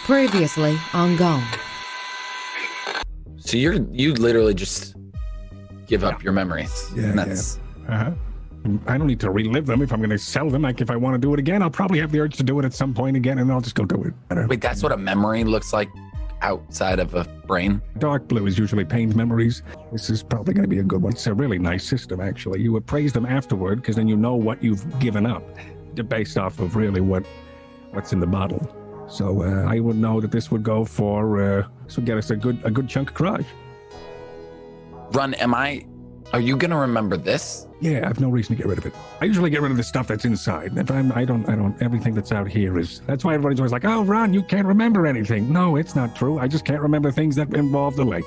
Previously on Gone. So you literally just give up your memories. Yeah, and that's I don't need to relive them if I'm going to sell them. Like if I want to do it again, I'll probably have the urge to do it at some point again, and I'll just go do it. Wait, that's what a memory looks like outside of a brain? Dark blue is usually pained memories. This is probably going to be a good one. It's a really nice system, actually. You appraise them afterward because then you know what you've given up based off of really what's in the bottle. So I would know that this would go for this would get us a good chunk of crush. Run, are you gonna remember this? Yeah, I have no reason to get rid of it. I usually get rid of the stuff that's inside. If I don't, everything that's out here is, that's why everybody's always like, oh, Ron, you can't remember anything. No, it's not true. I just can't remember things that involve the lake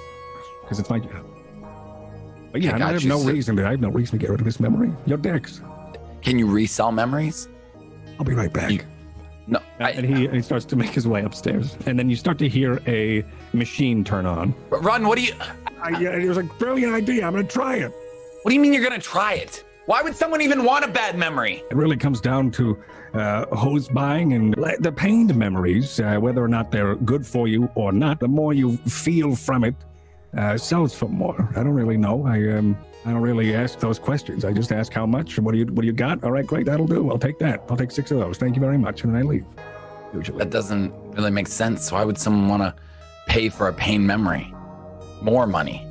because it's my job. But yeah, I have no reason to get rid of this memory. Your dicks. Can you resell memories? I'll be right back. No. And he starts to make his way upstairs. And then you start to hear a machine turn on. Run, what do you... It was a brilliant idea. I'm going to try it. What do you mean you're going to try it? Why would someone even want a bad memory? It really comes down to hose buying and the pained memories, whether or not they're good for you or not. The more you feel from it, sells for more. I don't really know. I don't really ask those questions. I just ask how much and what do you got? All right, great, that'll do. I'll take that. I'll take 6 of those. Thank you very much. And then I leave. Usually. That doesn't really make sense. Why would someone want to pay for a pain memory? More money.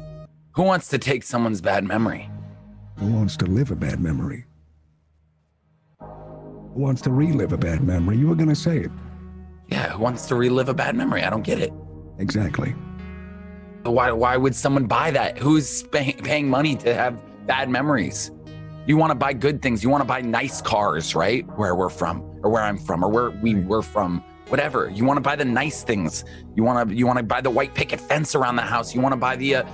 Who wants to take someone's bad memory? Who wants to live a bad memory? Who wants to relive a bad memory? You were going to say it. Yeah, who wants to relive a bad memory? I don't get it. Exactly. Why would someone buy that? Who's paying money to have bad memories? You want to buy good things. You want to buy nice cars, right? Where we're from, or where I'm from, or where we were from, whatever. You want to buy the nice things. You want to buy the white picket fence around the house. You want to buy the,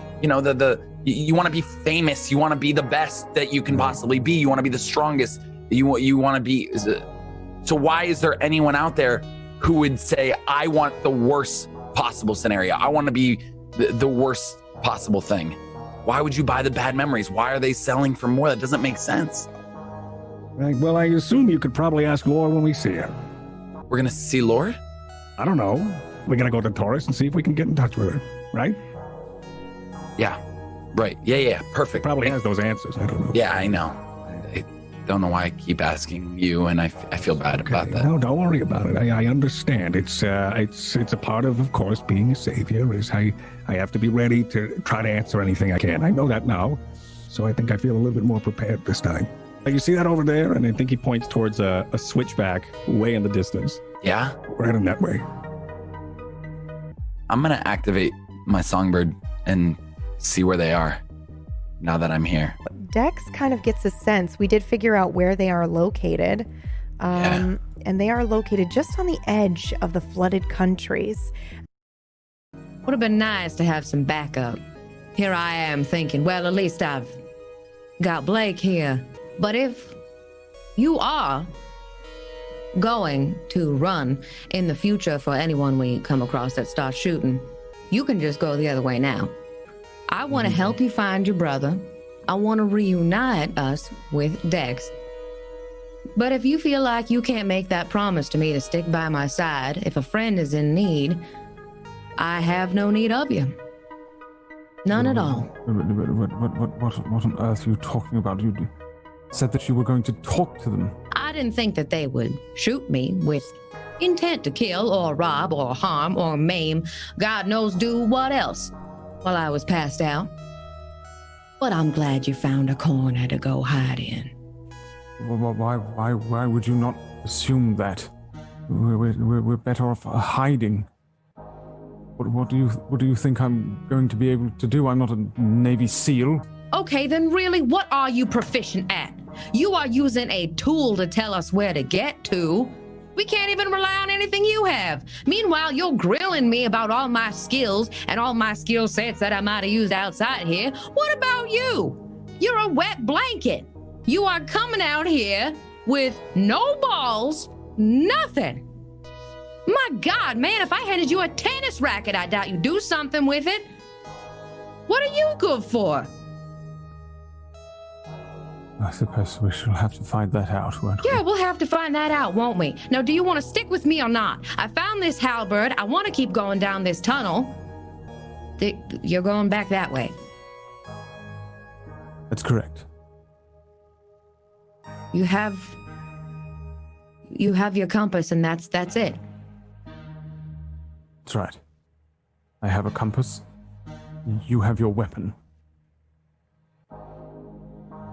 you want to be famous. You want to be the best that you can possibly be. You want to be the strongest. You want to be. So why is there anyone out there who would say, I want the worst possible scenario? I want to be the worst possible thing. Why would you buy the bad memories? Why are they selling for more? That doesn't make sense. Right, well, I assume you could probably ask Laura when we see her. We're going to see Laura? I don't know. We're going to go to Taurus and see if we can get in touch with her, right? Yeah, right. Yeah, perfect. Probably has those answers. I don't know. Yeah, I know. I don't know why I keep asking you, and I feel bad about that. No, don't worry about it. I understand. It's a part of course, being a savior is I have to be ready to try to answer anything I can. I know that now, so I think I feel a little bit more prepared this time. You see that over there? And I think he points towards a switchback way in the distance. Yeah? We're heading that way. I'm going to activate my songbird and see where they are now that I'm here. Dex kind of gets a sense. We did figure out where they are located. And they are located just on the edge of the flooded countries. Would have been nice to have some backup. Here I am thinking, well, at least I've got Blake here. But if you are going to run in the future for anyone we come across that starts shooting, you can just go the other way now. I want to help you find your brother. I want to reunite us with Dex. But if you feel like you can't make that promise to me to stick by my side if a friend is in need, I have no need of you. None at all. What on earth are you talking about? You said that you were going to talk to them. I didn't think that they would shoot me with intent to kill or rob or harm or maim, God knows do what else, while I was passed out. But I'm glad you found a corner to go hide in. Why would you not assume that? We're better off hiding. What do you think I'm going to be able to do? I'm not a Navy SEAL. Okay, then really, what are you proficient at? You are using a tool to tell us where to get to. We can't even rely on anything you have. Meanwhile, you're grilling me about all my skills and all my skill sets that I might have used outside here. What about you? You're a wet blanket. You are coming out here with no balls, nothing. My God, man, if I handed you a tennis racket, I doubt you'd do something with it. What are you good for? I suppose we shall have to find that out, won't we? Yeah, we'll have to find that out, won't we? Now, do you want to stick with me or not? I found this halberd. I want to keep going down this tunnel. You're going back that way. That's correct. You have your compass, and that's it. That's right. I have a compass. You have your weapon.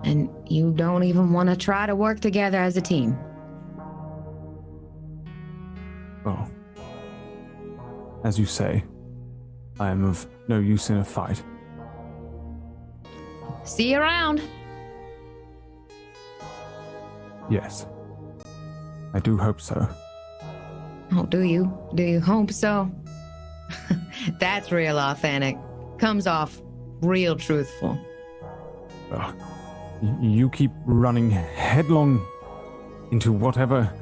And you don't even want to try to work together as a team. Well, as you say, I am of no use in a fight. See you around. Yes. I do hope so. Oh, do you? Do you hope so? That's real authentic. Comes off real truthful. Ugh. You keep running headlong into whatever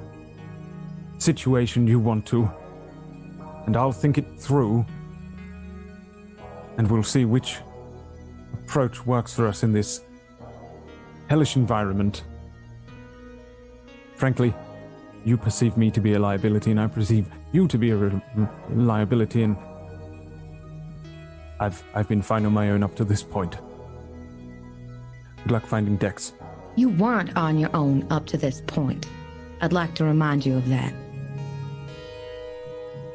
situation you want to, and I'll think it through, and we'll see which approach works for us in this hellish environment. Frankly, you perceive me to be a liability, and I perceive you to be a liability, and I've been fine on my own up to this point. Good luck finding Dex. You weren't on your own up to this point. I'd like to remind you of that.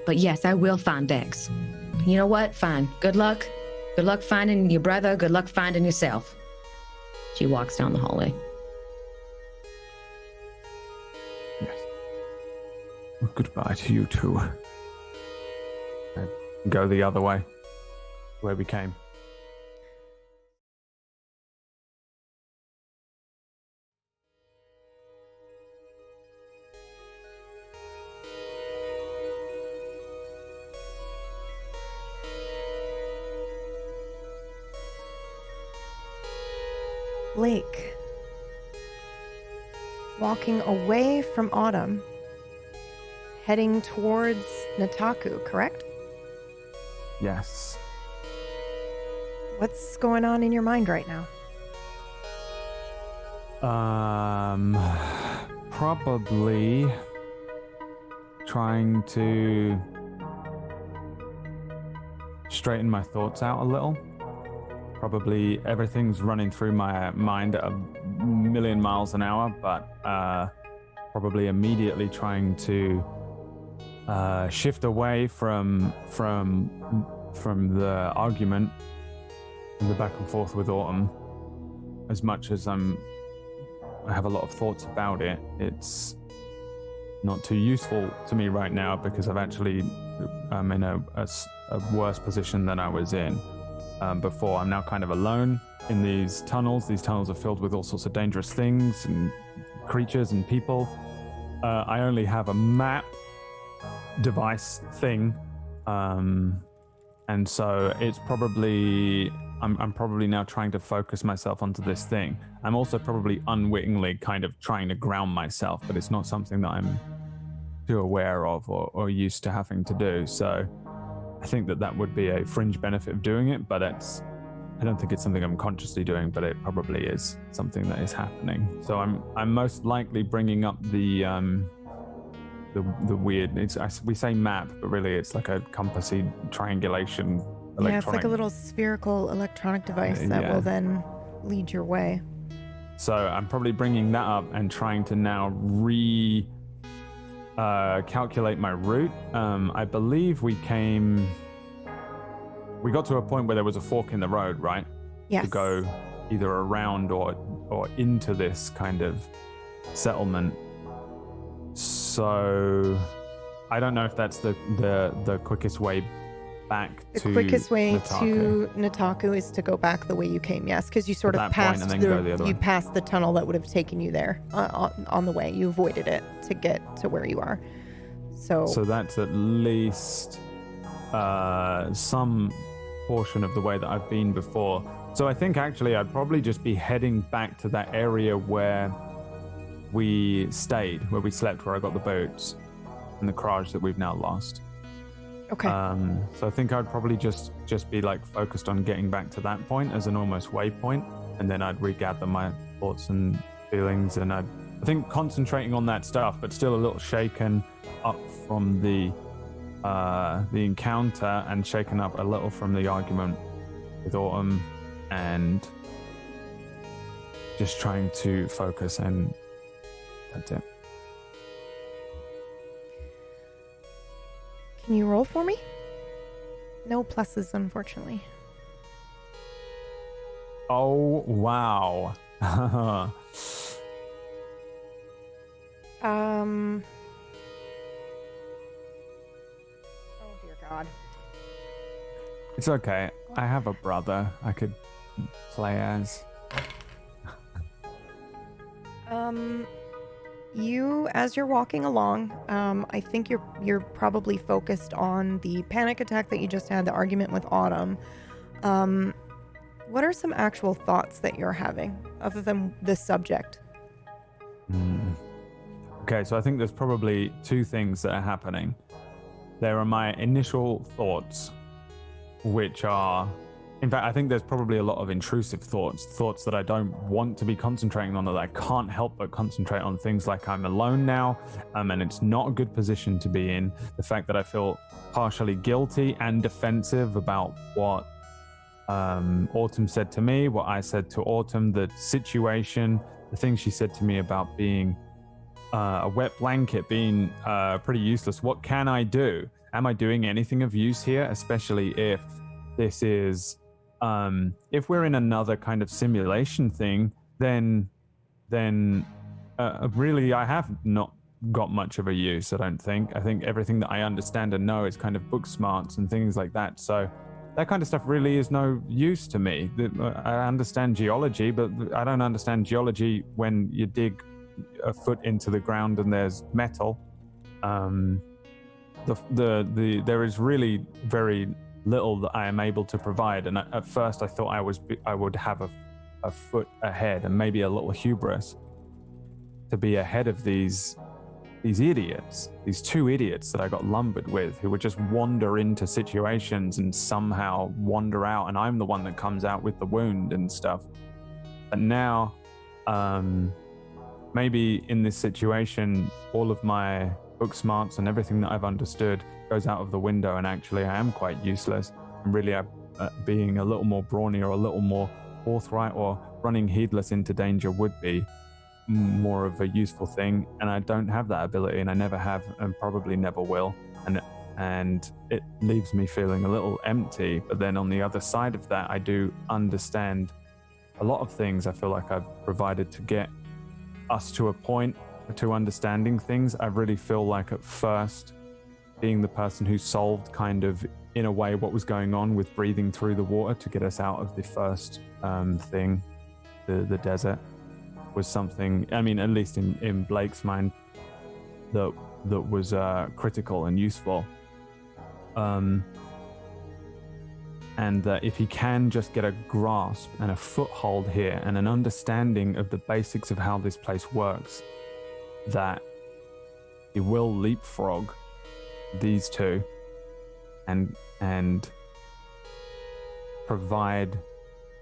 But yes, I will find Dex. You know what? Fine. Good luck. Good luck finding your brother. Good luck finding yourself. She walks down the hallway. Yes. Well, goodbye to you too. I go the other way, where we came. Blake. Walking away from Autumn, heading towards Nataku, correct? Yes. What's going on in your mind right now? Probably trying to straighten my thoughts out a little. Probably everything's running through my mind at a million miles an hour, but probably immediately trying to shift away from the argument and the back and forth with Autumn. As much as I have a lot of thoughts about it, it's not too useful to me right now because I'm in a worse position than I was in before. I'm now kind of alone in these tunnels. These tunnels are filled with all sorts of dangerous things and creatures and people. I only have a map device thing, and so it's probably I'm probably now trying to focus myself onto this thing. I'm also probably unwittingly kind of trying to ground myself, but it's not something that I'm too aware of or used to having to do. So I think that would be a fringe benefit of doing it, but I don't think it's something I'm consciously doing, but it probably is something that is happening. So I'm most likely bringing up the weird. We say map, but really it's like a compassy triangulation. Yeah, it's like a little spherical electronic device that will then lead your way. So I'm probably bringing that up and trying to now calculate my route. I believe we got to a point where there was a fork in the road, right? Yes. To go either around or into this kind of settlement. So I don't know if that's the quickest way back to the quickest way Nataku. to Nataku is to go back the way you came, yes, because you sort of passed you passed the tunnel that would have taken you there on the way. You avoided it to get to where you are. So that's at least some portion of the way that I've been before. So I think actually I'd probably just be heading back to that area where we stayed, where we slept, where I got the boots and the Kraj that we've now lost. Okay. So I think I'd probably just be like focused on getting back to that point as an almost waypoint, and then I'd regather my thoughts and feelings, and I think concentrating on that stuff, but still a little shaken up from the encounter and shaken up a little from the argument with Autumn, and just trying to focus, and that's it. Can you roll for me? No pluses, unfortunately. Oh, wow. Oh dear God. It's okay. I have a brother I could play as. You, as you're walking along, I think you're probably focused on the panic attack that you just had, the argument with Autumn. What are some actual thoughts that you're having, other than this subject? Okay, so I think there's probably two things that are happening. There are my initial thoughts, which are... In fact, I think there's probably a lot of intrusive thoughts that I don't want to be concentrating on, that I can't help but concentrate on. Things like I'm alone now, and it's not a good position to be in. The fact that I feel partially guilty and defensive about what Autumn said to me, what I said to Autumn, the situation, the things she said to me about being a wet blanket, being pretty useless. What can I do? Am I doing anything of use here? Especially if this is... if we're in another kind of simulation thing, then really I have not got much of a use, I don't think. I think everything that I understand and know is kind of book smarts and things like that. So that kind of stuff really is no use to me. I understand geology, but I don't understand geology when you dig a foot into the ground and there's metal. There is really very little that I am able to provide, and at first I thought I would have a foot ahead, and maybe a little hubris to be ahead of these idiots, these two idiots that I got lumbered with, who would just wander into situations and somehow wander out, and I'm the one that comes out with the wound and stuff. But now, maybe in this situation, all of my book smarts and everything that I've understood goes out of the window, and actually I am quite useless, and really being a little more brawny or a little more forthright or running heedless into danger would be more of a useful thing, and I don't have that ability, and I never have, and probably never will, and it leaves me feeling a little empty. But then on the other side of that, I do understand a lot of things. I feel like I've provided to get us to a point to understanding things. I really feel like at first, being the person who solved kind of in a way what was going on with breathing through the water to get us out of the first thing, the desert, was something, I mean, at least in Blake's mind, that was critical and useful. And that if he can just get a grasp and a foothold here and an understanding of the basics of how this place works, that he will leapfrog these two and provide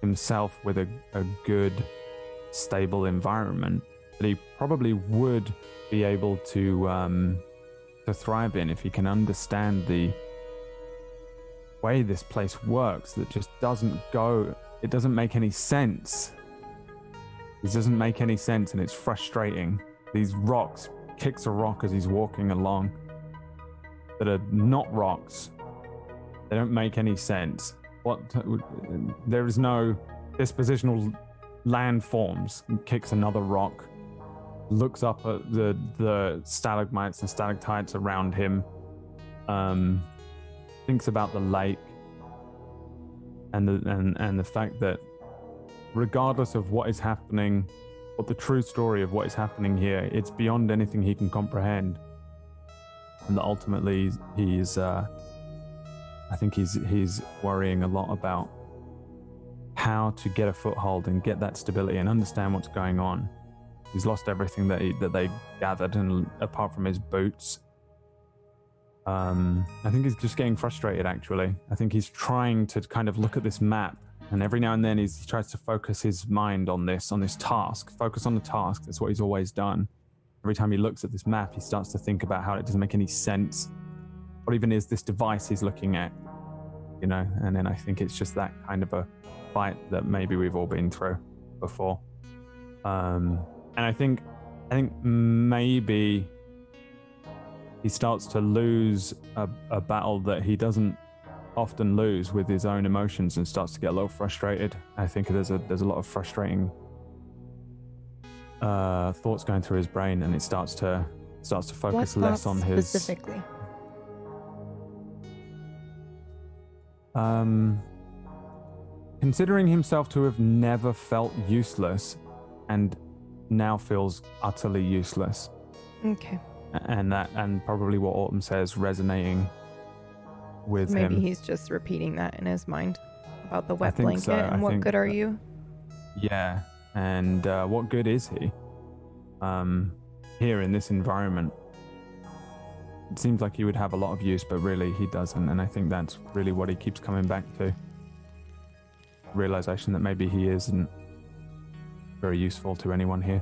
himself with a good, stable environment that he probably would be able to thrive in if he can understand the way this place works. That just it doesn't make any sense. It doesn't make any sense, and it's frustrating. These rocks, kicks a rock as he's walking along that are not rocks. They don't make any sense. There is no dispositional landforms. Kicks another rock, looks up at the stalagmites and stalactites around him, thinks about the lake and the fact that regardless of what is happening, what the true story of what is happening here, it's beyond anything he can comprehend, and that ultimately I think he's worrying a lot about how to get a foothold and get that stability and understand what's going on. He's lost everything that they gathered, and apart from his boots. I think he's just getting frustrated, actually. I think he's trying to kind of look at this map And every now and then he tries to focus his mind on this task. Focus on the task. That's what he's always done. Every time he looks at this map, he starts to think about how it doesn't make any sense. What even is this device he's looking at? You know, and then I think it's just that kind of a fight that maybe we've all been through before. And I think maybe he starts to lose a battle that he doesn't often lose with his own emotions, and starts to get a little frustrated. I think there's a lot of frustrating thoughts going through his brain, and it starts to focus less on his specifically. Considering himself to have never felt useless and now feels utterly useless. Okay. And probably what Autumn says resonating with Maybe him. he's just repeating that in his mind about the wet think blanket so. and I what think good are you? Yeah, and what good is he? Here in this environment, it seems like he would have a lot of use, but really he doesn't. And I think that's really what he keeps coming back to. Realization that maybe he isn't very useful to anyone here.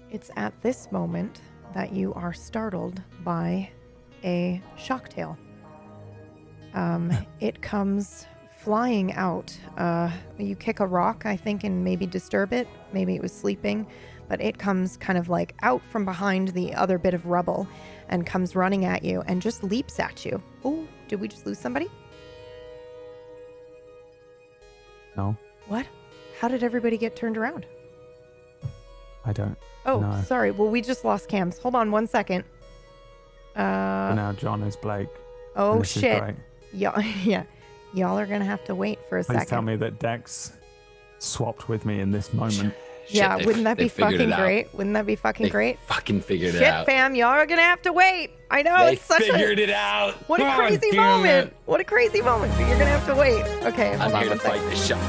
It's at this moment that you are startled by a shocktail. It comes flying out. You kick a rock, I think, and maybe disturb it. Maybe it was sleeping, but it comes kind of like out from behind the other bit of rubble and comes running at you and just leaps at you. Oh, did we just lose somebody? No, What? How did everybody get turned around? I don't. Oh, No. sorry. Well, we just lost cams. Hold on one second. But now John is Blake. Oh, and this is shit. great. Y'all, yeah. Y'all are going to have to wait for a Please second. tell me that Dex swapped with me in this moment. Yeah, Shit, wouldn't that they be figured fucking it out. great? Wouldn't that be fucking They great? fucking figured it Shit, out. fam, y'all are gonna have to wait. I know, They it's such figured a it out. what a God crazy damn moment. it. What a crazy moment. But you're gonna have to wait. Okay, I'm hold on here to one second. fight this show.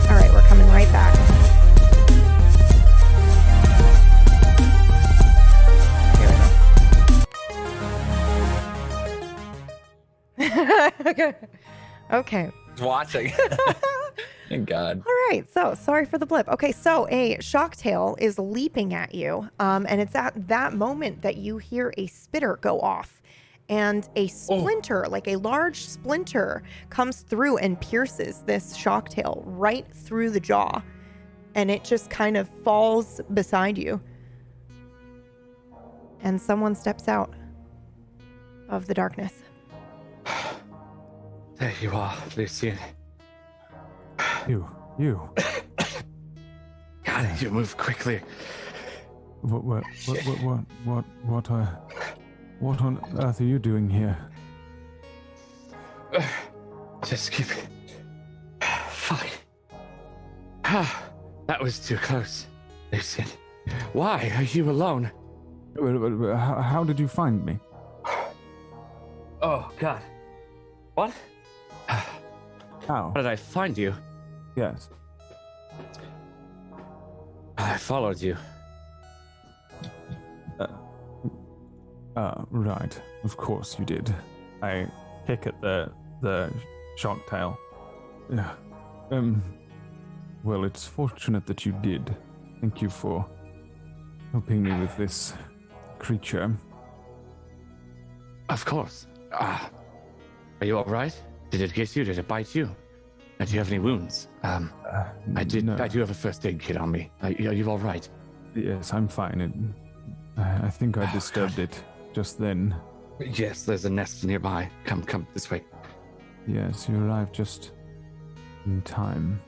All right, we're coming right back. Here we go. Okay. Watching. Thank God. All right, so sorry for the blip. Okay, so a shocktail is leaping at you, and it's at that moment that you hear a spitter go off, and a splinter, like a large splinter, comes through and pierces this shocktail right through the jaw, and it just kind of falls beside you. And someone steps out of the darkness. There you are, Lucian. You. God, you move quickly. What on earth are you doing here? Just keep it. Fuck. That was too close, Lucian. Why are you alone? How did you find me? Oh, God. What? How? How did I find you? Yes. I followed you. Right. Of course you did. I kick at the shark tail. Yeah. Well, it's fortunate that you did. Thank you for helping me with this creature. Of course. Are you all right? Did it get you? Did it bite you? Do you have any wounds? I do have a first aid kit on me. Are you all right? Yes, I'm fine. I think I disturbed it just then. Yes, there's a nest nearby. Come this way. Yes, you arrived just in time.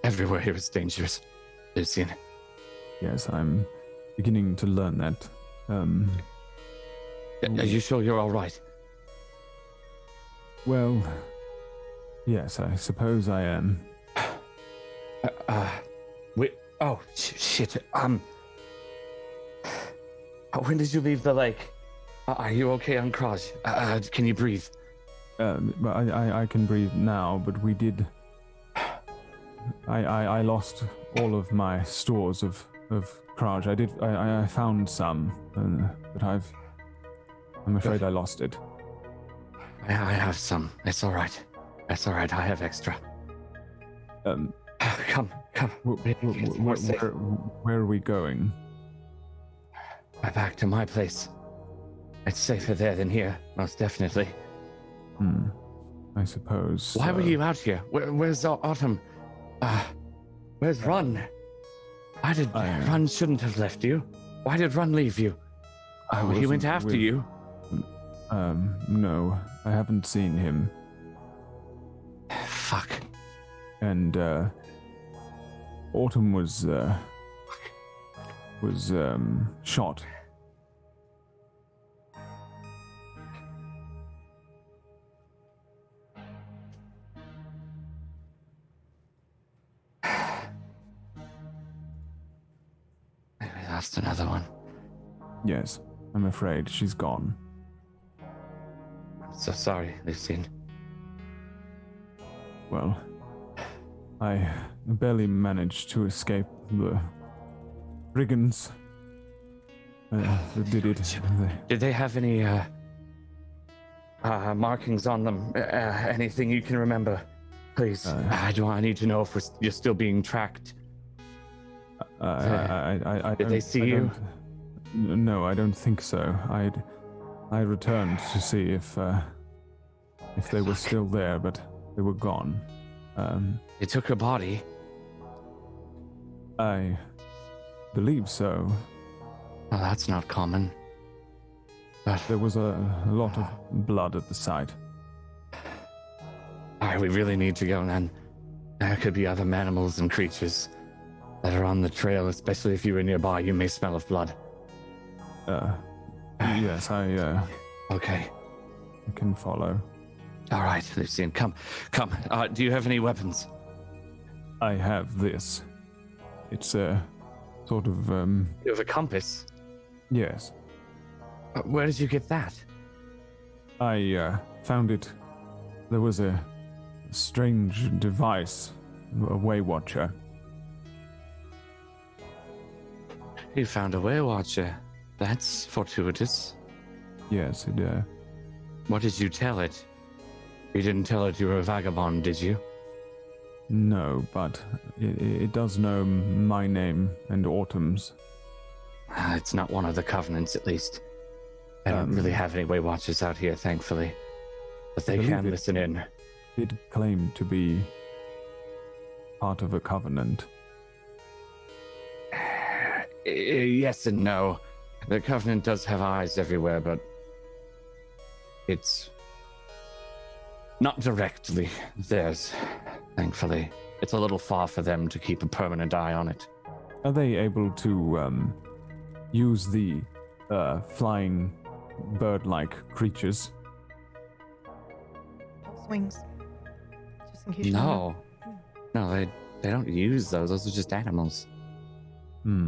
everywhere here is dangerous, Lucian. Yes, I'm beginning to learn that. Are you sure you're all right? Well, yes, I suppose I am. Shit. When did you leave the lake? Are you okay on Kraj? Can you breathe? I can breathe now, but we did. I lost all of my stores of Kraj. I found some, but I'm afraid I lost it. I have some. It's all right. That's all right. I have extra. Come. Where are we going? Back to my place. It's safer there than here, most definitely. I suppose. Why were you out here? Where's Autumn? Where's Run? Why did Run shouldn't have left you? Why did Run leave you? He went after you. No, I haven't seen him. Fuck. And Autumn was shot. I lost another one. Yes, I'm afraid she's gone. I'm so sorry, Lucian. Well, I barely managed to escape the brigands. Did it? Did they have any markings on them? Anything you can remember? Please. I need to know if you're still being tracked. Did they see you? No, I don't think so. I returned to see if they were still there, but they were gone. They took her body. I believe so. Well, that's not common. But there was a lot of blood at the site. All right, we really need to go then. There could be other animals and creatures that are on the trail, especially if you were nearby. You may smell of blood. Yes, Okay. I can follow. All right, Lucian, come. Do you have any weapons? I have this. It's a sort of, You have a compass? Yes. Where did you get that? I found it. There was a strange device, a Way Watcher. You found a Way Watcher. That's fortuitous. Yes, it, What did you tell it? You didn't tell it you were a vagabond, did you? No, but it does know my name and Autumn's. It's not one of the Covenants, at least. I don't really have any Way Watchers out here, thankfully. But they can listen in. It claimed to be part of a Covenant. Yes and no. The Covenant does have eyes everywhere, but it's not directly theirs, thankfully. It's a little far for them to keep a permanent eye on it. Are they able to use the flying bird-like creatures? Swings. Just in case you No, they don't use those. Those are just animals.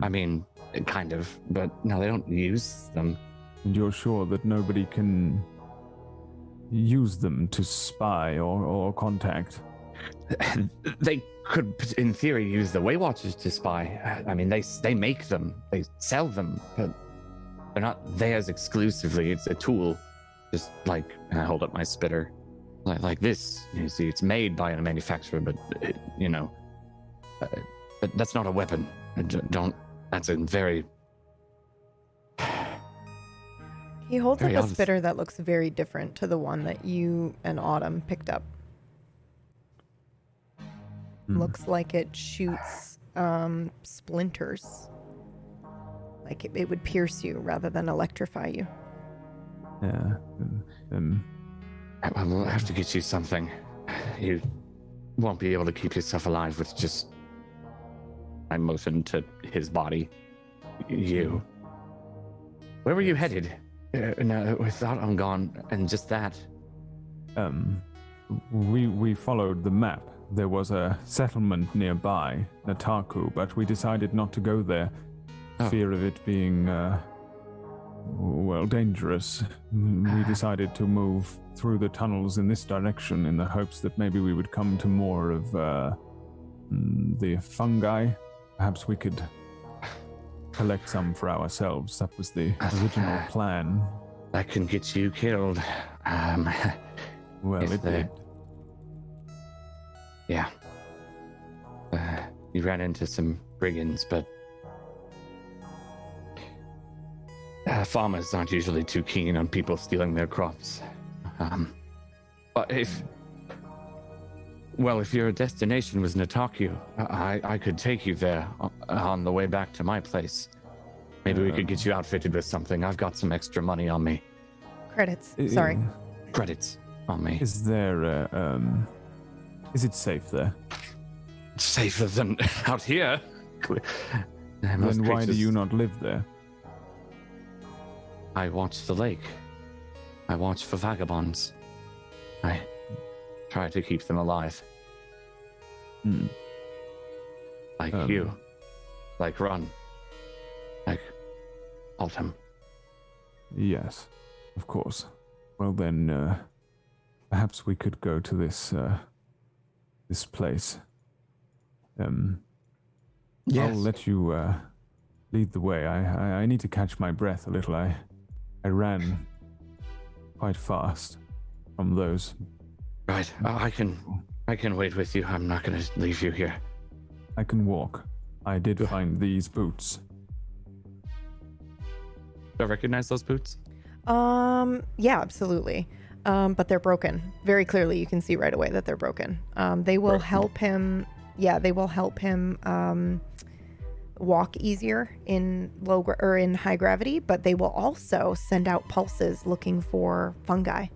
I mean, kind of, but no, they don't use them. And you're sure that nobody can use them to spy or contact? They could, in theory, use the Way Watchers to spy. I mean, they make them, they sell them, but they're not theirs exclusively. It's a tool, just like, and I hold up my spitter, like this. You see, it's made by a manufacturer, but but that's not a weapon. That's a very. He holds up Very a obvious. spitter that looks very different to the one that you and Autumn picked up. Looks like it shoots splinters. Like it would pierce you rather than electrify you. Yeah. We'll have to get you something. You won't be able to keep yourself alive with just I motion to his body. You. Where were you headed? No, we thought I'm gone, and just that. We followed the map. There was a settlement nearby, Nataku, but we decided not to go there. Fear of it being, dangerous. We decided to move through the tunnels in this direction in the hopes that maybe we would come to more of the fungi. Perhaps we could collect some for ourselves. That was the original plan. That can get you killed. Well, it did. Yeah. You ran into some brigands, but farmers aren't usually too keen on people stealing their crops. But if your destination was Nataku, I could take you there on the way back to my place. Maybe we could get you outfitted with something. I've got some extra money on me. Credits. Sorry. Credits on me. Is there, is it safe there? Safer than out here. Then why do you not live there? I watch the lake. I watch for vagabonds. I try to keep them alive. Like you. Like Run. Like Autumn. Yes, of course. Well then, perhaps we could go to this place. Yes. I'll let you lead the way. I need to catch my breath a little. I ran quite fast from those. Right. I can wait with you. I'm not going to leave you here. I can walk. I did find these boots. Do I recognize those boots? Yeah, absolutely. But they're broken. Very clearly, you can see right away that they're broken. They will help him. Yeah, they will help him walk easier in in high gravity. But they will also send out pulses looking for fungi,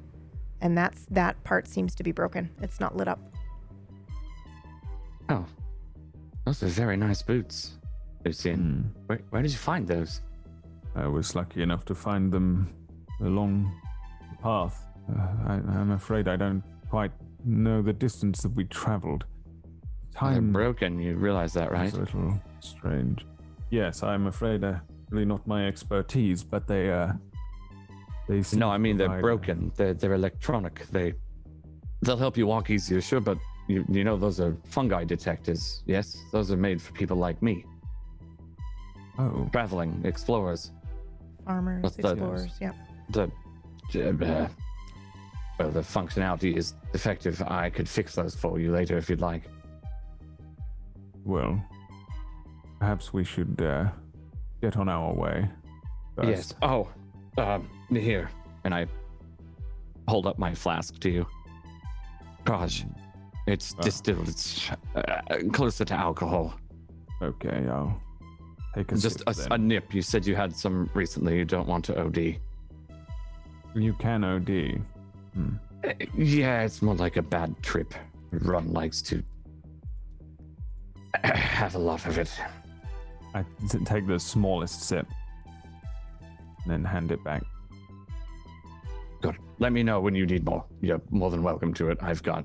and that part seems to be broken. It's not lit up. Oh, those are very nice boots, Lucian. Where did you find those? I was lucky enough to find them along the path. I'm afraid I don't quite know the distance that we traveled. They're broken, you realize that, right? It's a little strange. Yes, I'm afraid really not my expertise, but they seem No, I mean they're provide- broken. They're electronic. They'll help you walk easier, sure, but you know those are fungi detectors. Yes, those are made for people like me, Oh, traveling explorers. Farmers, What's that? explorers. Yeah. The functionality is defective. I could fix those for you later if you'd like. well, perhaps we should get on our way first. Yes. Oh, here, and I hold up my flask to you. Gosh, it's distilled. It's closer to alcohol. Okay, I'll take a Just sip a then. nip. You said you had some recently. You don't want to OD. You can OD. Yeah, it's more like a bad trip. Run likes to have a lot of it. I take the smallest sip, and then hand it back. Good. Let me know when you need more. You're more than welcome to it. I've got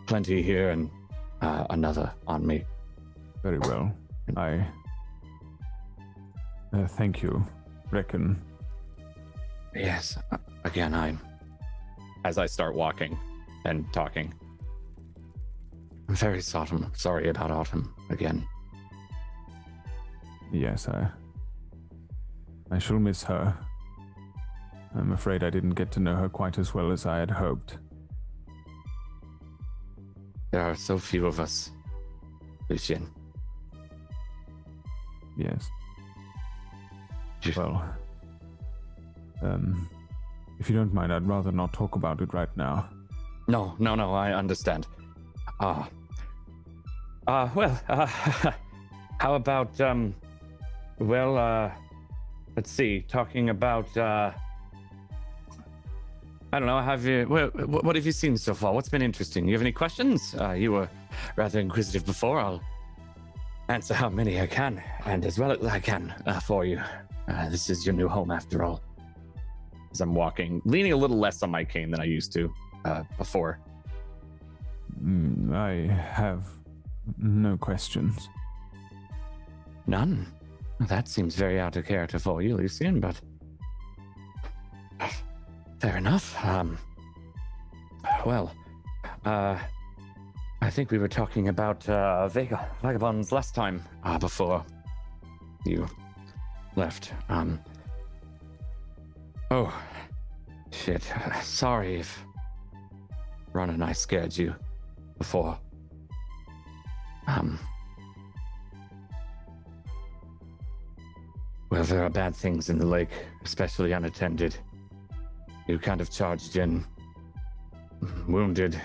plenty here and another on me. Very well. I thank you, Reckon. Yes. Again, as I start walking and talking, I'm very sorry about Autumn again. Yes, I shall miss her. I'm afraid I didn't get to know her quite as well as I had hoped. There are so few of us, Lucian. Yes. Just- Well, if you don't mind, I'd rather not talk about it right now. No, I understand. Well, how about, let's see, talking about, I don't know, what have you seen so far? What's been interesting? You have any questions? You were rather inquisitive before. I'll answer how many I can, and as well as I can for you. This is your new home, after all. As I'm walking, leaning a little less on my cane than I used to before. I have no questions. None? That seems very out of character for you, Lucian, but fair enough. I think we were talking about vagabonds last time before you left. Oh, shit. Sorry if Ron and I scared you before. Well, there are bad things in the lake, especially unattended. You kind of charged in, wounded.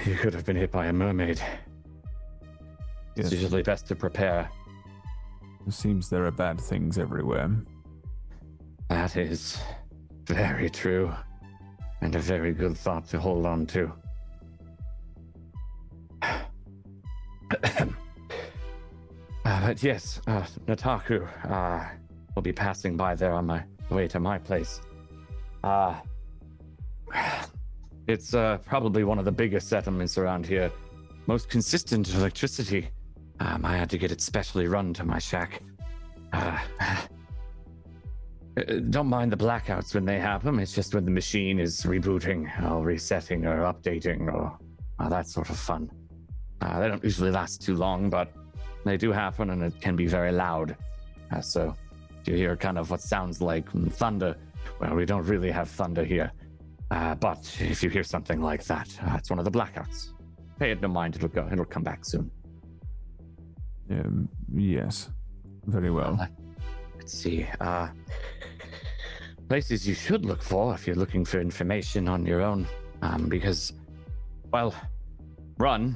You could have been hit by a mermaid. It's usually best to prepare. It seems there are bad things everywhere. That is very true, and a very good thought to hold on to. But yes, Nataku will be passing by there on my way to my place. It's probably one of the biggest settlements around here. Most consistent electricity. I had to get it specially run to my shack. Don't mind the blackouts when they happen. It's just when the machine is rebooting or resetting or updating or that sort of fun. They don't usually last too long, but they do happen, and it can be very loud. So if you hear kind of what sounds like thunder, well, we don't really have thunder here. But if you hear something like that, it's one of the blackouts. Pay it no mind, it'll come back soon. Yes, very well. Let's see. Places you should look for if you're looking for information on your own. Because, well, Run,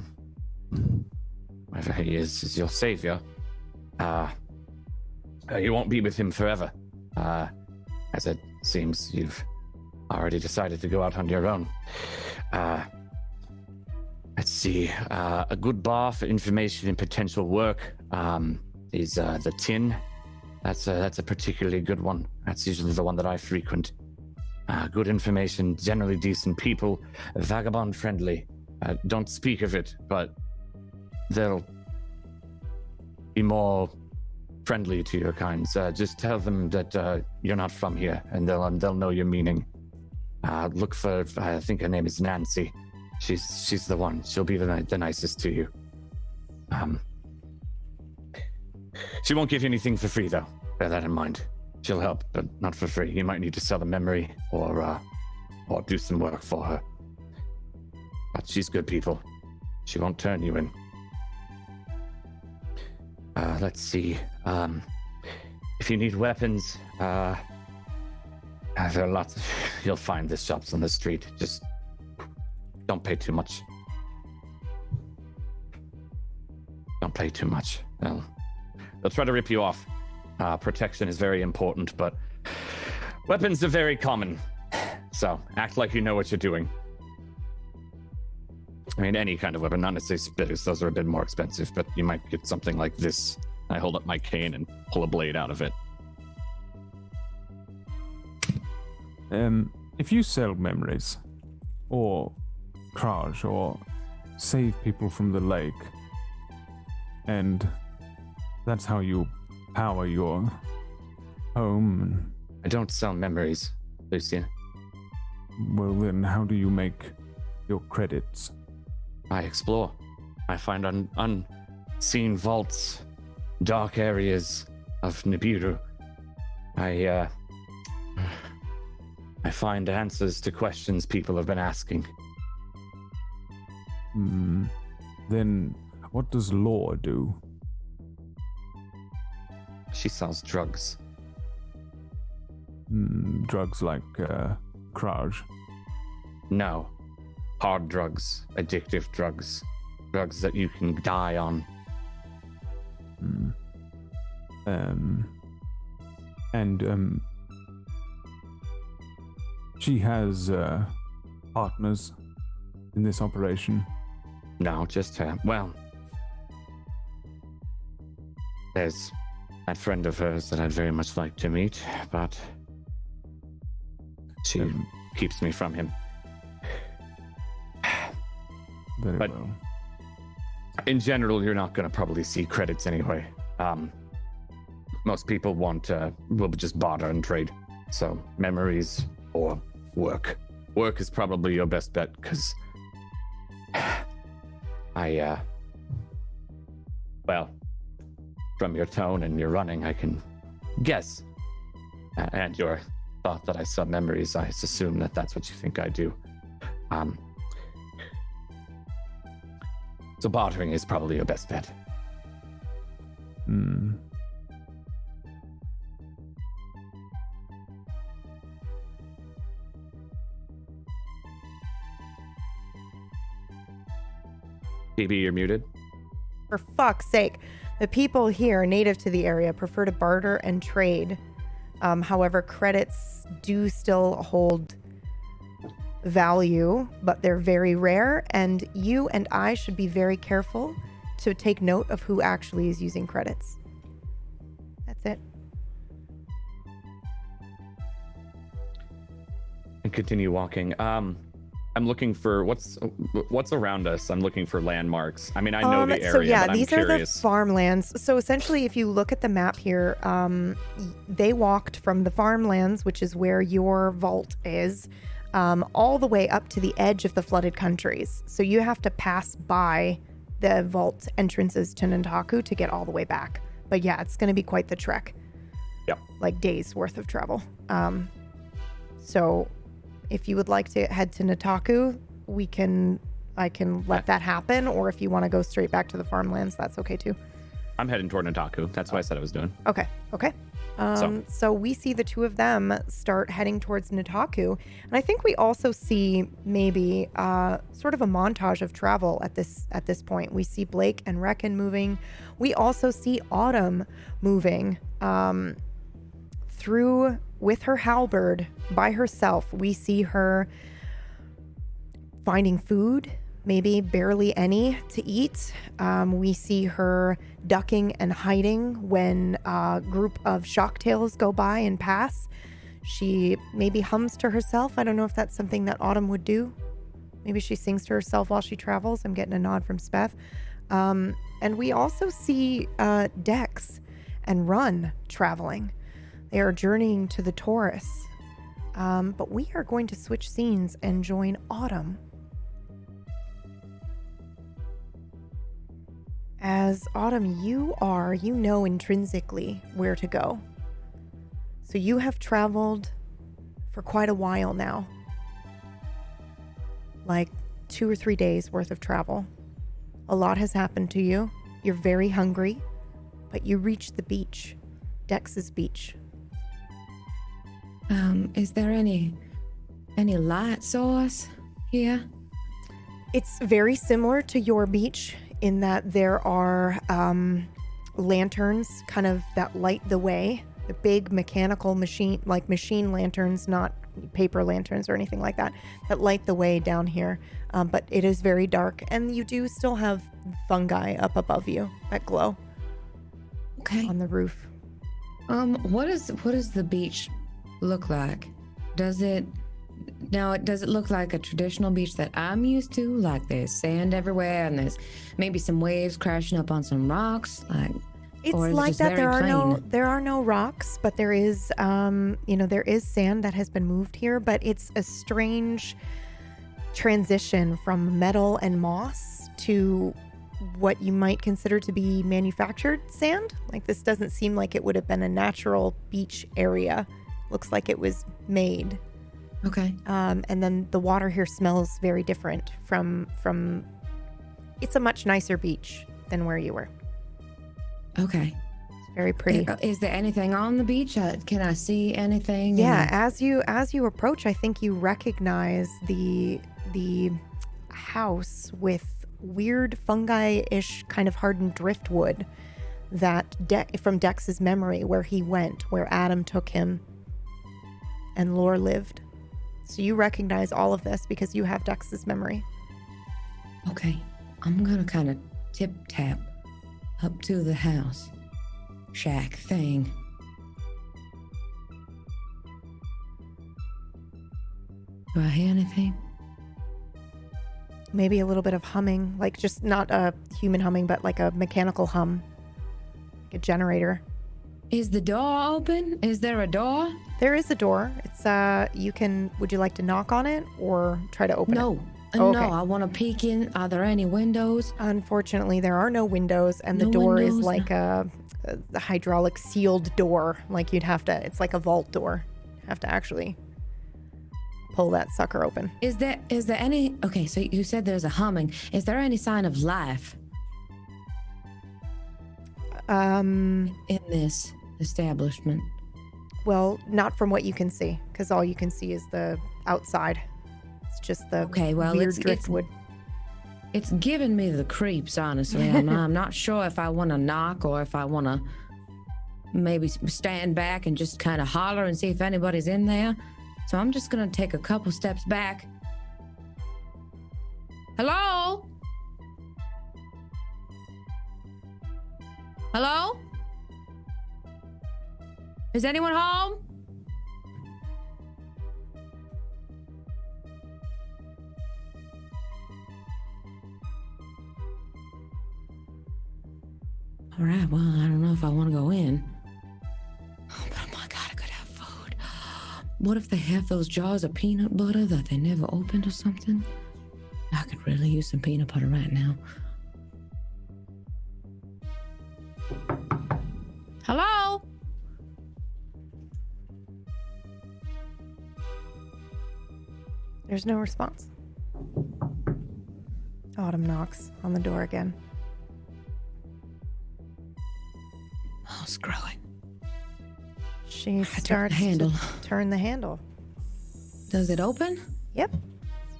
whoever he is your savior. You won't be with him forever. As it seems you've already decided to go out on your own. Let's see. A good bar for information and potential work is the Tin. That's a particularly good one. That's usually the one that I frequent. Good information, generally decent people, vagabond friendly. Don't speak of it, but they'll be more friendly to your kinds. Just tell them that you're not from here, and they'll know your meaning. Look for, I think her name is Nancy. She's the one. She'll be the nicest to you. She won't give you anything for free, though. Bear that in mind. She'll help, but not for free. You might need to sell a memory or do some work for her. But she's good people. She won't turn you in. Let's see. If you need weapons, there are lots. You'll find the shops on the street. Just don't pay too much. Don't pay too much. They'll try to rip you off. Protection is very important, but weapons are very common. So act like you know what you're doing. I mean, any kind of weapon, not necessarily spitters. Those are a bit more expensive, but you might get something like this. I hold up my cane and pull a blade out of it. If you sell memories, or crash, or save people from the lake, and that's how you power your home. I don't sell memories, Lucian. Well, then how do you make your credits? I explore. I find unseen vaults, dark areas of Nibiru. I find answers to questions people have been asking. Then what does Law do? She sells drugs. Drugs like Kraj? No. Hard drugs. Addictive drugs. Drugs that you can die on. She has partners in this operation? No, just her. Well, there's that friend of hers that I'd very much like to meet, but she keeps me from him. Very But- well. In general, you're not going to probably see credits anyway. Most people will just barter and trade. So memories or work. Work is probably your best bet because well, from your tone and your running, I can guess. And your thought that I saw memories, I assume that that's what you think I do. So bartering is probably your best bet. Hmm. PB, you're muted. For fuck's sake. The people here, native to the area, prefer to barter and trade. However, credits do still hold value, but they're very rare, and you and I should be very careful to take note of who actually is using credits. That's it. And continue walking. I'm looking for what's around us. I'm looking for landmarks. I mean, I know the area, So yeah, but I'm these are the curious. farmlands. So essentially, if you look at the map here, they walked from the farmlands, which is where your vault is, all the way up to the edge of the flooded countries. So you have to pass by the vault entrances to Nantaku to get all the way back. But yeah, it's going to be quite the trek. Yep. Like days worth of travel. So if you would like to head to Nantaku, I can let that happen. Or if you want to go straight back to the farmlands, that's okay too. I'm heading toward Nantaku. That's what I said I was doing. Okay. So we see the two of them start heading towards Nantaku. And I think we also see maybe sort of a montage of travel at this point. We see Blake and Reckon moving. We also see Autumn moving through with her halberd by herself. We see her finding food, maybe barely any to eat. We see her ducking and hiding when a group of shocktails go by and pass. She maybe hums to herself. I don't know if that's something that Autumn would do. Maybe she sings to herself while she travels. I'm getting a nod from Speth. And we also see Dex and Run traveling. They are journeying to the Taurus. But we are going to switch scenes and join Autumn. As Autumn, you know intrinsically where to go. So you have traveled for quite a while now. Like 2 or 3 days worth of travel. A lot has happened to you. You're very hungry, but you reach the beach, Dex's beach. Is there any light source here? It's very similar to your beach in that there are lanterns kind of that light the way. The big mechanical machine lanterns, not paper lanterns or anything like that light the way down here. But it is very dark, and you do still have fungi up above you that glow. Okay. On the roof. What does the beach look like? Does it look like a traditional beach that I'm used to? Like there's sand everywhere and there's maybe some waves crashing up on some rocks? It's or is it like just that. very There are no rocks, but there is there is sand that has been moved here, but it's a strange transition from metal and moss to what you might consider to be manufactured sand. Like this doesn't seem like it would have been a natural beach area. Looks like it was made. Okay. And then the water here smells very different from it's a much nicer beach than where you were. Okay. It's very pretty. Is there anything on the beach? Can I see anything? Yeah, as you approach, I think you recognize the house with weird fungi-ish kind of hardened driftwood that from Dex's memory, where he went, where Adam took him and Lore lived. So you recognize all of this because you have Dex's memory. Okay. I'm gonna kind of tip-tap up to the house. shack thing. Do I hear anything? Maybe a little bit of humming, like just not a human humming, but like a mechanical hum, like a generator. Is the door open? Is there a door? There is a door. It's would you like to knock on it or try to open it? No. Oh, No, okay. I want to peek in. Are there any windows? Unfortunately, there are no windows, and the No door is windows? like a hydraulic sealed door. Like you'd have to, it's like a vault door. Have to actually pull that sucker open. Is there any, okay, so you said there's a humming. Is there any sign of life in this establishment? Well, not from what you can see, because all you can see is the outside. It's just the weird driftwood. It's giving me the creeps, honestly. I'm not sure if I want to knock or if I want to maybe stand back and just kind of holler and see if anybody's in there. So I'm just going to take a couple steps back. Hello? Hello? Is anyone home? All right, well, I don't know if I want to go in. Oh, but oh my God, I could have food. What if they have those jars of peanut butter that they never opened or something? I could really use some peanut butter right now. Hello? There's no response. Autumn knocks on the door again. Oh, screw it. She turn the starts handle. to turn the handle. Does it open? Yep.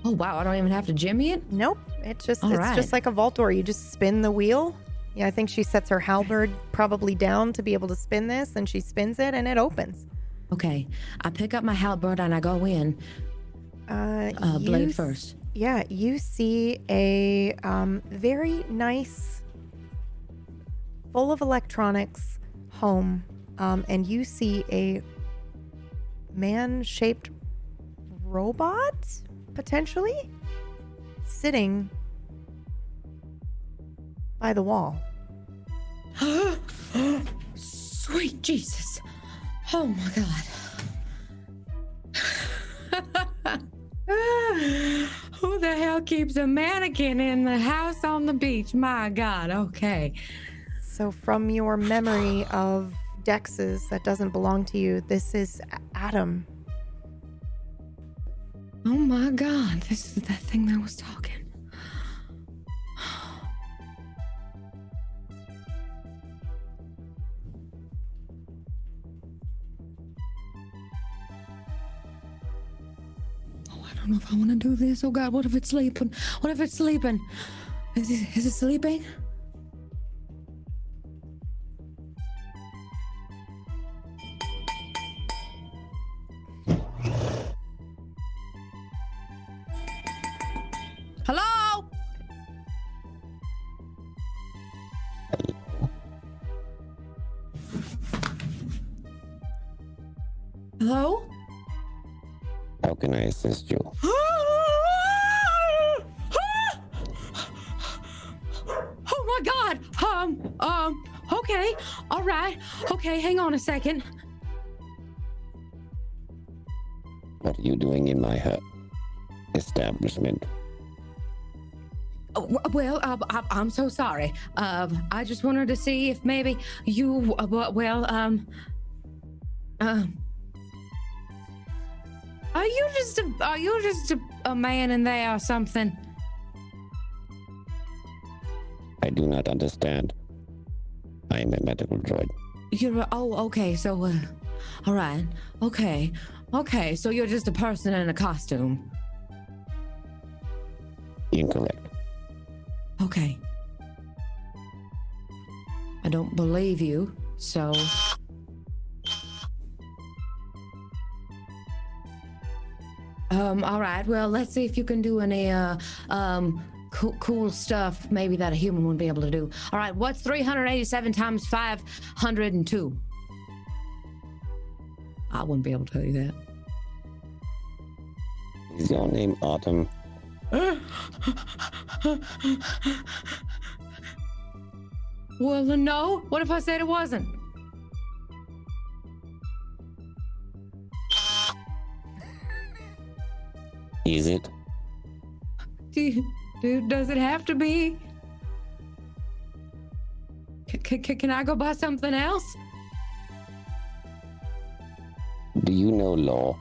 Oh, wow, I don't even have to jimmy it? Nope. It's just All it's right. just like a vault door. You just spin the wheel. Yeah, I think she sets her halberd probably down to be able to spin this, and she spins it and it opens. Okay, I pick up my halberd and I go in. Blade first. Yeah, you see a very nice, full of electronics home, and you see a man-shaped robot, potentially, sitting by the wall. Sweet Jesus. Oh my God. Who the hell keeps a mannequin in the house on the beach? My God, okay. So from your memory of Dexes that doesn't belong to you, this is Adam. Oh my God, this is that thing that was talking. I don't know if I want to do this. Oh God, what if it's sleeping? What if it's sleeping? Is it sleeping? Hello? Hello? How can I assist you? Oh my God! Okay, all right. Okay, hang on a second. What are you doing in my establishment? Well, I'm so sorry. I just wanted to see if maybe you, are you just a man in there or something? I do not understand. I am a medical droid. Okay, so, all right, okay, so you're just a person in a costume. Incorrect. Okay. I don't believe you, so... all right, well, let's see if you can do any, cool stuff maybe that a human wouldn't be able to do. All right, what's 387 times 502? I wouldn't be able to tell you that. Is your name Autumn? Well, no. What if I said it wasn't? Is it? Dude, does it have to be? Can I go buy something else? Do you know law?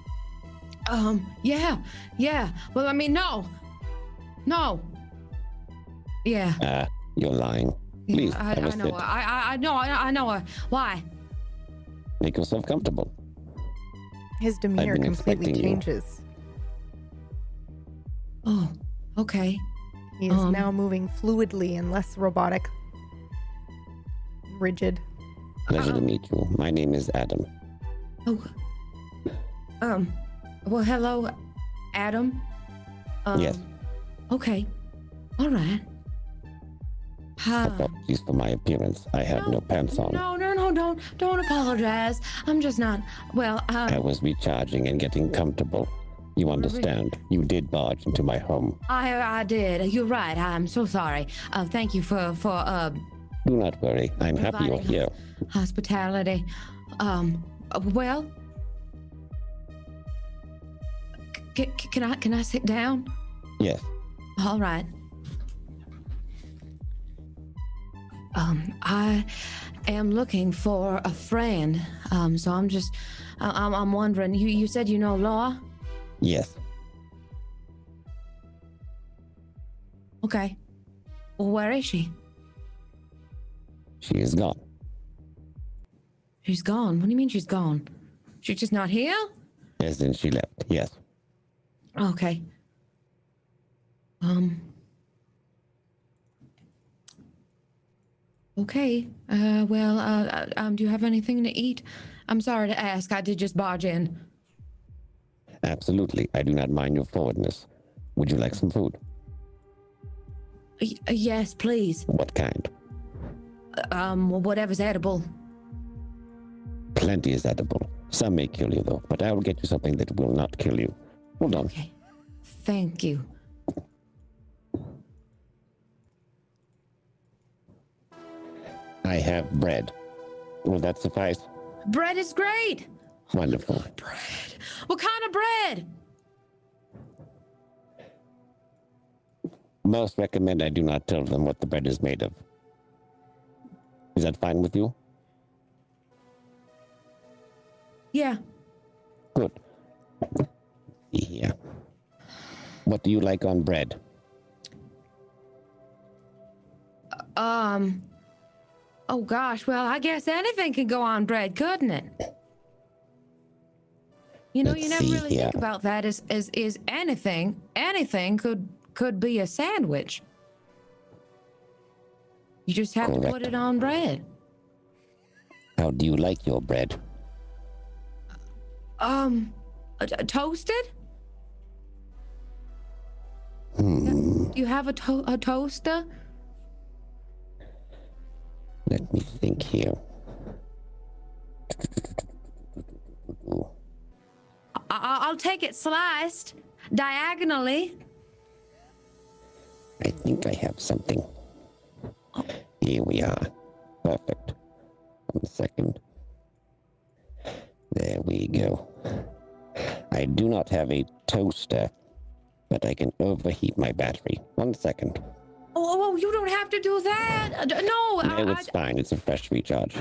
Yeah. Well, I mean, no. Yeah. You're lying. Please, I have a know. sit. I know. Why? Make yourself comfortable. His demeanor been completely expecting you. changes. Oh, okay. He is now moving fluidly and less robotic. Rigid. Pleasure to meet you. My name is Adam. Oh. Well, hello, Adam. Yes. Okay. All right. Apologies for my appearance. I have no pants on. No, don't apologize. I'm just not, well, I was recharging and getting comfortable. You understand? You did barge into my home. I did. You're right. I'm so sorry. Thank you for Do not worry. I'm happy you're providing here. hospitality. Well, can I sit down? Yes. All right. I am looking for a friend. So I'm wondering. You said you know Law? Yes. Okay. Well, where is she? She is gone. She's gone. What do you mean she's gone? She's just not here? As in she left. Yes. Okay. Okay. Do you have anything to eat? I'm sorry to ask. I did just barge in. Absolutely. I do not mind your forwardness. Would you like some food? Yes, please. What kind? Whatever's edible. Plenty is edible. Some may kill you, though, but I will get you something that will not kill you. Hold on. Okay. Thank you. I have bread. Will that suffice? Bread is great. Wonderful. Bread. What kind of bread? Most recommend I do not tell them what the bread is made of. Is that fine with you? Yeah. Good. See here. What do you like on bread? Oh gosh, well, I guess anything could go on bread, couldn't it? You know, Let's you never see really here. think about that as anything could be a sandwich. You just have to put Correct. it on bread. How do you like your bread? Toasted? Hmm. Do you have a toaster? Let me think here. I'll take it sliced diagonally. I think I have something. Here we are. Perfect. 1 second. There we go. I do not have a toaster, but I can overheat my battery. 1 second. Oh, you don't have to do that. No, No, it's fine. It's a fresh recharge.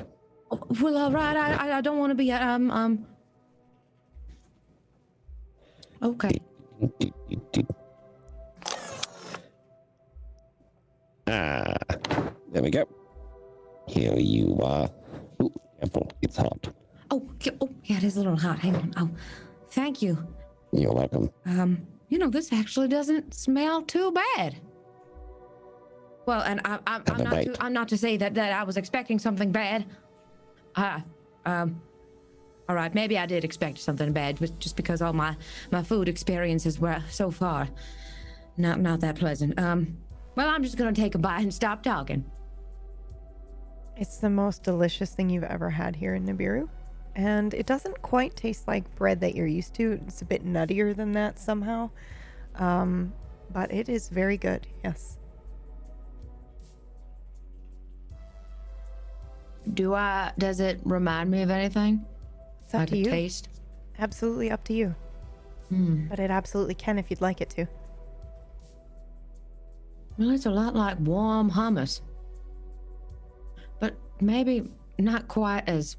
well, all right. I don't want to be Okay. Ah, there we go. Here you are. Ooh, careful. It's hot. Oh, yeah, it is a little hot. Hang on. Oh, thank you. You're welcome. This actually doesn't smell too bad. Well, and I'm not to say that I was expecting something bad. All right, maybe I did expect something bad, but just because all my food experiences were so far not that pleasant. Well, I'm just gonna take a bite and stop talking. It's the most delicious thing you've ever had here in Nibiru. And it doesn't quite taste like bread that you're used to. It's a bit nuttier than that somehow. But it is very good, yes. Does it remind me of anything? It's up Like to a you. taste? Absolutely up to you. But it absolutely can if you'd like it to. Well, it's a lot like warm hummus. But maybe not quite as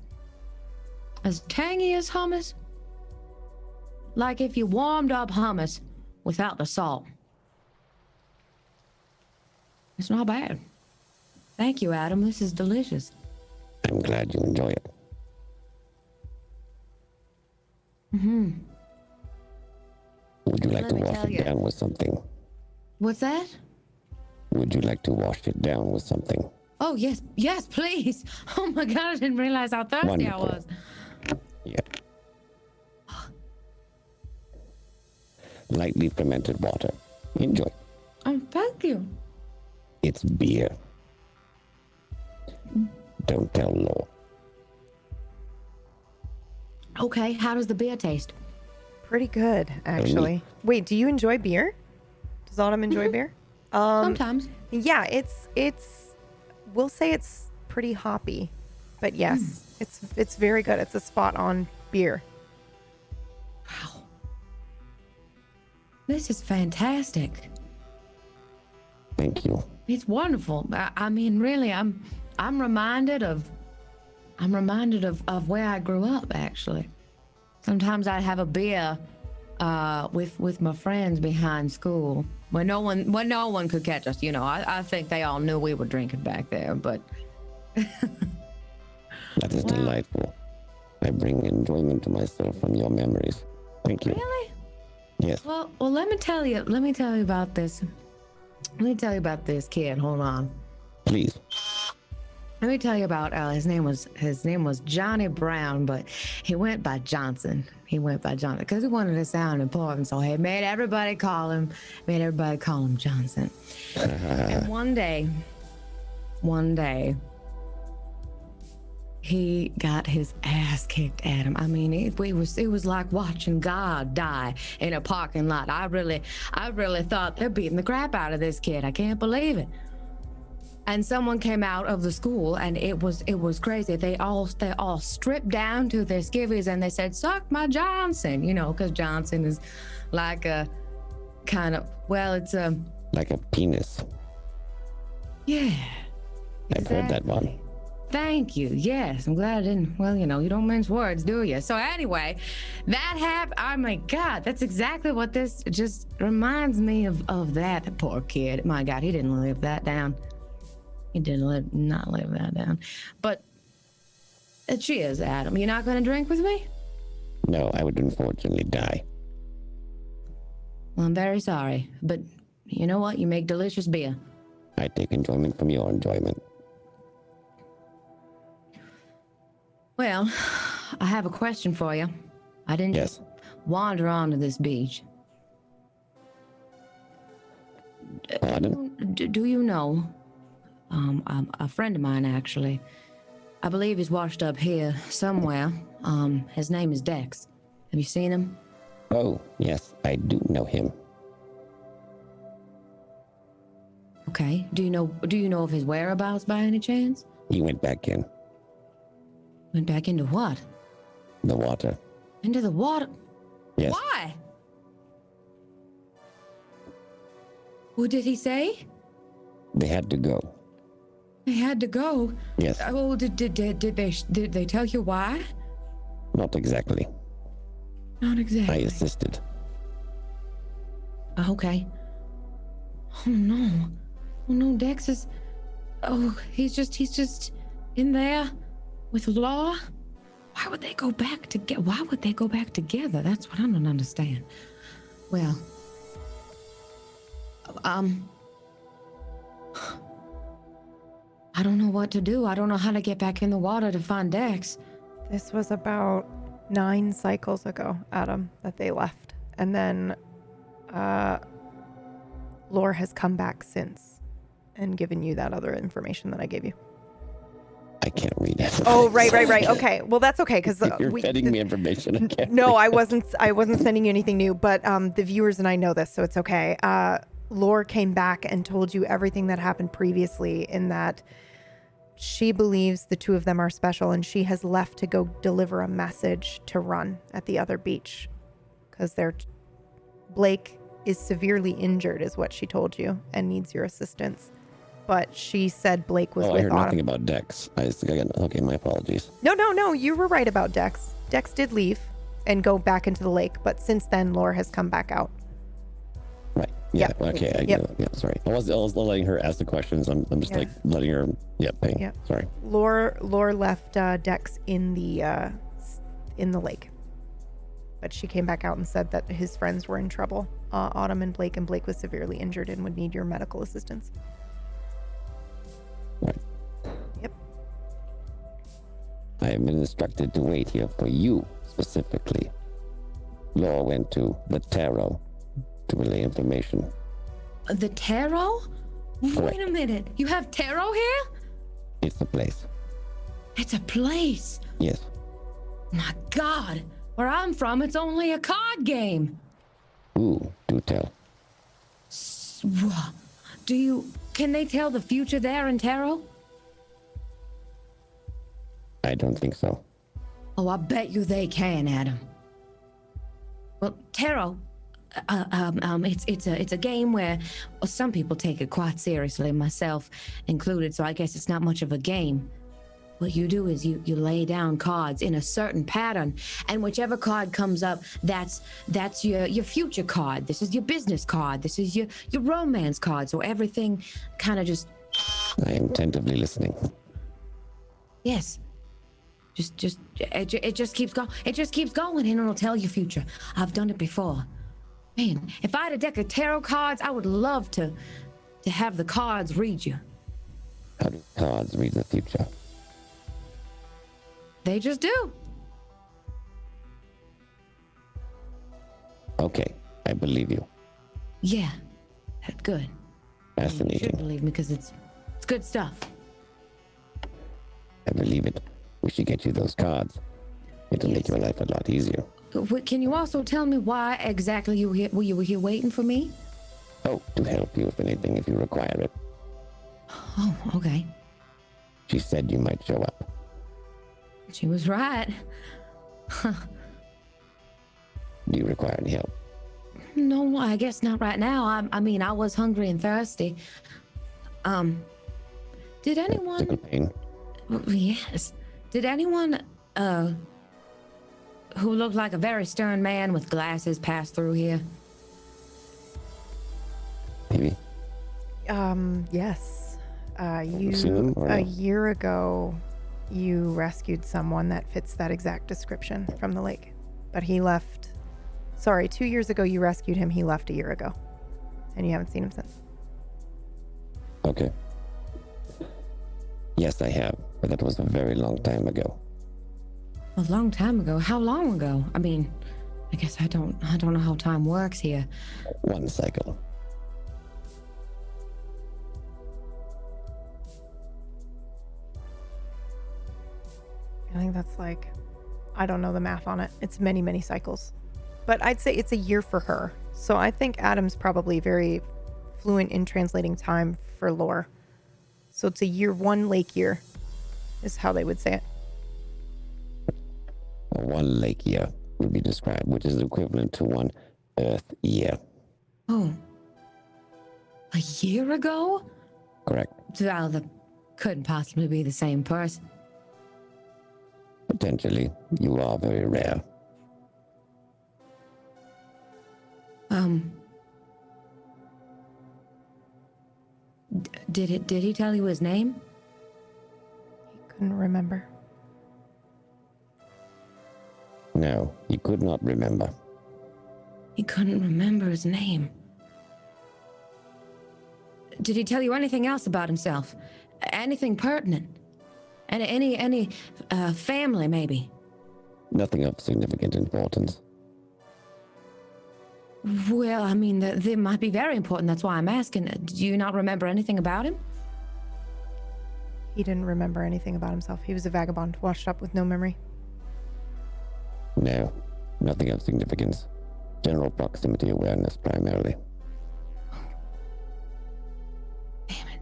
tangy as hummus. Like if you warmed up hummus without the salt. It's not bad. Thank you, Adam. This is delicious. I'm glad you enjoy it. Would you like Let to me wash tell it you. down with something? What's that? Would you like to wash it down with something? Oh, yes, please. Oh my God, I didn't realize how thirsty Wonderful. I was. Yeah. Lightly fermented water. Enjoy. Oh, thank you. It's beer. Don't tell Law. Okay, how does the beer taste? Pretty good, actually. Wait, do you enjoy beer? Does Autumn enjoy beer? Sometimes. Yeah, it's we'll say it's pretty hoppy. But yes, it's very good. It's a spot on beer. Wow. This is fantastic. Thank you. It's wonderful. I mean, really, I'm reminded of where I grew up. Actually, sometimes I'd have a beer with my friends behind school when no one could catch us. You know, I think they all knew we were drinking back there. But That is delightful. I bring enjoyment to myself from your memories. Thank you. really, Yes. well, let me tell you about this. Let me tell you about this kid. Hold on. Please. Let me tell you about his name was Johnny Brown, but he went by Johnson. Because he wanted to sound important, so he made everybody call him Johnson. And one day, he got his ass kicked at him. I mean, it was like watching God die in a parking lot. I really thought they're beating the crap out of this kid. I can't believe it. And someone came out of the school, and it was crazy. They all stripped down to their skivvies, and they said, "Suck my Johnson," you know, because Johnson is like a kind of, well, it's a Like a penis. yeah. I've heard that one. Exactly. Thank you. Yes, I'm glad I didn't. Well, you know, you don't mince words, do you? So anyway, that happened. Oh my God, that's exactly what this just reminds me of. That poor kid. My God, he didn't live that down. He didn't not live that down. But cheers, Adam. You're not going to drink with me? No, I would unfortunately die. Well, I'm very sorry, but you know what? You make delicious beer. I take enjoyment from your enjoyment. Well, I have a question for you. I didn't Yes. just wander onto this beach. Pardon? Do you know, a friend of mine, actually, I believe he's washed up here somewhere. His name is Dex. Have you seen him? Oh, yes, I do know him. Okay. Do you know of his whereabouts by any chance? He went back in Went back into what? the water. Into the water? Yes. Why? What did he say? They had to go. They had to go. Yes. Oh, did they tell you why? Not exactly. Not I exactly. assisted. Okay. Oh no. Oh no, Dex is. Oh, he's just in there with Law. Why would they go back together? Why would they go back together? That's what I don't understand. Well, I don't know what to do. I don't know how to get back in the water to find Dex. This was about 9 cycles ago, Adam, that they left. And then Lore has come back since. and given you that other information that I gave you. I can't read it. Oh, right. Okay. Well, that's okay because You're feeding me information. I can't no, read I wasn't sending you anything new, but the viewers and I know this, so it's okay. Lore came back and told you everything that happened previously, in that she believes the two of them are special, and she has left to go deliver a message to Run at the other beach because Blake is severely injured, is what she told you, and needs your assistance. But she said Blake was with I heard Autumn. nothing about Dex. Okay, my apologies. No, you were right about Dex. Dex did leave and go back into the lake, but since then, Lore has come back out. Right. Yeah. Yep. Okay. Yeah. Sorry. I was letting her ask the questions. I'm just like letting her. Pay. Yeah. Sorry. Lore left Dex in the lake, but she came back out and said that his friends were in trouble. Autumn and Blake was severely injured and would need your medical assistance. Right. Yep. I have been instructed to wait here for you specifically. Laura went to the Tarot to relay information. The tarot? Correct. Wait a minute. You have tarot here? It's the place. It's a place. Yes. My God. Where I'm from, it's only a card game. Ooh, do tell. Can they tell the future there in tarot? I don't think so. Oh, I bet you they can, Adam. Well, tarot, it's a game where some people take it quite seriously, myself included, so I guess it's not much of a game. What you do is you lay down cards in a certain pattern, and whichever card comes up, that's your future card. This is your business card. This is your romance card. So everything kind of just... I am attentively listening. Yes. It just keeps going. It just keeps going, and it'll tell your future. I've done it before. Man, if I had a deck of tarot cards, I would love to have the cards read you. How do cards read the future? They just do. Okay, I believe you. Yeah, that's good. You should Fascinating. believe me because it's good stuff. I believe it. We should get you those cards. It'll make your life a lot easier. Can you also tell me why exactly you were here waiting for me? Oh, to help you with anything if you require it. Oh, okay. She said you might show up. She was right. Do you require any help? No, I guess not right now. I mean, I was hungry and thirsty. Did anyone... Physical pain? Yes. Did anyone, who looked like a very stern man with glasses pass through here? Maybe. Yes. Seen him or A no? year ago, you rescued someone that fits that exact description from the lake. But he left... Sorry, 2 years ago you rescued him. He left a year ago. And you haven't seen him since. Okay. Yes, I have, but that was a very long time ago. A long time ago? How long ago? I mean, I guess I don't know how time works here. One cycle. I think that's like... I don't know the math on it. It's many, many cycles. But I'd say it's a year for her. So I think Adam's probably very fluent in translating time for lore. So it's a year, 1 lake year is how they would say it. One lake year would be described, which is equivalent to 1 Earth year. Oh. A year ago? Correct. Well, that couldn't possibly be the same person. Potentially, you are very rare. Did he tell you his name? He couldn't remember. No, he could not remember. He couldn't remember his name. Did he tell you anything else about himself? Anything pertinent? Any family, maybe? Nothing of significant importance. Well, I mean, they might be very important. That's why I'm asking. Do you not remember anything about him? He didn't remember anything about himself. He was a vagabond, washed up with no memory. No, nothing of significance. General proximity awareness primarily. Damn it.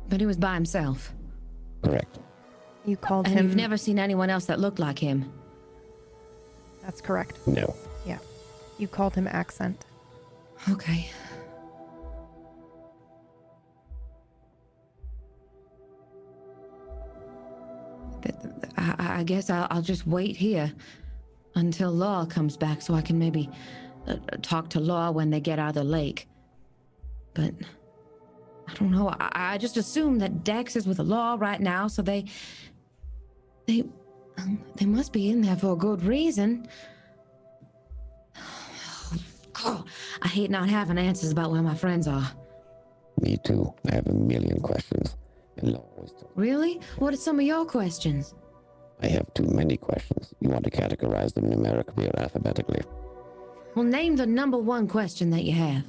But he was by himself. Correct. You called And him... you've never seen anyone else that looked like him? That's correct. No. Yeah. You called him Accent. Okay. I guess I'll just wait here until Law comes back so I can maybe talk to Law when they get out of the lake. But I don't know. I just assume that Dex is with the Law right now, so they must be in there for a good reason. God, I hate not having answers about where my friends are. Me too. I have a million questions. And Law always tells me Really? What are some of your questions? I have too many questions. You want to categorize them numerically or alphabetically? Well, name the number one question that you have.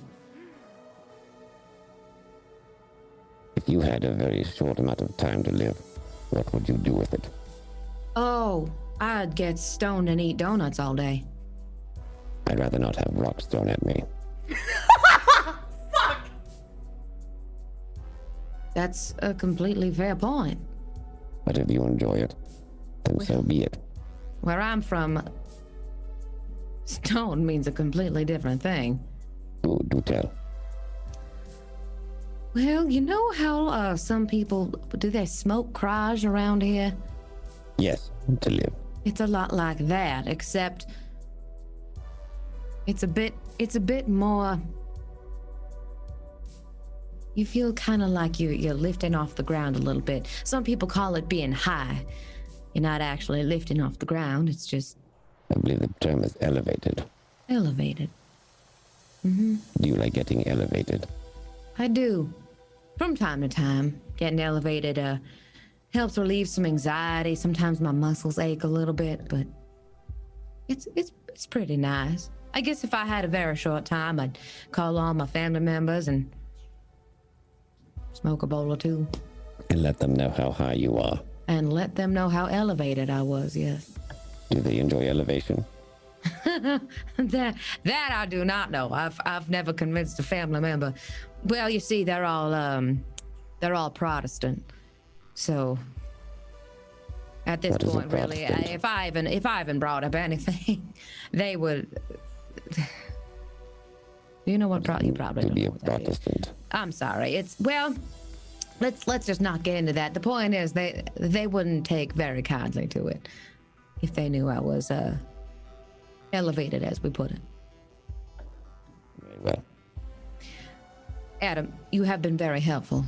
If you had a very short amount of time to live, what would you do with it? Oh, I'd get stoned and eat donuts all day. I'd rather not have rocks thrown at me. That's a completely fair point. But if you enjoy it, then so be it. Where I'm from, stone means a completely different thing. Do tell. Well, you know how some people, do they smoke craj around here? Yes, to live. It's a lot like that, except it's a bit more. You feel kind of like you're lifting off the ground a little bit. Some people call it being high. You're not actually lifting off the ground. It's just I believe the term is elevated. elevated. Do you like getting elevated? I do. From time to time, getting elevated helps relieve some anxiety. Sometimes my muscles ache a little bit, but it's pretty nice. I guess if I had a very short time, I'd call all my family members and smoke a bowl or two. And let them know how high you are. And let them know how elevated I was, yes. Do they enjoy elevation? that I do not know. I've never convinced a family member. Well, you see, they're all Protestant. So at this What is a point, really, Protestant? if I even brought up anything, they would. You know what? You probably To don't be know a what that is. Protestant. I'm sorry. It's well. Let's just not get into that. The point is, they wouldn't take very kindly to it if they knew I was elevated, as we put it. Very well. Adam, you have been very helpful,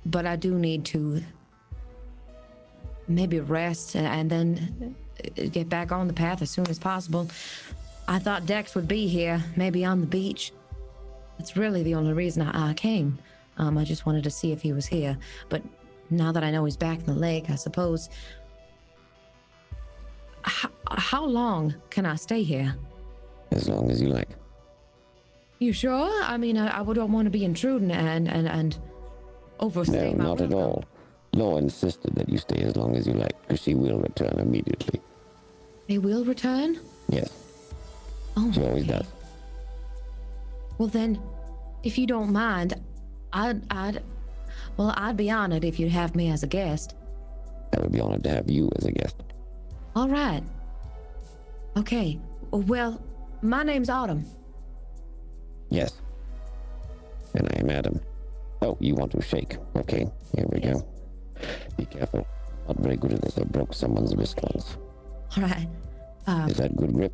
but I do need to maybe rest and then get back on the path as soon as possible. I thought Dex would be here, maybe on the beach. That's really the only reason I came. I just wanted to see if he was here, but now that I know he's back in the lake, I suppose. How long can I stay here? As long as you like. You sure? I mean, I don't want to be intruding and overstay No, my not at welcome. all. Law insisted that you stay as long as you like, because she will return immediately. They will return? Yes, Oh, she always okay. does. Well then, if you don't mind, I'd be honored if you'd have me as a guest. I would be honored to have you as a guest. All right. Okay. Well, my name's Autumn. Yes. And I am Adam. Oh, you want to shake. Okay, here we go. Be careful. Not very good at this. I broke someone's wrist once. All right. Is that good grip?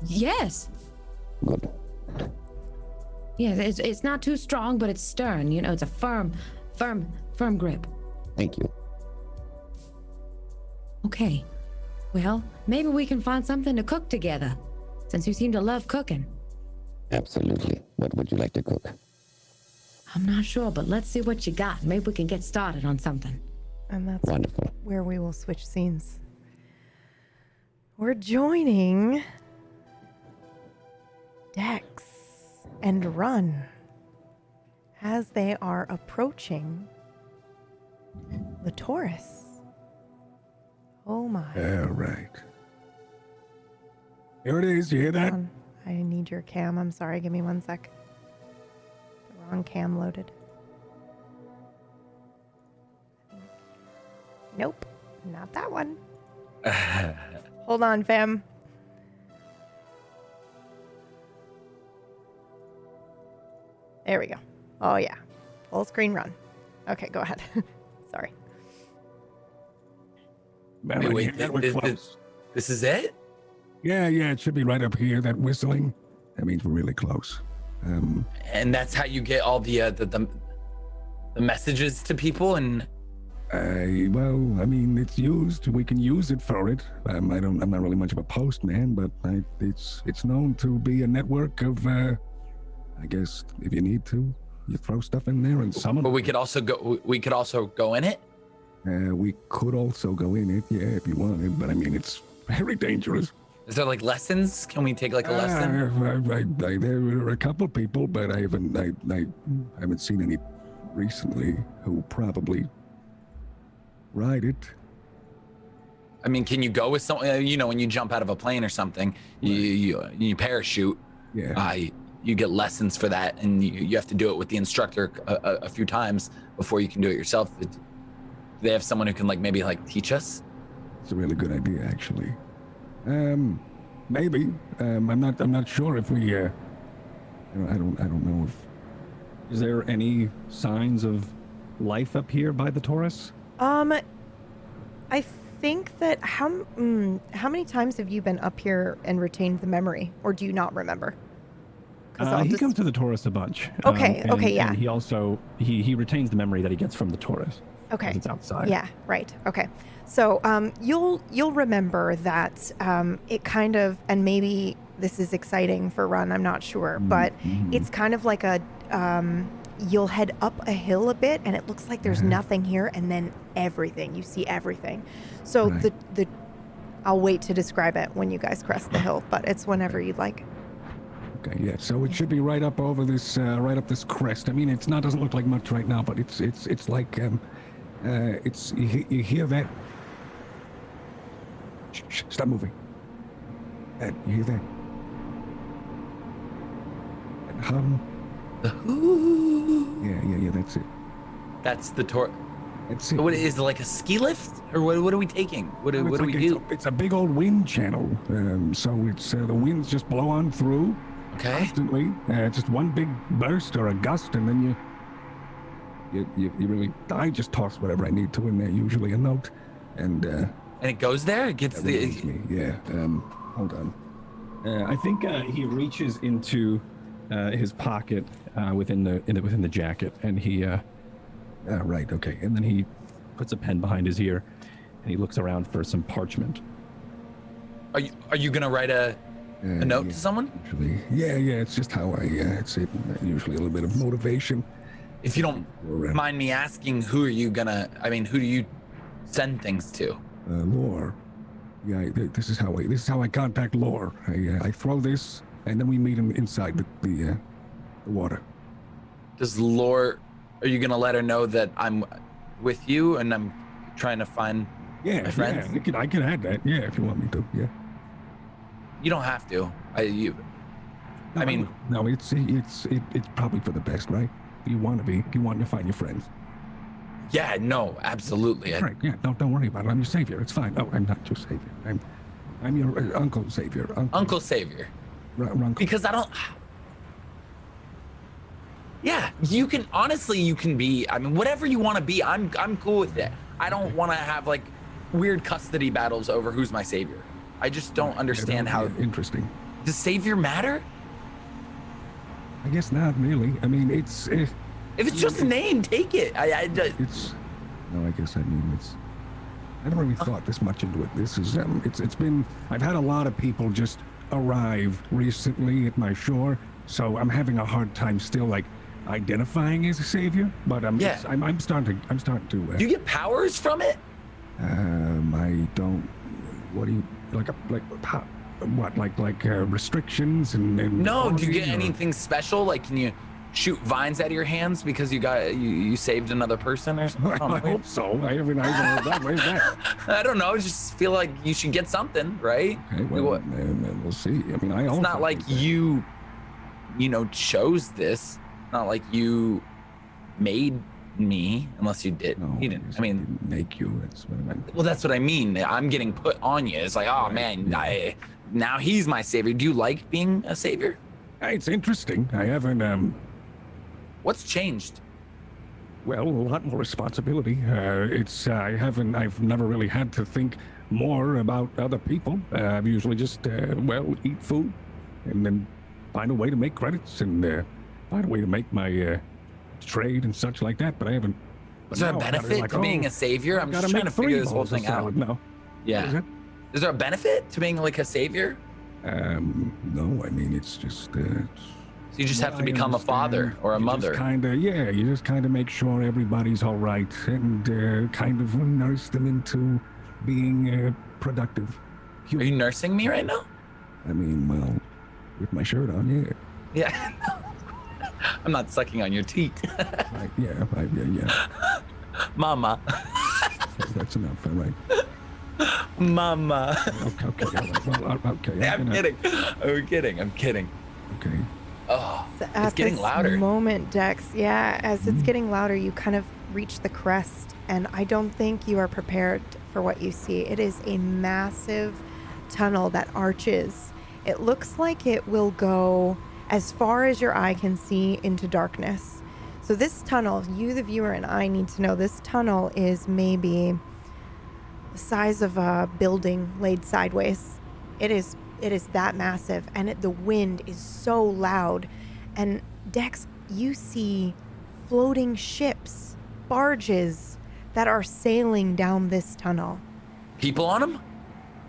Yes. Good. Yeah, it's not too strong, but it's stern. You know, it's a firm grip. Thank you. Okay. Well, maybe we can find something to cook together, since you seem to love cooking. Absolutely. What would you like to cook? I'm not sure, but let's see what you got. Maybe we can get started on something. And that's Wonderful. where we will switch scenes. We're joining Dex and Run as they are approaching the Taurus. Oh my. All right. Here it is. You hear that? I need your cam. I'm sorry. Give me 1 sec. The wrong cam loaded. Nope. Not that one. Hold on, fam. There we go. Oh, yeah. Full screen run. Okay, go ahead. Sorry. Wait, this is it? Yeah, it should be right up here. That whistling. That means we're really close. And that's how you get all the messages to people. And well, I mean, it's used. We can use it for it. I'm not really much of a postman, but it's known to be a network of. I guess if you need to, you throw stuff in there and summon. But we could also go. We could also go in it. We could also go in it, yeah, if you wanted. But I mean, it's very dangerous. Is there like lessons? Can we take like a lesson? There are a couple people, but I haven't seen any recently who probably ride it. I mean, can you go with someone? You know, when you jump out of a plane or something, you parachute. Yeah. You get lessons for that, and you have to do it with the instructor a few times before you can do it yourself. Do they have someone who can maybe teach us? It's a really good idea, actually. Maybe. I'm not sure if we. I don't know if. Is there any signs of life up here by the Taurus? I think that how many times have you been up here and retained the memory, or do you not remember? He comes to the Taurus a bunch. Okay. Yeah. And he also he retains the memory that he gets from the Taurus. Okay. It's outside. Yeah. Right. Okay. So you'll remember that it kind of, and maybe this is exciting for Run, I'm not sure, but it's kind of like a you'll head up a hill a bit, and it looks like there's nothing here, and then everything. You see everything. So the I'll wait to describe it when you guys crest the hill, but it's whenever you'd like. Okay, yeah. So it should be right up over this, right up this crest. I mean, doesn't look like much right now, but it's like, it's you hear that? Shh, stop moving. You hear that? And hum. Yeah. That's it. That's the Taurus. That's it. What is it, like a ski lift, or what are we taking? What do we do? It's a big old wind channel. So it's the winds just blow on through. Okay. Constantly, just one big burst or a gust, and then you really. I just toss whatever I need to in there, usually a note, and it goes there. It gets the. Yeah. Hold on. I think he reaches into his pocket within the jacket, and he. Right. Okay. And then he puts a pen behind his ear, and he looks around for some parchment. Are you gonna write a note to someone? Usually, yeah. It's just how it's usually a little bit of motivation. If you don't mind me asking, who do you send things to? Lore. Yeah, this is how I contact Lore. I throw this, and then we meet him inside the water. Does Lore? Are you gonna let her know that I'm with you and I'm trying to find my friends? Yeah, I can add that. Yeah, if you want me to. Yeah. You don't have to. No, it's probably for the best, right? You want to find your friends. Yeah, no, absolutely. Right, yeah, don't worry about it. I'm your savior. It's fine. No, I'm not your savior. I'm your Uncle Savior. Uncle Savior. Uncle. Because I don't. Yeah, you can be. I mean, whatever you want to be, I'm cool with it. I don't want to have weird custody battles over who's my savior. I just don't understand how. Interesting. Does savior matter? I guess not really. I mean, if it's just a name, take it. I guess I never really thought this much into it. This is it's been. I've had a lot of people just arrive recently at my shore, so I'm having a hard time still identifying as a savior. But I'm starting to. Do you get powers from it? I don't. What do you like? what, like restrictions and No, do you get quarantine, or- anything special? Like, can you shoot vines out of your hands because you saved another person or something? I hope so. I haven't heard that. Where's that? I don't know. Just feel like you should get something, right? Okay, well, we'll see. I mean, I It's also not like think that- you chose this. Not like you made me, unless you did. No, You didn't. guess I mean, didn't make you. That's what I meant. well, that's what I mean. I'm getting put on you. It's like, oh man, now he's my savior. Do you like being a savior? It's interesting. I haven't. What's changed? Well, a lot more responsibility. I've never really had to think more about other people. I've usually just, eat food and then find a way to make credits and find a way to make my trade and such like that. But I haven't. Is there a benefit to being a savior? I'm just trying to figure this whole thing out. No. Yeah. Is there a benefit to being like a savior? No. I mean, it's just. So you just have to become a father or a mother. You just kind of make sure everybody's all right and kind of nurse them into being productive. Are you nursing me right now? I mean, well, with my shirt on, yeah. Yeah. I'm not sucking on your teat. Yeah. Mama. That's enough, all right. Mama. Okay, all right. Well, okay. I'm kidding. I'm kidding. Okay. Oh, So it's at getting this louder. moment, Dex, as it's getting louder, you kind of reach the crest, and I don't think you are prepared for what you see. It is a massive tunnel that arches. It looks like it will go as far as your eye can see into darkness. So this tunnel, you the viewer and I need to know, this tunnel is maybe the size of a building laid sideways. It is that massive, and the wind is so loud. And Dex, you see floating ships, barges that are sailing down this tunnel. People on them?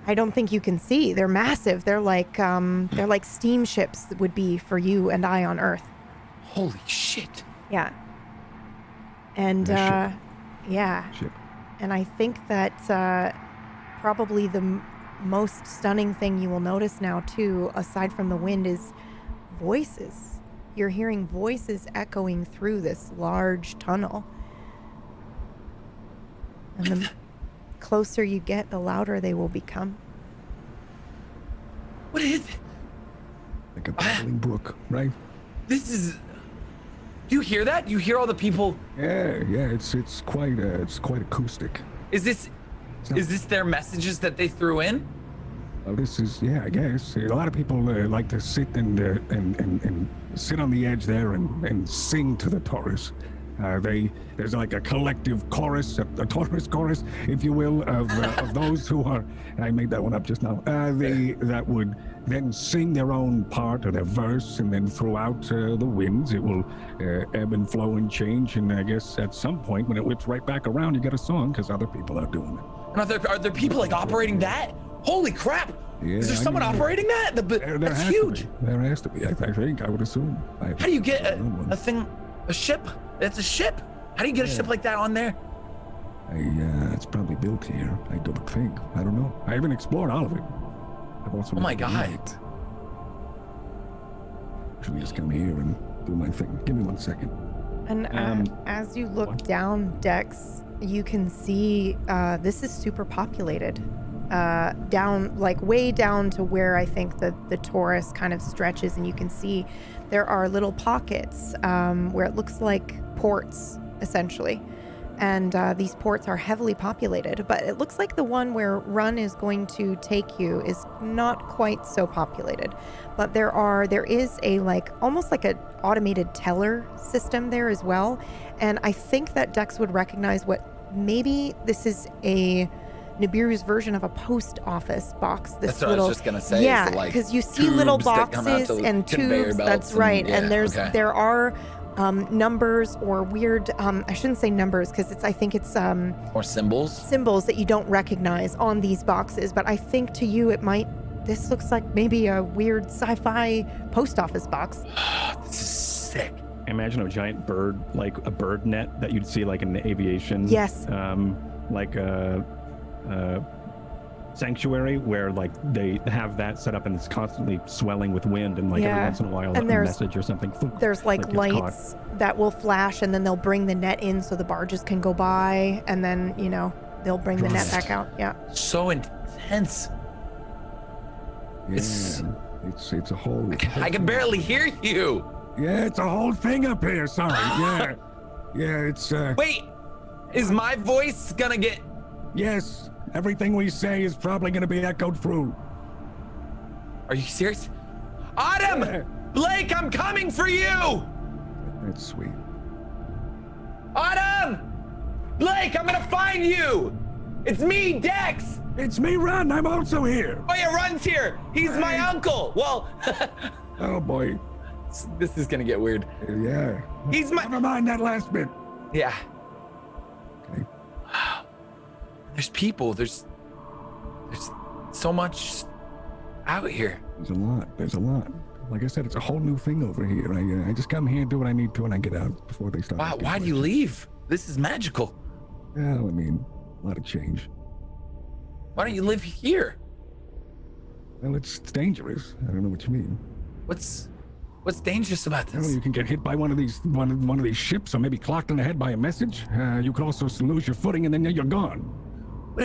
I don't think you can see. They're massive. They're like steamships would be for you and I on Earth. Holy shit. Yeah. And Ship. and I think that probably the most stunning thing you will notice now too, aside from the wind, is voices. You're hearing voices echoing through this large tunnel. And the closer you get, the louder they will become. What is it? Like a babbling brook, right? This is. Do you hear that? You hear all the people? Yeah. It's quite acoustic. Is this their messages that they threw in? Well, this is, I guess. A lot of people like to sit and sit on the edge there and sing to the Taurus. There's like a collective chorus, a Taurus chorus, if you will, of those who are. I made that one up just now. That would then sing their own part or their verse, and then throughout the winds, it will ebb and flow and change. And I guess at some point, when it whips right back around, you get a song because other people are doing it. And are there people like operating that? Holy crap! Yeah, Is there someone operating that? There That's has huge. To be. There has to be. I think. I would assume. How do you get a ship? That's a ship. How do you get a ship like that on there? It's probably built here. I don't think. I don't know. I haven't explored all of it. I've also Oh my God. Should we just come here and do my thing? Give me 1 second. And as you look down, Dex, you can see this is super populated. Down, like way down to where I think the Taurus kind of stretches, and you can see there are little pockets where it looks like ports, essentially. And these ports are heavily populated, but it looks like the one where Run is going to take you is not quite so populated. But there is a almost like an automated teller system there as well. And I think that Dex would recognize maybe this is a Nibiru's version of a post office box. That's what I was just gonna say. Yeah, because you see little boxes and tubes. That's right. And there are numbers or weird. I shouldn't say numbers because I think it's or symbols that you don't recognize on these boxes. But I think to you this looks like maybe a weird sci-fi post office box. This is sick. Imagine a giant bird, like a bird net that you'd see like in aviation. Yes. Like a sanctuary where like they have that set up and it's constantly swelling with wind and like every Yeah. once in a while And a message or something. There's like gets caught. lights that will flash, and then they'll bring the net in so the barges can go by, and then they'll bring the net back out. Yeah. So intense. Yeah, it's a whole. I can barely hear you. Yeah, it's a whole thing up here. Sorry. Yeah, it's. Wait, is my voice gonna get? Yes, everything we say is probably gonna be echoed through. Are you serious? Autumn! Yeah. Blake, I'm coming for you! That's sweet. Autumn! Blake, I'm gonna find you! It's me, Dex! It's me, Ron. I'm also here. Oh yeah, Run's here! He's my uncle! Well, Oh boy. this is gonna get weird. Yeah. He's my- Never mind that last bit. Yeah. Okay. There's people, there's so much out here. There's a lot. Like I said, it's a whole new thing over here. I just come here, do what I need to, and I get out before they start. asking Why do you questions. leave? This is magical. Well, I mean, a lot of change. Why don't you live here? Well, it's dangerous. I don't know what you mean. What's dangerous about Well, this? you can get hit by one of these ships, or maybe clocked in the head by a message. You could also lose your footing, and then you're gone. What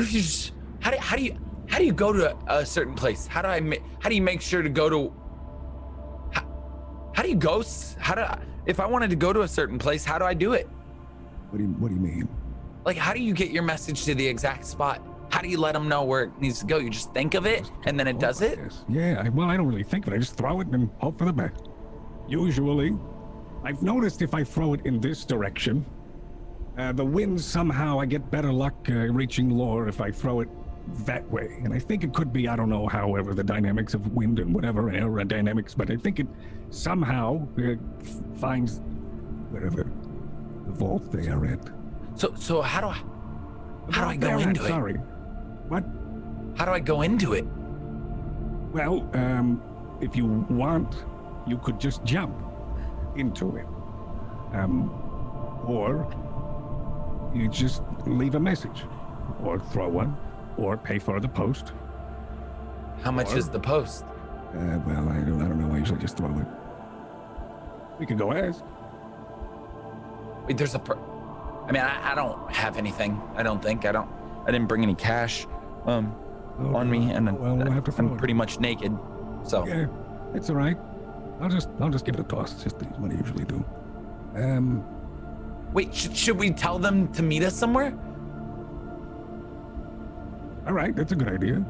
if you just how do you go to a certain place? How do you make sure to go to how do you go if I wanted to go to a certain place, how do I do it? What do you mean? Like, how do you get your message to the exact spot? How do you let them know where it needs to go? You just think of it and then it does it? Yes. Yeah, I don't really think of it. I just throw it and hope for the best. Usually, I've noticed if I throw it in this direction, the wind somehow, I get better luck reaching lore if I throw it that way. And I think it could be, I don't know, however, the dynamics of wind and whatever, aerodynamics, but I think it somehow finds whatever the vault they are at. So how do I go into it? Sorry. What? How do I go into it? Well, if you want, you could just jump into it. Or you just leave a message, or throw one, or pay for the post. How much is the post? Well, I don't know. I usually just throw it. We could go ask. Wait, there's I mean, I don't have anything. I don't think. I didn't bring any cash on me, and well, we'll have to throw I'm it. pretty much naked. So Yeah, it's all right. I'll just give it a toss. It's just what I usually do. wait, should we tell them to meet us somewhere? All right, that's a good idea.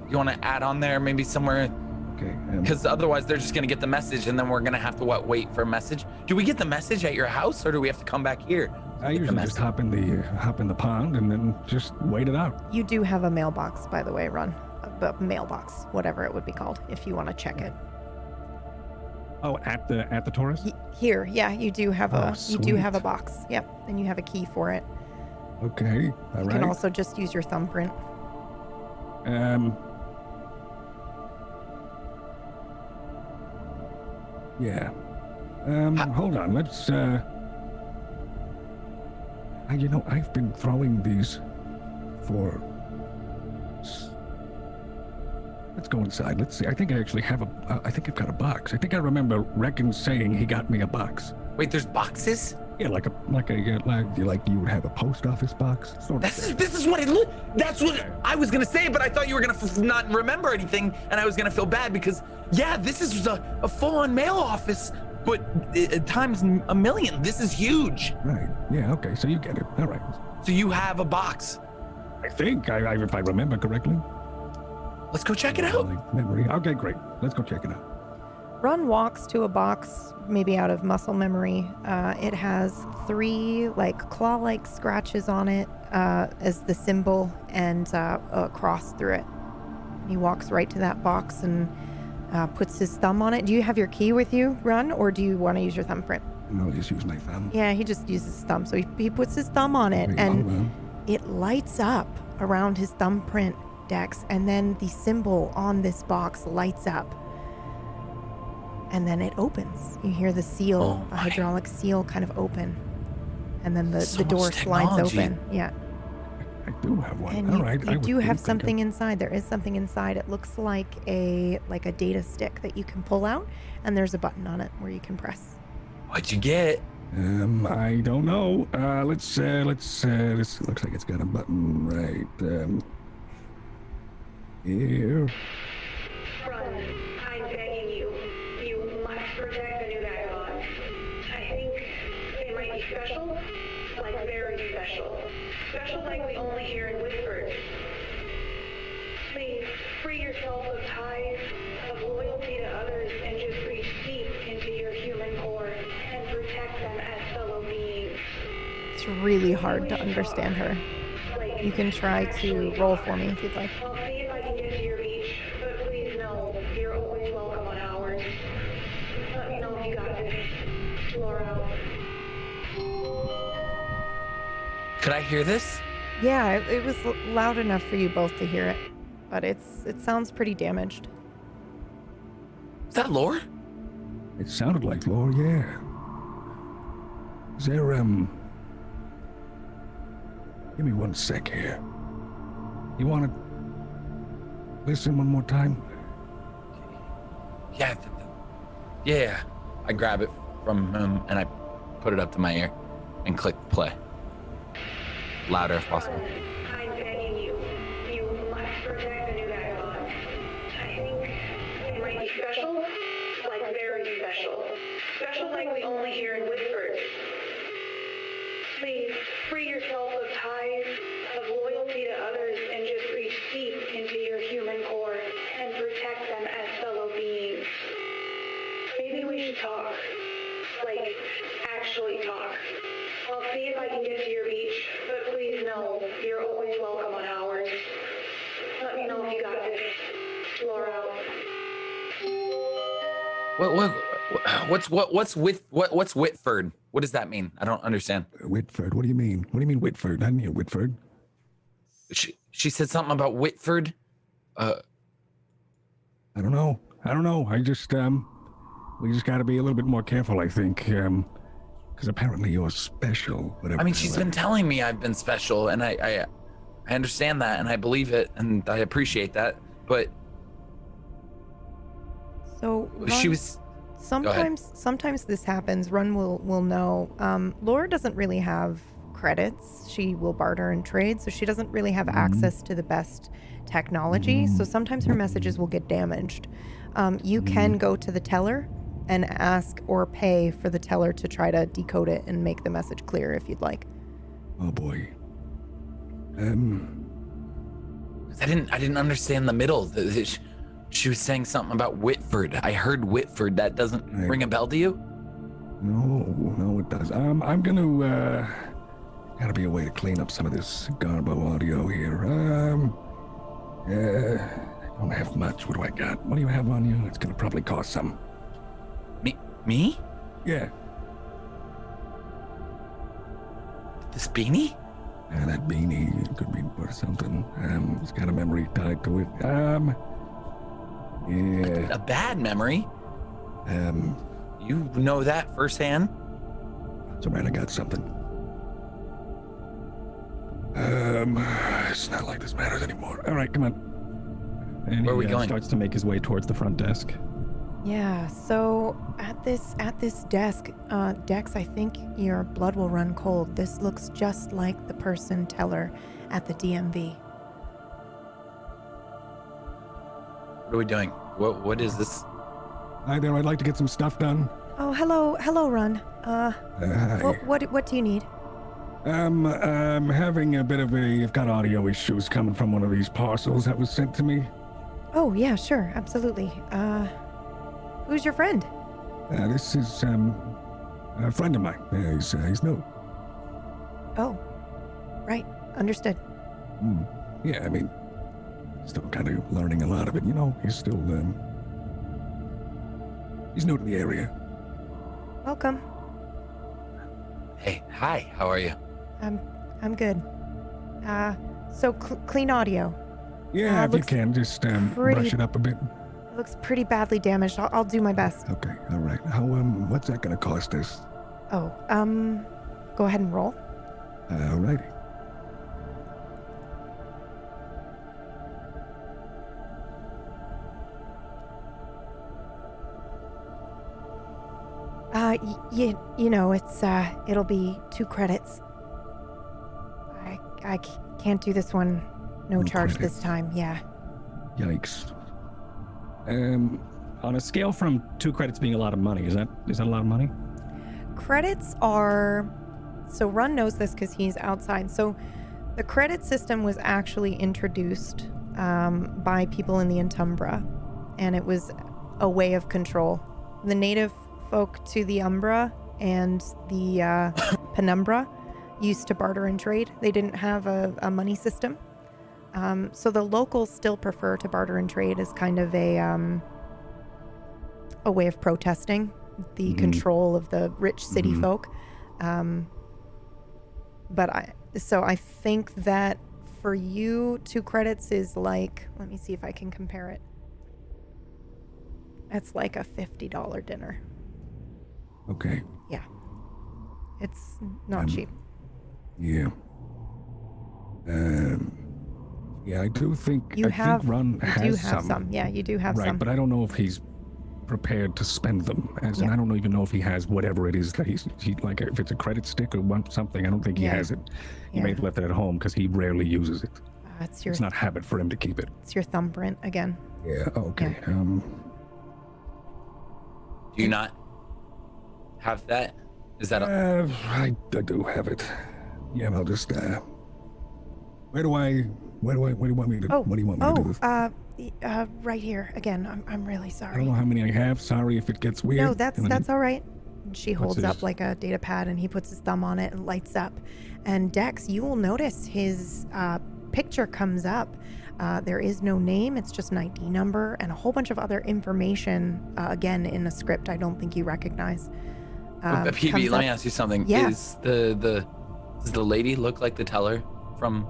You want to add on there maybe somewhere? Okay. Because otherwise they're just gonna get the message, and then we're gonna have to wait for a message. Do we get the message at your house, or do we have to come back here? I usually just hop in the pond and then just wait it out. You do have a mailbox, by the way, Ron. A mailbox, whatever it would be called, if you want to check it. Oh, at the Taurus? Here, yeah, you do have Oh, you do have a sweet. box. Yep, and you have a key for it. Okay. All You right. can also just use your thumbprint. Yeah. Hold on. Let's I've been throwing these for. Let's go inside. Let's see. I think I actually have I think I've got a box. I think I remember Reckon saying he got me a box. Wait, there's boxes? Yeah, like you would have a post office box. Sort of This is what it looked. That's what I was gonna say, but I thought you were gonna not remember anything, and I was gonna feel bad because this is a full-on mail office, but times a million. This is huge. Right. Yeah. Okay. So you get it. All right. So you have a box. I think I if I remember correctly. Let's go check it out. Like memory. Okay. Great. Let's go check it out. Ron walks to a box, maybe out of muscle memory. It has 3 claw-like scratches on it as the symbol, and a cross through it. He walks right to that box and puts his thumb on it. Do you have your key with you, Ron, or do you want to use your thumbprint? No, I'll just use my thumb. Yeah, he just uses his thumb. So he puts his thumb on it, and it lights up around his thumbprint, Dex, and then the symbol on this box lights up. And then it opens. You hear the seal, a hydraulic seal kind of open. And then the door slides technology. open. Yeah. I do have one. And All right. you do have something inside. There is something inside. It looks like a data stick that you can pull out, and there's a button on it where you can press. What'd you get? I don't know. Let's this looks like it's got a button right here. Run. I'm begging you. You must protect the new vagabonds. I think they might be special, like very special. Special like we only hear in whispers. Please, free yourself of ties, of loyalty to others, and just reach deep into your human core and protect them as fellow beings. It's really hard to understand her. Like, You can try to roll for me if you'd like. I'll see if I can get to your beach, but please know you're always welcome on ours. Let me know if you got this. Laura. Could I hear this? Yeah, it was loud enough for you both to hear it, but it sounds pretty damaged. Is that Lore? It sounded like Laura, yeah. Is there, give me 1 sec here. You want to listen one more time? Yeah. Yeah. I grab it from him and I put it up to my ear and click play. Louder if possible. I'm begging you. You must protect the new vagabonds. I think they might be special, like very special. Special like we only hear in whispers. Please, free yourself of ties, of loyalty to others, and just reach deep into your human core and protect them as fellow beings. Maybe we should talk. Like, actually talk. I'll see if I can get to your beach, but please know you're always welcome on ours. Let me know if you got this. Laura. What's Whitford? What does that mean? I don't understand. Whitford, what do you mean? What do you mean Whitford? I didn't hear Whitford. She said something about Whitford. I don't know. I just, we just gotta be a little bit more careful, I think, because apparently you're special. Whatever. I mean, she's been telling me I've been special, and I understand that, and I believe it, and I appreciate that. But So she Run, was. sometimes this happens. Run will know. Laura doesn't really have credits. She will barter and trade, so she doesn't really have access to the best technology. So sometimes her messages will get damaged. You can go to the teller and ask or pay for the teller to try to decode it and make the message clear if you'd like. Oh boy. I didn't understand the middle. She was saying something about Whitford. I heard Whitford. That doesn't ring a bell to you? No, it does. I'm gonna, gotta be a way to clean up some of this garbo audio here. I don't have much. What do I got? What do you have on you? It's gonna probably cost some. Me? Yeah. This beanie? That beanie could be worth something. It's got a memory tied to it. Yeah. A bad memory? You You know that firsthand? It's all right, I got something. It's not like this matters anymore. All right, come on. And Where are we he going? starts to make his way towards the front desk. Yeah, so at this desk, Dex, I think your blood will run cold. This looks just like the person teller at the DMV. What are we doing? What is this? Hi there, I'd like to get some stuff done. Oh, hello, Run. Hi. What do you need? I'm having a bit of I've got audio issues coming from one of these parcels that was sent to me. Oh, yeah, sure, absolutely. Who's your friend? This is, a friend of mine. He's new. Oh, right, understood. Yeah, I mean, still kind of learning a lot of it, you know. He's still, he's new to the area. Welcome. Hey, hi, how are you? I'm good. So clean audio. Yeah, if you can, just brush it up a bit. It looks pretty badly damaged. I'll do my best. Okay, all right. How, what's that gonna cost us? Oh, go ahead and roll. All righty. You know, it's it'll be 2 credits. I can't do this one. No charge credits. this time. Yeah. Yikes. On a scale from 2 credits being a lot of money, is that a lot of money? Credits are, so Run knows this because he's outside. So the credit system was actually introduced by people in the Entumbra, and it was a way of control. The native folk to the Umbra and the Penumbra used to barter and trade. They didn't have a money system. So the locals still prefer to barter and trade as kind of a way of protesting the control of the rich city folk. But I think that for you, 2 credits is like, let me see if I can compare it. It's like a $50 dinner. Okay. Yeah. It's not cheap. Yeah. Yeah, I do think You have Ron has some. Yeah, you do have right, some. but I don't know if he's prepared to spend them. As in, I don't even know if he has whatever it is that he like, if it's a credit stick or something. I don't think he has it. He may have left it at home because he rarely uses it. It's not habit for him to keep it. It's your thumbprint again. Yeah. Okay. Yeah. Do you not have that? Is that I do have it. Yeah, I'll just where do you want me to what do you want me to do this? Right here again. I'm really I sorry. don't know how many I have. Sorry if it gets weird. No, that's all right. She holds up his- like a data pad, and he puts his thumb on it and lights up. And Dex, you will notice his picture comes up. There is no name. It's just an ID number and a whole bunch of other information. Again, in a script I don't think you recognize. PB, comes let me up. ask you something. Yeah. Does the lady look like the teller from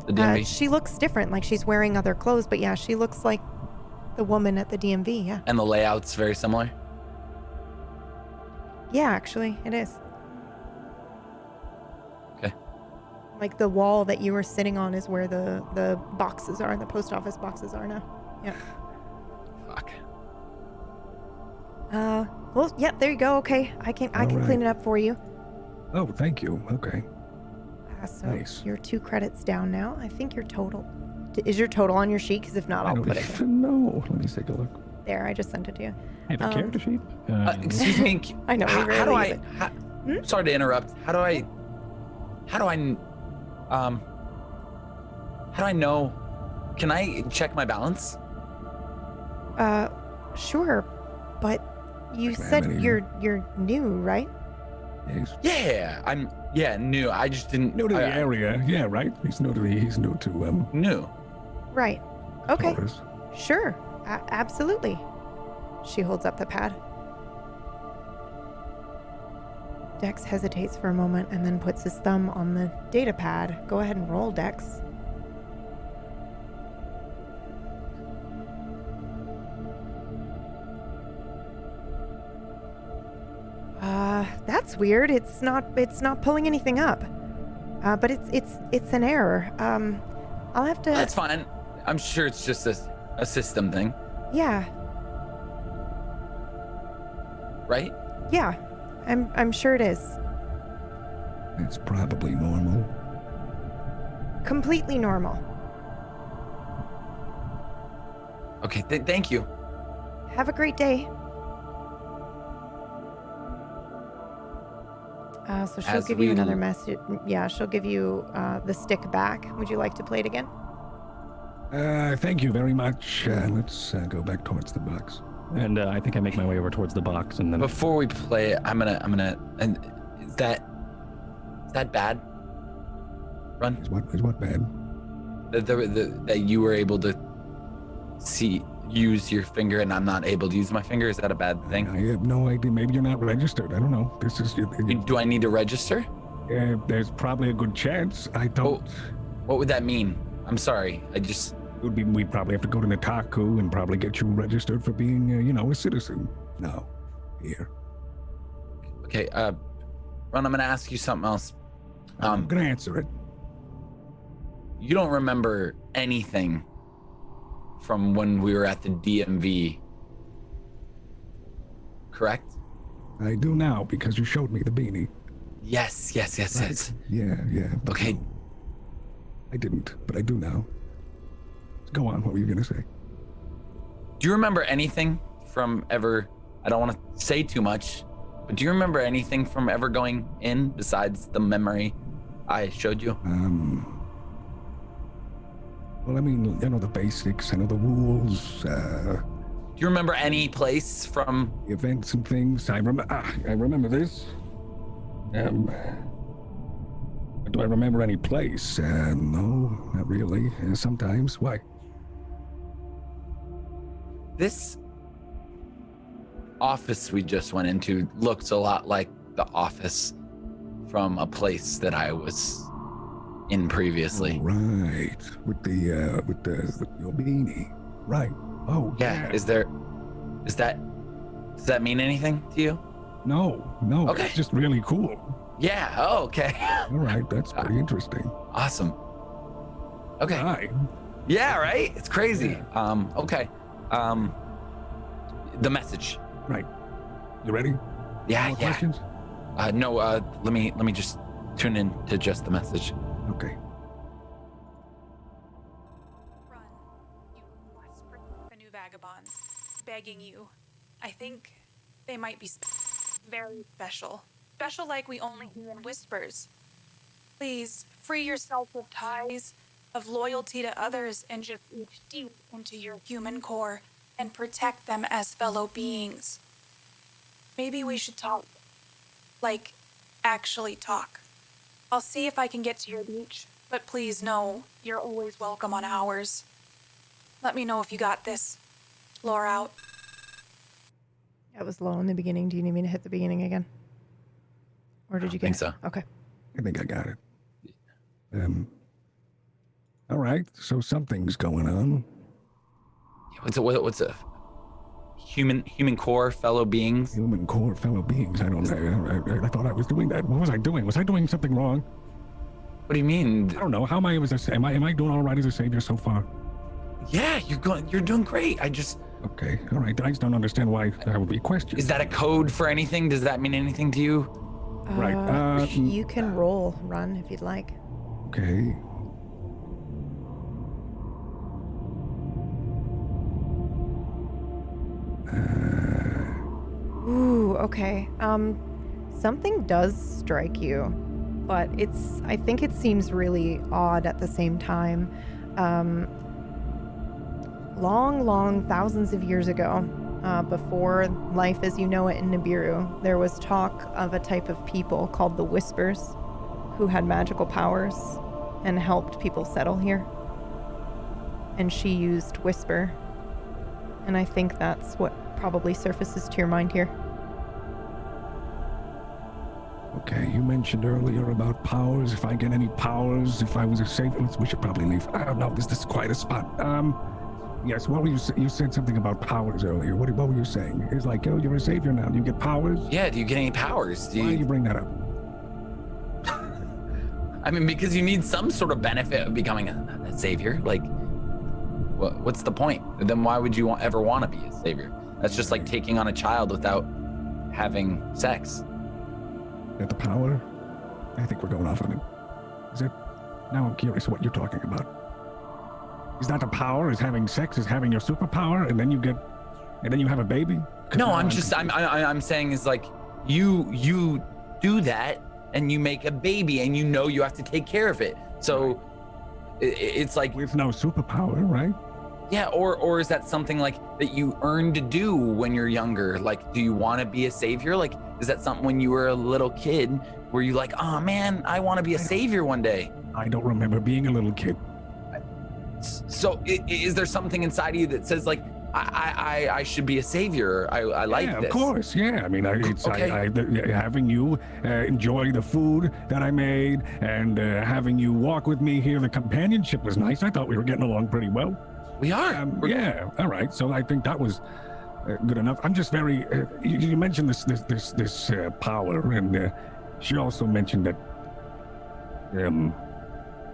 the DMV? She looks different, like she's wearing other clothes, but yeah, she looks like the woman at the DMV. Yeah. And the layout's very similar? Yeah, actually, it is. Okay. Like the wall that you were sitting on is where the boxes are, the post office boxes are now. Yeah. Fuck. Well, yep, there you go. Okay, I can All right. clean it up for you. Oh, thank you. Okay. So Nice. you're 2 credits down now. I think your total is your total on your sheet, because if not, I I'll don't put it even know. Let me take a look. there. I just sent it to you. Hey, the character sheet? Excuse me. I know, we How do rarely I? use it. Sorry to interrupt. How do I know? Can I check my balance? Sure, but you Like, said many- you're new, right? He's Yeah, I'm new. I just didn't new to the I- area. Yeah, right. He's new to New. Right. Okay. Taurus. Sure. Absolutely. She holds up the pad. Dex hesitates for a moment and then puts his thumb on the data pad. Go ahead and roll, Dex. That's weird. It's not pulling anything up. But it's an error. I'll have to. That's fine. I'm sure it's just a system thing, Yeah. right? Yeah. I'm sure it is. It's probably normal. Completely normal. Okay. Thank you. Have a great day. So she'll As give you we another l- message. Yeah, she'll give you the stick back. Would you like to play it again? Thank you very much. Let's go back towards the box. And I think I make my way over towards the box, and then Before we play it, I'm gonna. And is that bad? Run. Is what bad? That you were able to use your finger and I'm not able to use my finger. Is that a bad thing? I have no idea. Maybe you're not registered. I don't know. This is. Do I need to register? There's probably a good chance. I don't. What would that mean? I'm sorry. We'd probably have to go to Nataku and probably get you registered for being, a citizen. No, here. Okay. Ron, I'm gonna ask you something else. I'm gonna answer it. You don't remember anything from when we were at the DMV, correct? I do now because you showed me the beanie. Yes. Right. Yeah. Okay. I didn't, but I do now. Go on. What were you gonna say? Do you remember anything from ever? I don't want to say too much, but do you remember anything from ever going in besides the memory I showed you? Well, I mean, I know the basics. I know the rules. Do you remember any place from The events and things. I remember this. Do I remember any place? No, not really. Sometimes. Why? this office we just went into? Looks a lot like the office from a place that I was in previously. Right, with your beanie. Right. Oh, Yeah. Does that mean anything to you? No. Okay. It's just really cool. Yeah. Oh, okay. All right, that's pretty interesting. Awesome. Okay. Hi. Yeah, right? It's crazy. Okay. The message. Right. You ready? Yeah, More yeah. questions? No, let me just tune in to just the message. Okay. Run, you the new vagabonds, begging you. I think they might be very special. Special like we only hear in whispers. Please, free yourself of ties, of loyalty to others, and just reach deep into your human core and protect them as fellow beings. Maybe we should talk. Like, actually talk. I'll see if I can get to your beach, but please know you're always welcome on ours. Let me know if you got this. Lore out. That was low in the beginning. Do you need me to hit the beginning again? Or did you get think it? so. Okay. I think I got it. All right, so something's going on. What's a human core, fellow beings? Human core, fellow beings. I don't know. I thought I was doing that. What was I doing? Was I doing something wrong? What do you mean? I don't know. How am I am I doing all right as a savior so far? Yeah, you're doing great. Okay, all right. I just don't understand why I would be questioned. Is that a code for anything? Does that mean anything to you? Right. You can roll run if you'd like. Okay. Ooh, okay. Something does strike you, but I think it seems really odd at the same time. Long, thousands of years ago, before life as you know it in Nibiru, there was talk of a type of people called the Whispers, who had magical powers and helped people settle here. And she used Whisper. And I think that's what probably surfaces to your mind here. Okay, you mentioned earlier about powers. If I get any powers, if I was a savior, we should probably leave. I don't know, this is quite a spot. Yes, what were you said something about powers earlier. What were you saying? It's like, oh, you're a savior now. Do you get powers? Yeah, do you get any powers? Why do you bring that up? I mean, because you need some sort of benefit of becoming a savior. Like, what's the point? Then why would you ever want to be a savior? That's just like taking on a child without having sex. Get the power? I think we're going off on it. Is it? Now I'm curious what you're talking about. Is that the power? Is having sex? Is having your superpower? And then you have a baby? No, I'm saying is like you do that and you make a baby and you know you have to take care of it. So it's like with no superpower, right? Yeah, or is that something like that you earn to do when you're younger? Like, do you want to be a savior? Like, is that something when you were a little kid where you like, oh man, I want to be a savior one day? I don't remember being a little kid. So is there something inside of you that says like, I should be a savior? I like this. Yeah, of course. Yeah, I mean, Okay. having you enjoy the food that I made and having you walk with me here, the companionship was nice. I thought we were getting along pretty well. We are. Yeah. All right. So I think that was good enough. I'm just very. You mentioned this power, and she also mentioned that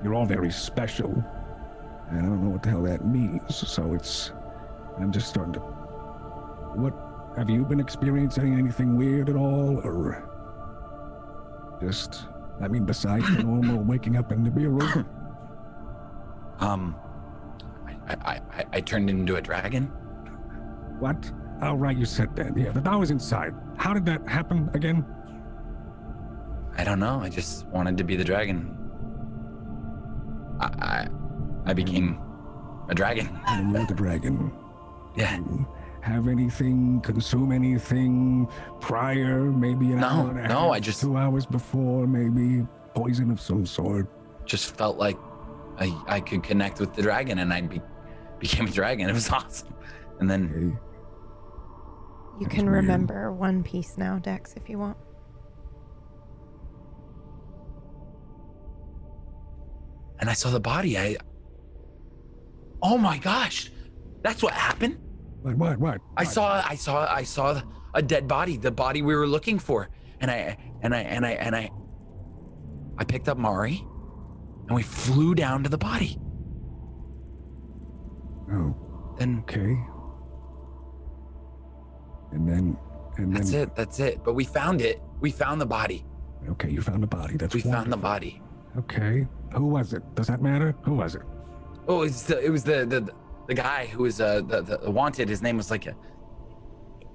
you're all very special, and I don't know what the hell that means. So I'm just starting to. What? have you been experiencing anything weird at all, or just, I mean, besides the normal waking up in Nibiru? I turned into a dragon. What? Oh, right, you said that. Yeah, but I was inside. How did that happen again? I don't know. I just wanted to be the dragon. I became a dragon. And you're the dragon. Yeah. You have anything, consume anything prior, maybe an hour and a half, I just 2 hours before, maybe poison of some sort? just felt like I could connect with the dragon, and I became a dragon. It was awesome. And then you can remember one piece now, Dex, if you want. And I saw the body. Oh my gosh, that's what happened. What? I saw a dead body, the body we were looking for, and I picked up Mari, and we flew down to the body. Oh. Then okay. And then that's it. But we found it. We found the body. Okay, you found the body. We found the body. Okay. Who was it? Does that matter? Who was it? Oh, it was the guy who was the wanted. His name was like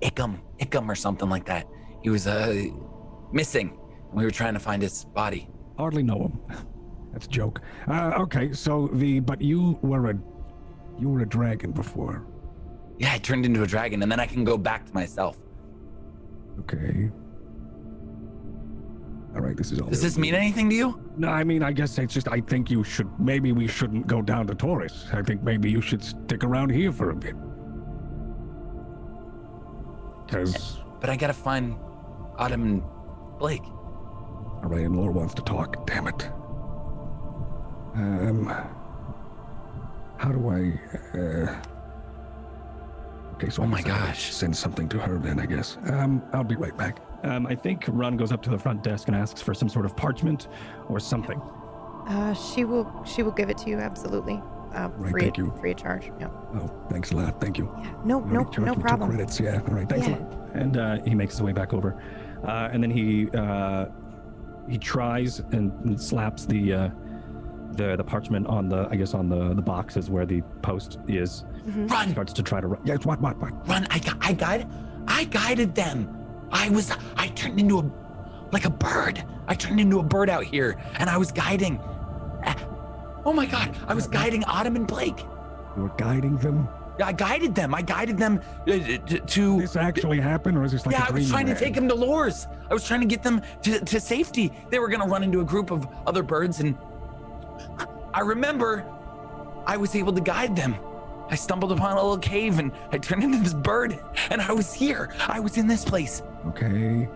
Ickham or something like that. He was missing. We were trying to find his body. Hardly know him. That's a joke. Okay, so but you were a dragon before. Yeah, I turned into a dragon, and then I can go back to myself. Okay. All right, this is all. Does this mean anything to you? No, I mean, I guess it's just, I think maybe we shouldn't go down to Taurus. I think maybe you should stick around here for a bit. But I gotta find Autumn and Blake. All right, and Laura wants to talk. Damn it. How do I, okay, so oh my gosh. Send something to her then, I guess. I'll be right back. I think Run goes up to the front desk and asks for some sort of parchment or something. She will give it to you, absolutely. Right, free, thank you. Free of charge. Yeah. Oh, thanks a lot. Thank you. Yeah. No problem. 2 credits. Yeah. All right. Thanks a lot. And he makes his way back over, and then he tries and slaps the parchment on the boxes where the post is. Mm-hmm. Run! Starts to try to run. Yes. What? Run! I guided them. I turned into a bird. I turned into a bird out here, and I was guiding. Oh my God! I was guiding Autumn and Blake. You were guiding them? Yeah, I guided them to. This actually happened, or is this like a dream? Yeah, I was trying to take them to Lores. I was trying to get them to safety. They were gonna run into a group of other birds, and I remember I was able to guide them. I stumbled upon a little cave, and I turned into this bird, and I was here. I was in this place. Okay.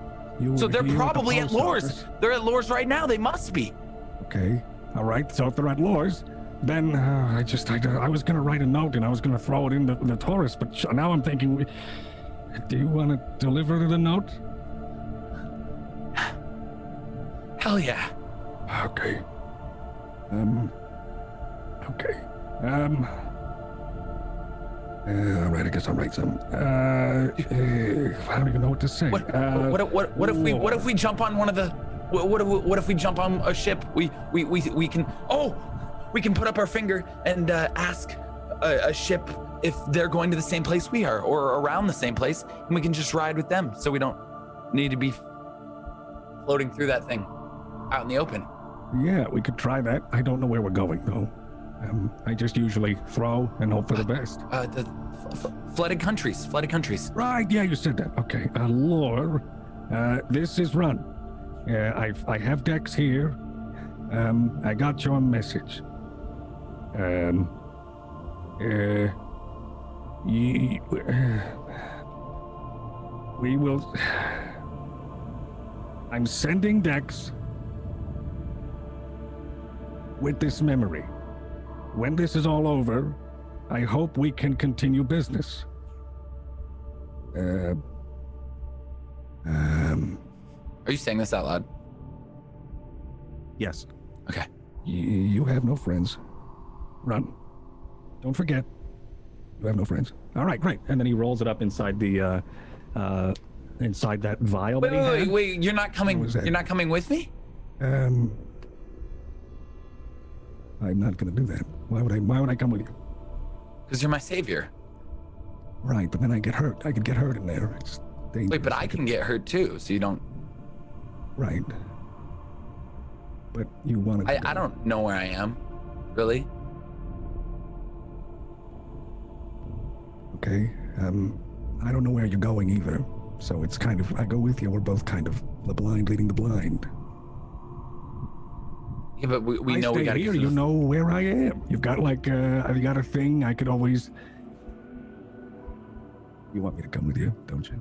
So they're probably at Lores. They're at Lores right now. They must be. Okay. All right. So if they're at Lores, then I was going to write a note and I was going to throw it in the Taurus, but now I'm thinking, do you want to deliver the note? Hell yeah. Okay. Okay. All right, I guess I'll write some. I don't even know what to say. What if we jump on one of the? What if we jump on a ship? We can put up our finger and ask a ship if they're going to the same place we are or around the same place, and we can just ride with them, so we don't need to be floating through that thing out in the open. Yeah, we could try that. I don't know where we're going though. I just usually throw and hope for the best. The flooded countries. Right, yeah, you said that. Okay, Lore, this is Run. I have Dex here. I got your message. We will... I'm sending Dex with this memory. When this is all over, I hope we can continue business. Are you saying this out loud? Yes. Okay. You have no friends. Run. Don't forget. You have no friends. All right, great. And then he rolls it up inside the inside that vial. Wait! You're not coming. What was that? You're not coming with me? I'm not gonna do that. Why would I come with you? Because you're my savior. Right, but then I get hurt. I could get hurt in there. It's dangerous. Wait, but I can get hurt too, so you don't. Right. But you want to. I don't know where I am, really. Okay. I don't know where you're going either. So it's kind of, I go with you. We're both kind of the blind leading the blind. Yeah, but we know stay we gotta here. get to You know where I am. You've got have you got a thing I could always. You want me to come with you, don't you?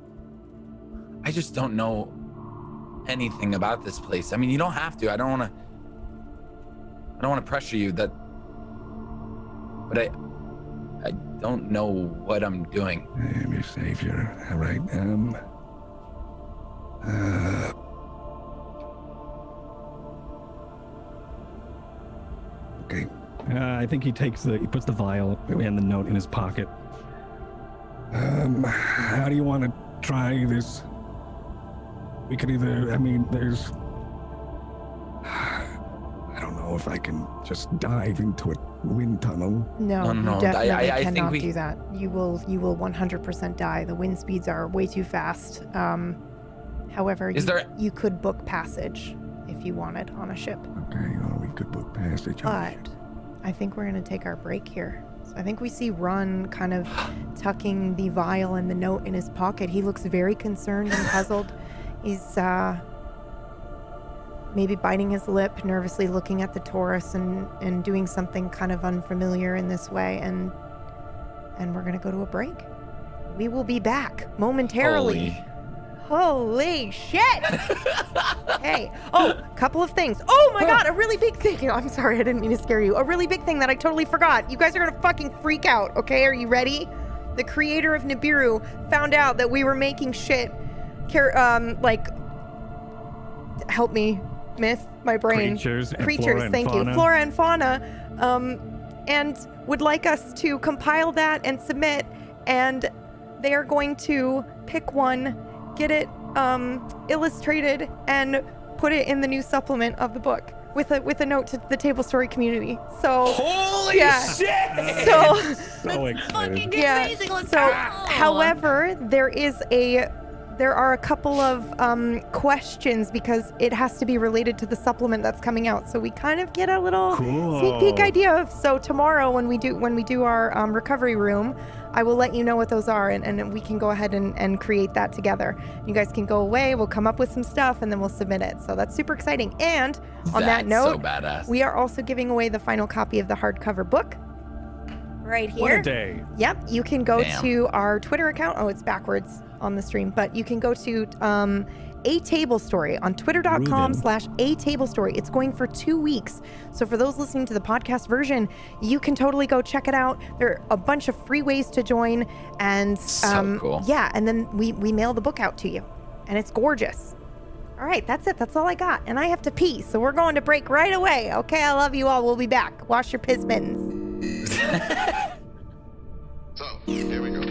I just don't know anything about this place. I mean, you don't have to. I don't want to pressure you. But I don't know what I'm doing. I am your savior. All right. Okay. I think he puts the vial and the note in his pocket. How do you want to try this? We could either, I don't know if I can just dive into a wind tunnel. No, No. you definitely I think cannot we- do that. You will 100% die. The wind speeds are way too fast. However, you could book passage if you wanted on a ship. Okay, well, we could book passage. But I think we're going to take our break here. So I think we see Run kind of tucking the vial and the note in his pocket. He looks very concerned and puzzled. He's maybe biting his lip, nervously looking at the Taurus and doing something kind of unfamiliar in this way. And we're going to go to a break. We will be back momentarily. Holy shit! Hey, couple of things. Oh my god, a really big thing. I'm sorry, I didn't mean to scare you. A really big thing that I totally forgot. You guys are gonna fucking freak out, okay? Are you ready? The creator of Nibiru found out that we were making shit, help me, myth, my brain. Creatures, thank you. Flora and fauna. And would like us to compile that and submit, and they are going to pick one, get it illustrated, and put it in the new supplement of the book with a note to the Tablestory community. So holy shit! So excited. Amazing. Let's go. However, there are a couple of questions because it has to be related to the supplement that's coming out. So we kind of get a little sneak peek idea of. So tomorrow when we do our recovery room, I will let you know what those are, and we can go ahead and create that together. You guys can go away. We'll come up with some stuff, and then we'll submit it. So that's super exciting. And on that note, so badass. we are also giving away the final copy of the hardcover book right here. What a day. Yep. You can go to our Twitter account. Oh, it's backwards on the stream, but you can go to A Tablestory on twitter.com/A Tablestory. It's going for 2 weeks. So for those listening to the podcast version, you can totally go check it out. There are a bunch of free ways to join, and so cool. Yeah, and then we mail the book out to you, and it's gorgeous. All right, that's it. That's all I got, and I have to pee, so we're going to break right away. Okay, I love you all. We'll be back. Wash your piss mittens. So here we go.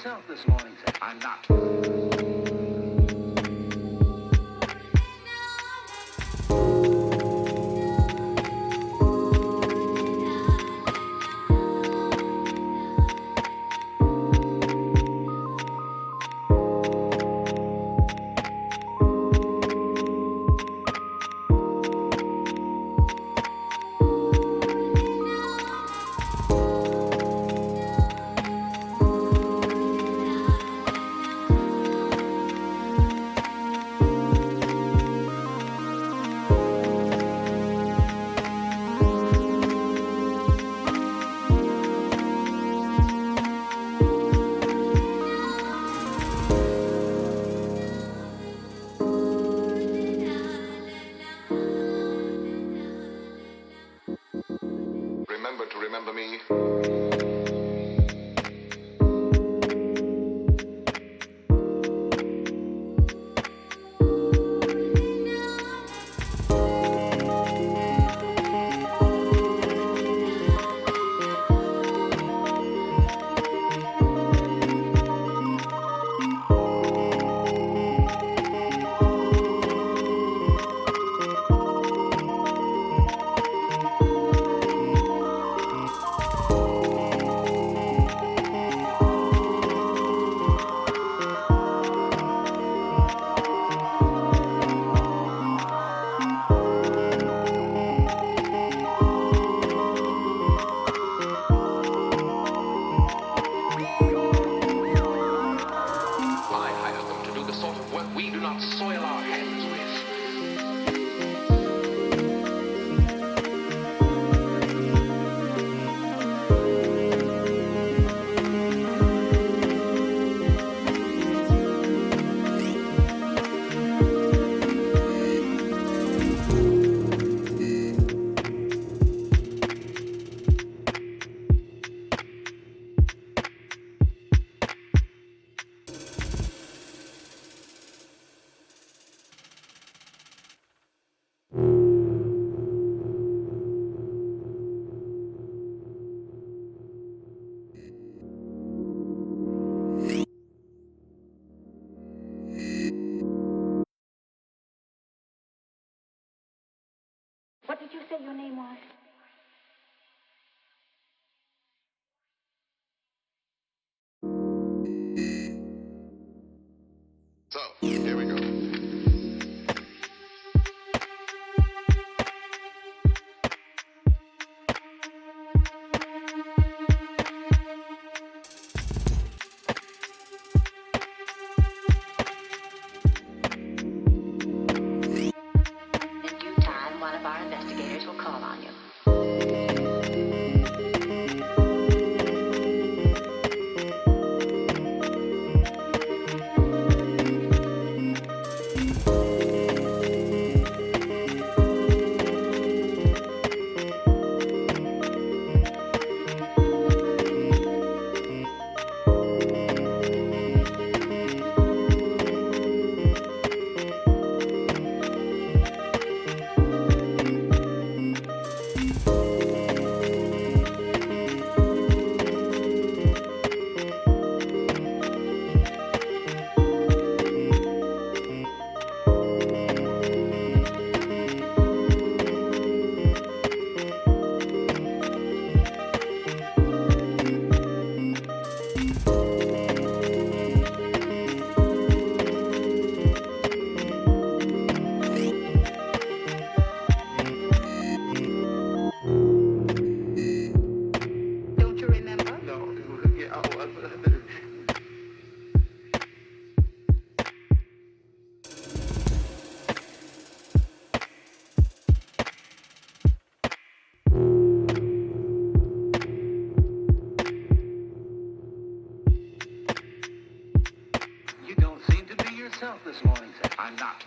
yourself this morning, sir. I'm not. Remember to remember me. I hire them to do the sort of work we do not soil our hands with. What did you say your name was? So, here we go. In due time, one of our investigators will call on you. Don't you remember? No, yeah, you don't seem to be yourself this morning, sir. I'm not.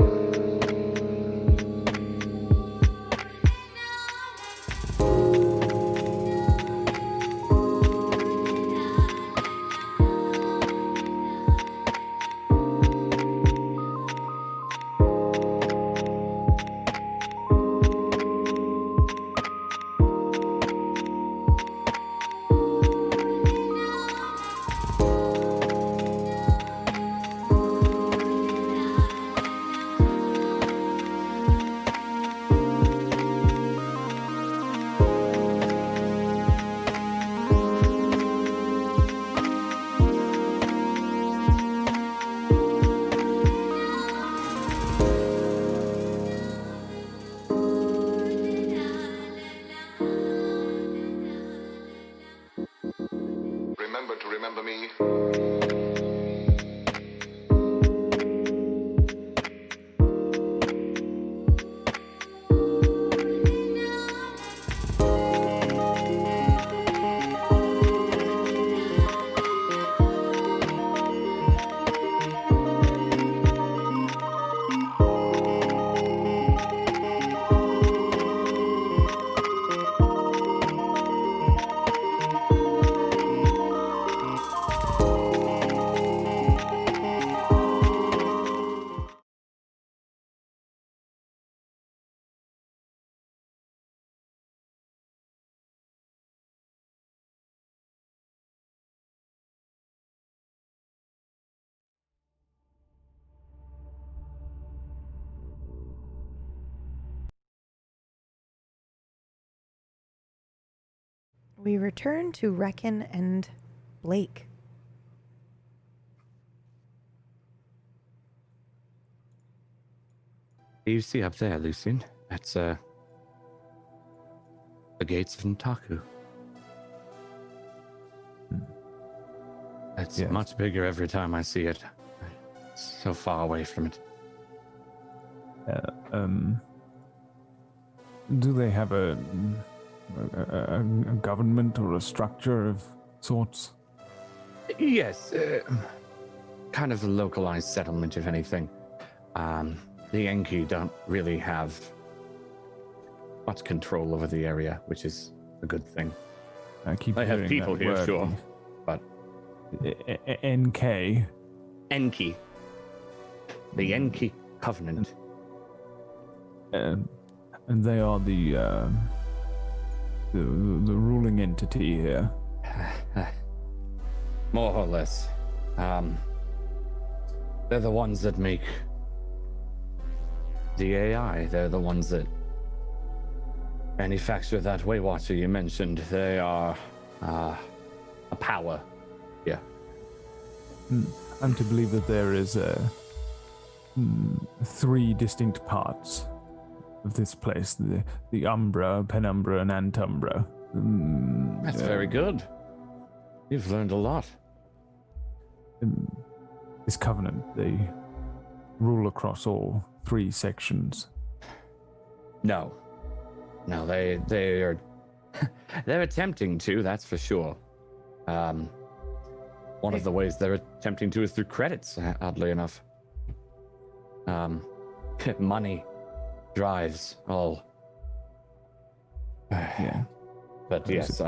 remember to remember me. We return to Reckon and Blake. You see up there, Lucian? That's the gates of Ntaku. It's Yes. much bigger every time I see it. It's so far away from it. Do they have a government or a structure of sorts? Yes, kind of a localized settlement, if anything. The Enki don't really have much control over the area, which is a good thing. I keep They have hearing people that here, word. sure, but NK. Enki, the Enki Covenant. And they are the ruling entity here. More or less. They're the ones that make the AI. They're the ones that manufacture that Waywatcher you mentioned. They are a power. Yeah. I'm to believe that there is 3 distinct parts of this place: the Umbra, Penumbra, and Antumbra. That's very good. You've learned a lot. This covenant, they rule across all 3 sections. No, they are they're attempting to. That's for sure. One of the ways they're attempting to is through credits. Oddly enough, money drives all. Yeah. But yes,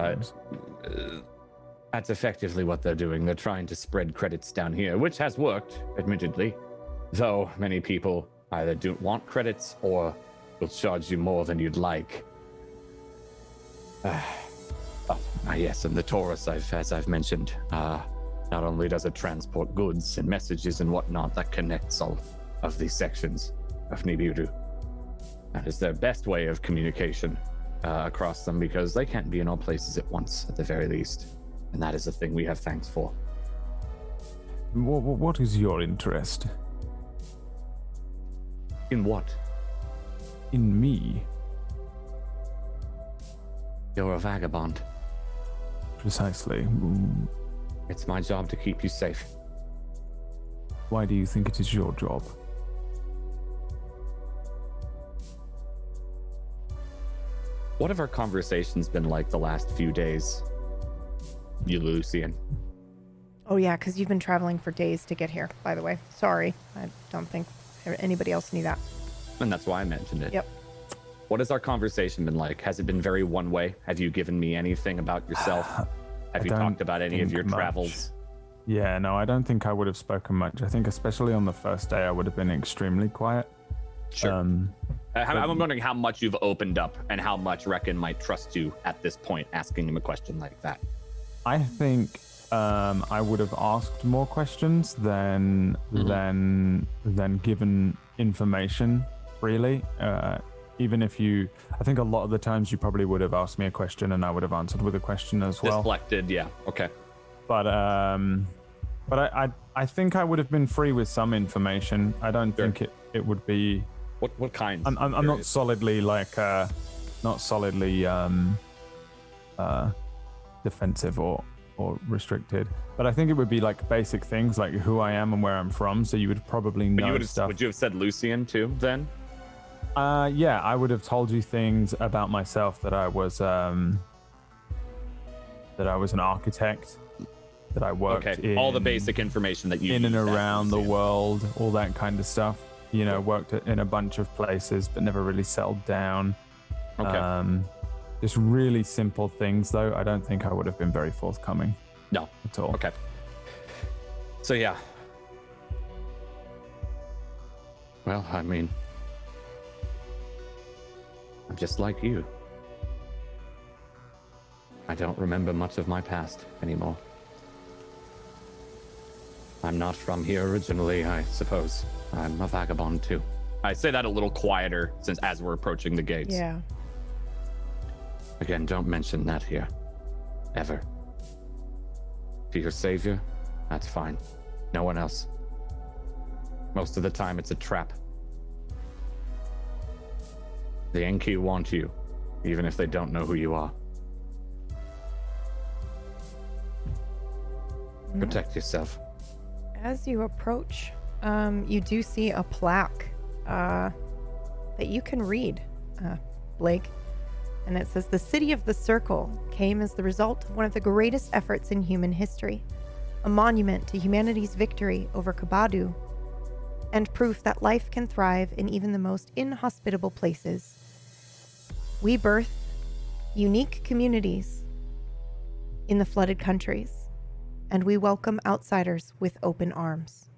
that's effectively what they're doing. They're trying to spread credits down here, which has worked, admittedly. Though many people either don't want credits or will charge you more than you'd like. Yes, and the Taurus, as I've mentioned, not only does it transport goods and messages and whatnot that connects all of these sections of Nibiru. That is their best way of communication across them, because they can't be in all places at once, at the very least. And that is a thing we have thanks for. What is your interest? In what? In me. You're a vagabond. Precisely. It's my job to keep you safe. Why do you think it is your job? What have our conversations been like the last few days? You, Lucian. Oh, yeah, because you've been traveling for days to get here, by the way. Sorry. I don't think anybody else knew that. And that's why I mentioned it. Yep. What has our conversation been like? Has it been very one way? Have you given me anything about yourself? Have you talked about any of your travels? Yeah, no, I don't think I would have spoken much. I think especially on the first day, I would have been extremely quiet. Sure. I'm wondering how much you've opened up and how much Reckon might trust you at this point, asking him a question like that. I think I would have asked more questions than given information freely. Even if I think a lot of the times you probably would have asked me a question and I would have answered with a question as well. Deflected, yeah, okay. But I think I would have been free with some information. I don't think it would be. What kind? I'm not solidly defensive or or restricted. But I think it would be like basic things like who I am and where I'm from. So you would probably know stuff. Would you have said Lucian too then? Yeah, I would have told you things about myself that I was an architect, that I worked in all the basic information that you in and use at around the Lucian. world, all that kind of stuff. You know, worked in a bunch of places, but never really settled down. Okay. Just really simple things, though. I don't think I would have been very forthcoming. No. At all. Okay. So yeah. Well, I mean, I'm just like you. I don't remember much of my past anymore. I'm not from here originally, I suppose. I'm a vagabond too. I say that a little quieter since as we're approaching the gates. Yeah. Again, don't mention that here. Ever. To your savior, that's fine. No one else. Most of the time, it's a trap. The Enki want you, even if they don't know who you are. Protect yourself. As you approach, you do see a plaque that you can read, Blake. And it says, "The city of the circle came as the result of one of the greatest efforts in human history, a monument to humanity's victory over Kabadu, and proof that life can thrive in even the most inhospitable places. We birth unique communities in the flooded countries, and we welcome outsiders with open arms."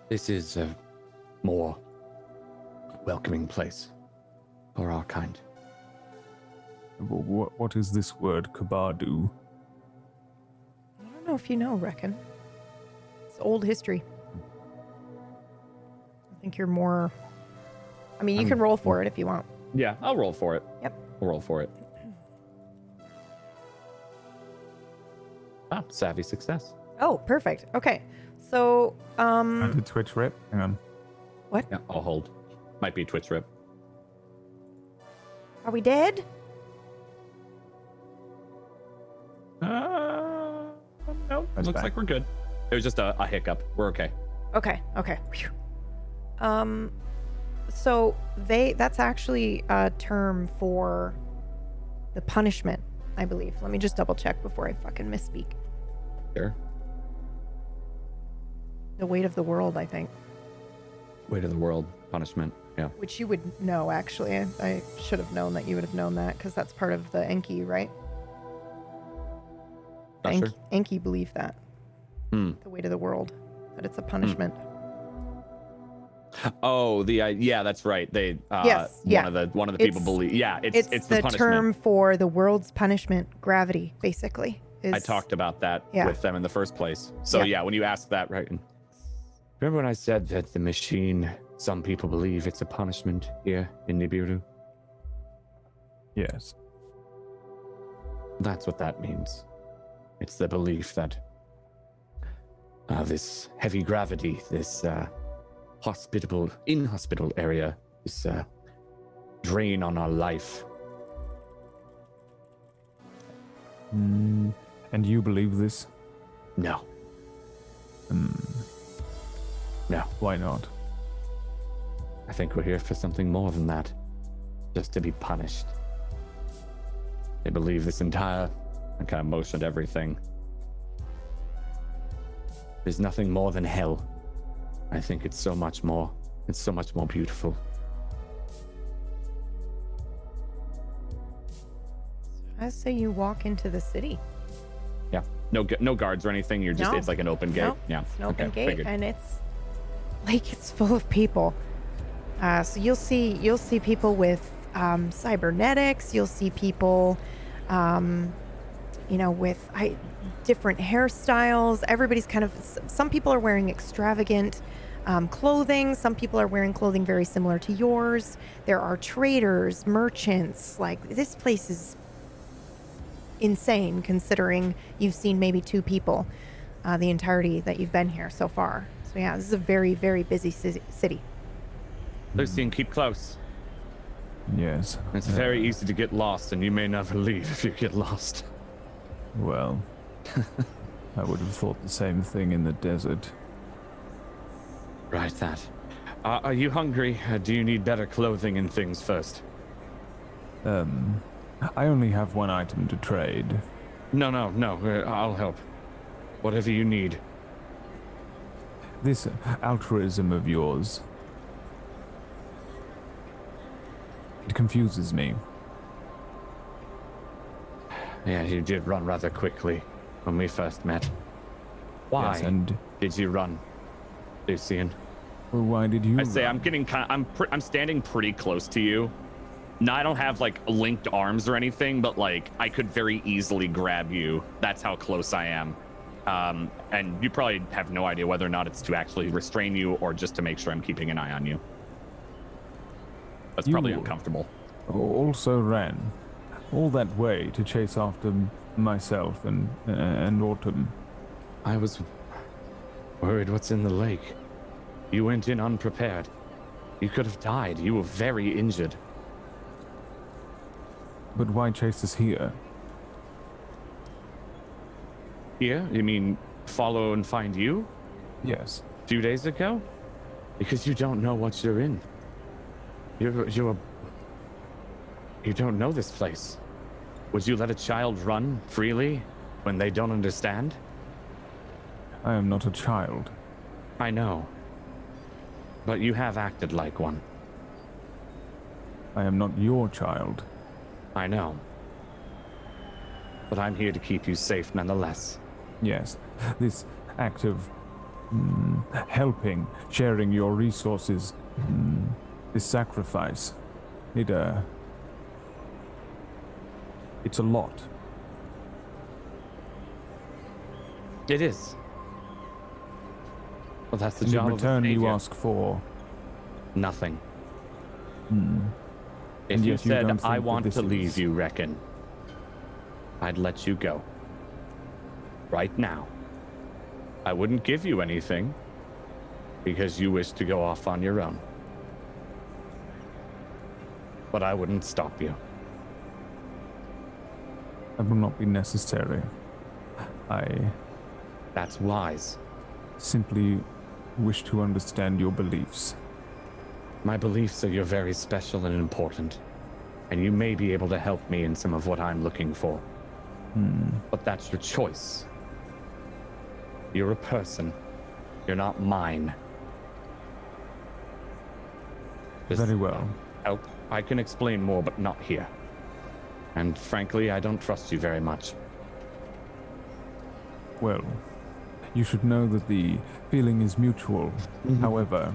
This is a more welcoming place for our kind. What is this word, Kabadu? I don't know if you know, Reckon. It's old history. I think you're more... I mean, you can roll for it if you want. Yeah, I'll roll for it. Yep. I'll roll for it. Savvy success. Oh, perfect. Okay. So, The Twitch rip? Hang on. What? Yeah, I'll hold. Might be a Twitch rip. Are we dead? No, That's looks back. like we're good. It was just a hiccup. We're okay. Okay. Whew. So that's actually a term for the punishment, I believe. Let me just double check before I fucking misspeak. Sure. The weight of the world, I think. Weight of the world, punishment. Yeah. Which you would know, actually. I should have known that you would have known that, because that's part of the Enki, right? Not sure. Enki believe that. The weight of the world. That it's a punishment. Oh, yeah, that's right. They Yes, yeah. one of the people believe. Yeah, it's the the punishment. term for the world's punishment, gravity, basically. I talked about that Yeah. with them in the first place. So yeah, when you asked that, right? Remember when I said that the machine, some people believe it's a punishment here in Nibiru? Yes. That's what that means. It's the belief that this heavy gravity, this inhospitable area, this drain on our life. And you believe this? No. No. Why not? I think we're here for something more than that. Just to be punished. They believe this entire... I kind of motioned everything. There's nothing more than hell. I think it's so much more. It's so much more beautiful. I say you walk into the city. Yeah. No guards or anything. You're just... No. It's like an open gate. No, Yeah. it's an open gate, figured. and it's like it's full of people. So you'll see people with cybernetics. You'll see people, with different hairstyles. Everybody's kind of. Some people are wearing extravagant clothing. Some people are wearing clothing very similar to yours. There are traders, merchants. Like, this place is insane, considering you've seen maybe 2 people the entirety that you've been here so far. So yeah, this is a very, very busy city. Lucian, keep close. Yes. It's very easy to get lost, and you may never leave if you get lost. Well, I would have thought the same thing in the desert. Right, that. Are you hungry? Do you need better clothing and things first? I only have one item to trade. No. I'll help. Whatever you need. This altruism of yours, it confuses me. Yeah, you did run rather quickly when we first met. Why Yes, and did you run, Lucian? well, why did you? I say run? I'm getting I'm standing pretty close to you. No, I don't have like linked arms or anything, but like I could very easily grab you. That's how close I am. And you probably have no idea whether or not it's to actually restrain you or just to make sure I'm keeping an eye on you. That's probably You- uncomfortable. Also ran all that way to chase after myself and Autumn. I was worried what's in the lake. You went in unprepared. You could have died. You were very injured. But why chase us here? Here? You mean follow and find you? Yes. A few days ago? Because you don't know what you're in. You don't know this place. Would you let a child run freely when they don't understand? I am not a child. I know. But you have acted like one. I am not your child. I know. But I'm here to keep you safe nonetheless. Yes. This act of helping, sharing your resources, this sacrifice, it's a lot. It is. Well, that's the In job return, of a you savior. ask for Nothing. If And you yet you said, don't think I that want this to leave is- you, reckon, I'd let you go. Right now. I wouldn't give you anything because you wish to go off on your own. But I wouldn't stop you. That will not be necessary. I That's wise. simply wish to understand your beliefs. My beliefs are you're very special and important, and you may be able to help me in some of what I'm looking for. But that's your choice. You're a person. You're not mine. Very well. I can explain more, but not here. And frankly, I don't trust you very much. Well, you should know that the feeling is mutual. However,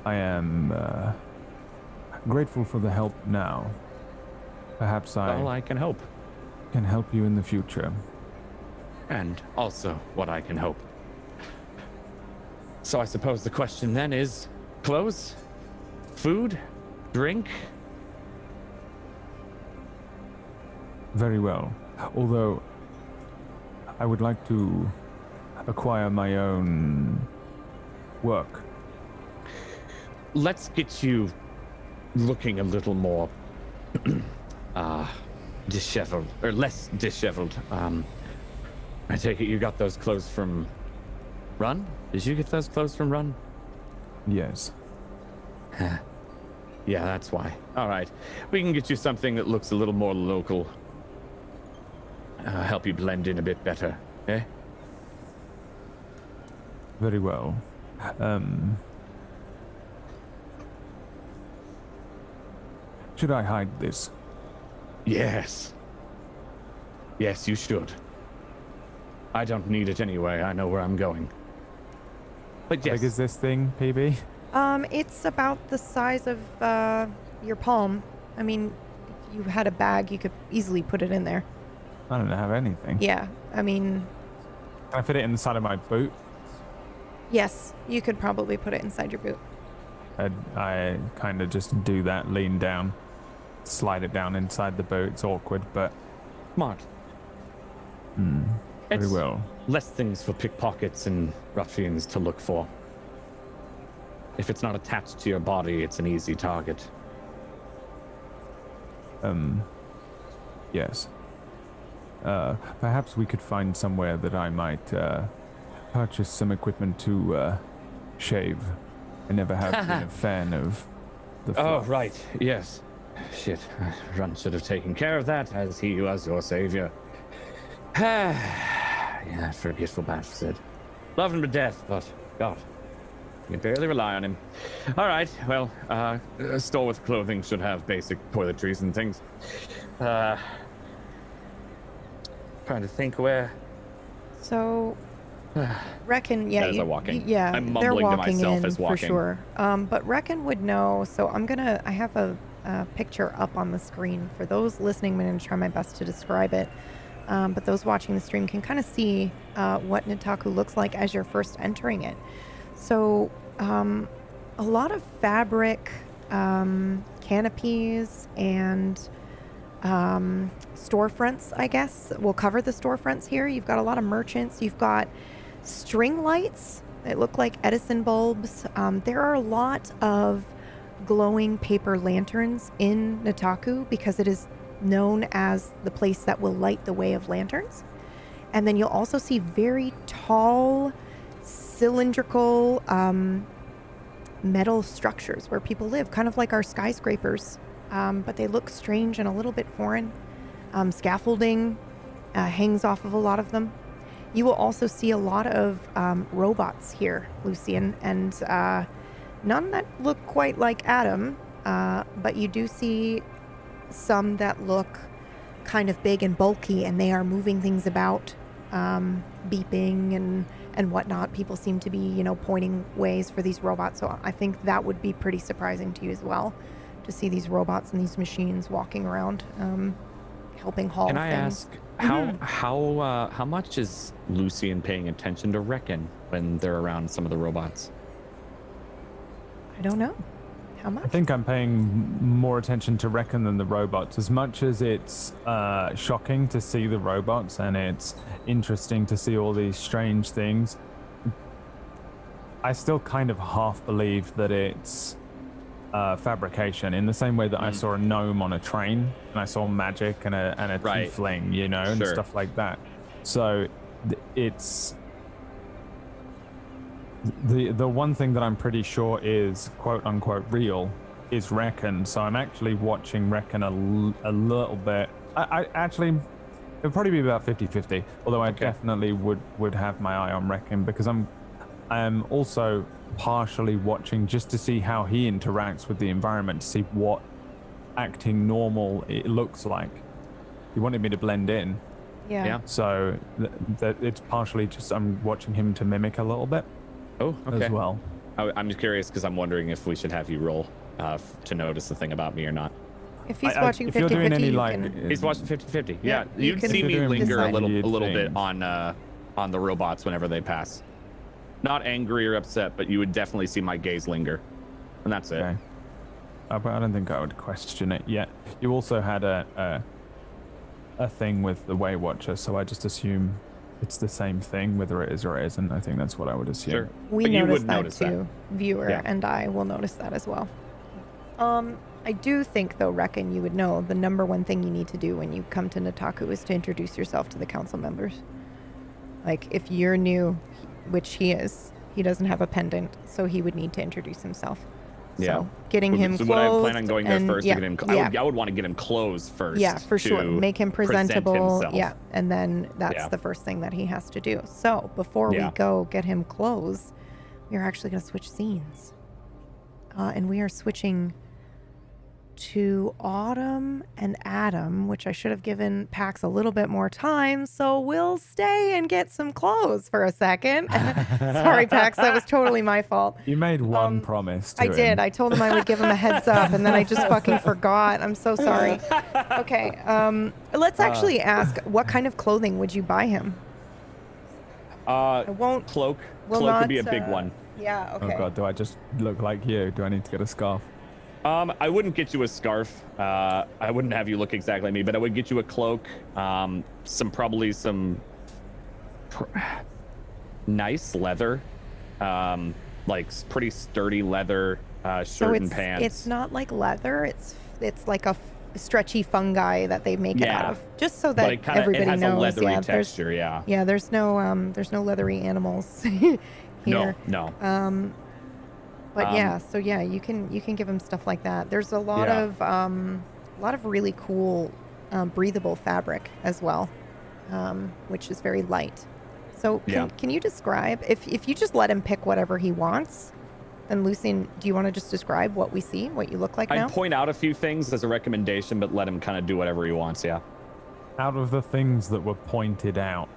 I am grateful for the help now. Perhaps Well, I I can hope. can help you in the future. And also what I can hope. So I suppose the question then is clothes, food, drink. Very well. Although, I would like to acquire my own work. Let's get you looking a little more disheveled, or less disheveled. I take it you got those clothes from Run? Did you get those clothes from Run? Yes. Yeah, that's why. All right. We can get you something that looks a little more local. Help you blend in a bit better, eh? Very well. Should I hide this? Yes. Yes, you should. I don't need it anyway. I know where I'm going. But How yes. big is this thing, PB? It's about the size of your palm. I mean, if you had a bag, you could easily put it in there. I don't have anything. Yeah, I mean, Can I fit it inside of my boot? yes, you could probably put it inside your boot. I kind of just do that, lean down, slide it down inside the boot. It's awkward, but Smart. very It's well. less things for pickpockets and ruffians to look for. If it's not attached to your body, it's an easy target. Yes. Perhaps we could find somewhere that I might purchase some equipment to shave. I never have been a fan of the Oh, fluff. right. Yes. Shit. Run should have taken care of that, as he was your savior. Yeah, forgetful bastard. Love him to death, but God, you can barely rely on him. All right. Well, a store with clothing should have basic toiletries and things. Trying to think where. So, Reckon, yeah, As I'm walking. yeah, I'm they're mumbling to walking myself in as for walking. sure. But Reckon would know. So I have a picture up on the screen for those listening. I'm going to try my best to describe it. But those watching the stream can kind of see what Nitaku looks like as you're first entering it. So, a lot of fabric canopies and storefronts, I guess. We'll cover the storefronts here. You've got a lot of merchants. You've got string lights that look like Edison bulbs. There are a lot of glowing paper lanterns in Nitaku because it is known as the place that will light the way of lanterns. And then you'll also see very tall, cylindrical metal structures where people live, kind of like our skyscrapers. But they look strange and a little bit foreign. Scaffolding hangs off of a lot of them. You will also see a lot of robots here, Lucian, and none that look quite like Adam, but you do see some that look kind of big and bulky, and they are moving things about, beeping and whatnot. People seem to be, pointing ways for these robots, so I think that would be pretty surprising to you as well, to see these robots and these machines walking around, helping haul Can I things. ask how much is Lucian paying attention to Reckon when they're around some of the robots? I don't know. How much? I think I'm paying more attention to Reckon than the robots. As much as it's shocking to see the robots and it's interesting to see all these strange things, I still kind of half believe that it's fabrication, in the same way that I saw a gnome on a train and I saw magic and a Right. tiefling, and Sure. stuff like that. So it's the one thing that I'm pretty sure is quote unquote real is Reckon. So I'm actually watching Reckon a little bit. I actually, it'll probably be about 50-50, although I definitely would have my eye on Reckon, because I'm also partially watching just to see how he interacts with the environment, to see what acting normal it looks like. He wanted me to blend in, Yeah. so that it's partially just I'm watching him to mimic a little bit. Oh, okay. As well. I'm just curious because I'm wondering if we should have you roll to notice the thing about me or not. If he's I- watching if you're 50-50, doing any you like, can... He's watching 50-50. Yeah, you you'd can see me decide. linger a little Weird bit things. on the robots whenever they pass. Not angry or upset, but you would definitely see my gaze linger, and that's it. Okay. But I don't think I would question it yet. You also had a thing with the Way Watcher, so I just assume it's the same thing, whether it is or it isn't. I think that's what I would assume. Sure. We But you notice would that notice too, viewer, Yeah. and I will notice that as well. I do think, though, Reckon, you would know the number one thing you need to do when you come to Nitaku is to introduce yourself to the council members. Like, if you're new, which he is, he doesn't have a pendant, so he would need to introduce himself. Yeah. So getting him So clothed. would I plan on going there and- first yeah, to get him? yeah. I would want to get him clothes first. Yeah, for sure. to Make him present presentable. himself. Yeah, and then that's Yeah. the first thing that he has to do. So before Yeah. we go get him clothes, we are actually going to switch scenes, and we are switching to Autumn and Adam, which I should have given Pax a little bit more time. So we'll stay and get some clothes for a second. Sorry, Pax, that was totally my fault. You made one promise to I him. did. I told him I would give him a heads up, and then I just fucking forgot. I'm so sorry. Okay, let's actually ask, what kind of clothing would you buy him? I won't. Cloak. Will Cloak not, would be a big one. Yeah. Okay. Oh god, do I just look like you? Do I need to get a scarf? I wouldn't get you a scarf. I wouldn't have you look exactly like me, but I would get you a cloak. Probably some nice leather, pretty sturdy leather shirt and pants. It's not like leather. It's like a stretchy fungi that they make it out Yeah. of, just so But that it kinda, everybody it has knows. a leathery yeah, texture, yeah. there's no leathery animals here. No. But yeah, so yeah, you can give him stuff like that. There's a lot of really cool breathable fabric as well, which is very light. So can you describe, if you just let him pick whatever he wants, then Lucian, do you want to just describe what we see, what you look like now? I'd point out a few things as a recommendation, but let him kind of do whatever he wants, yeah. Out of the things that were pointed out,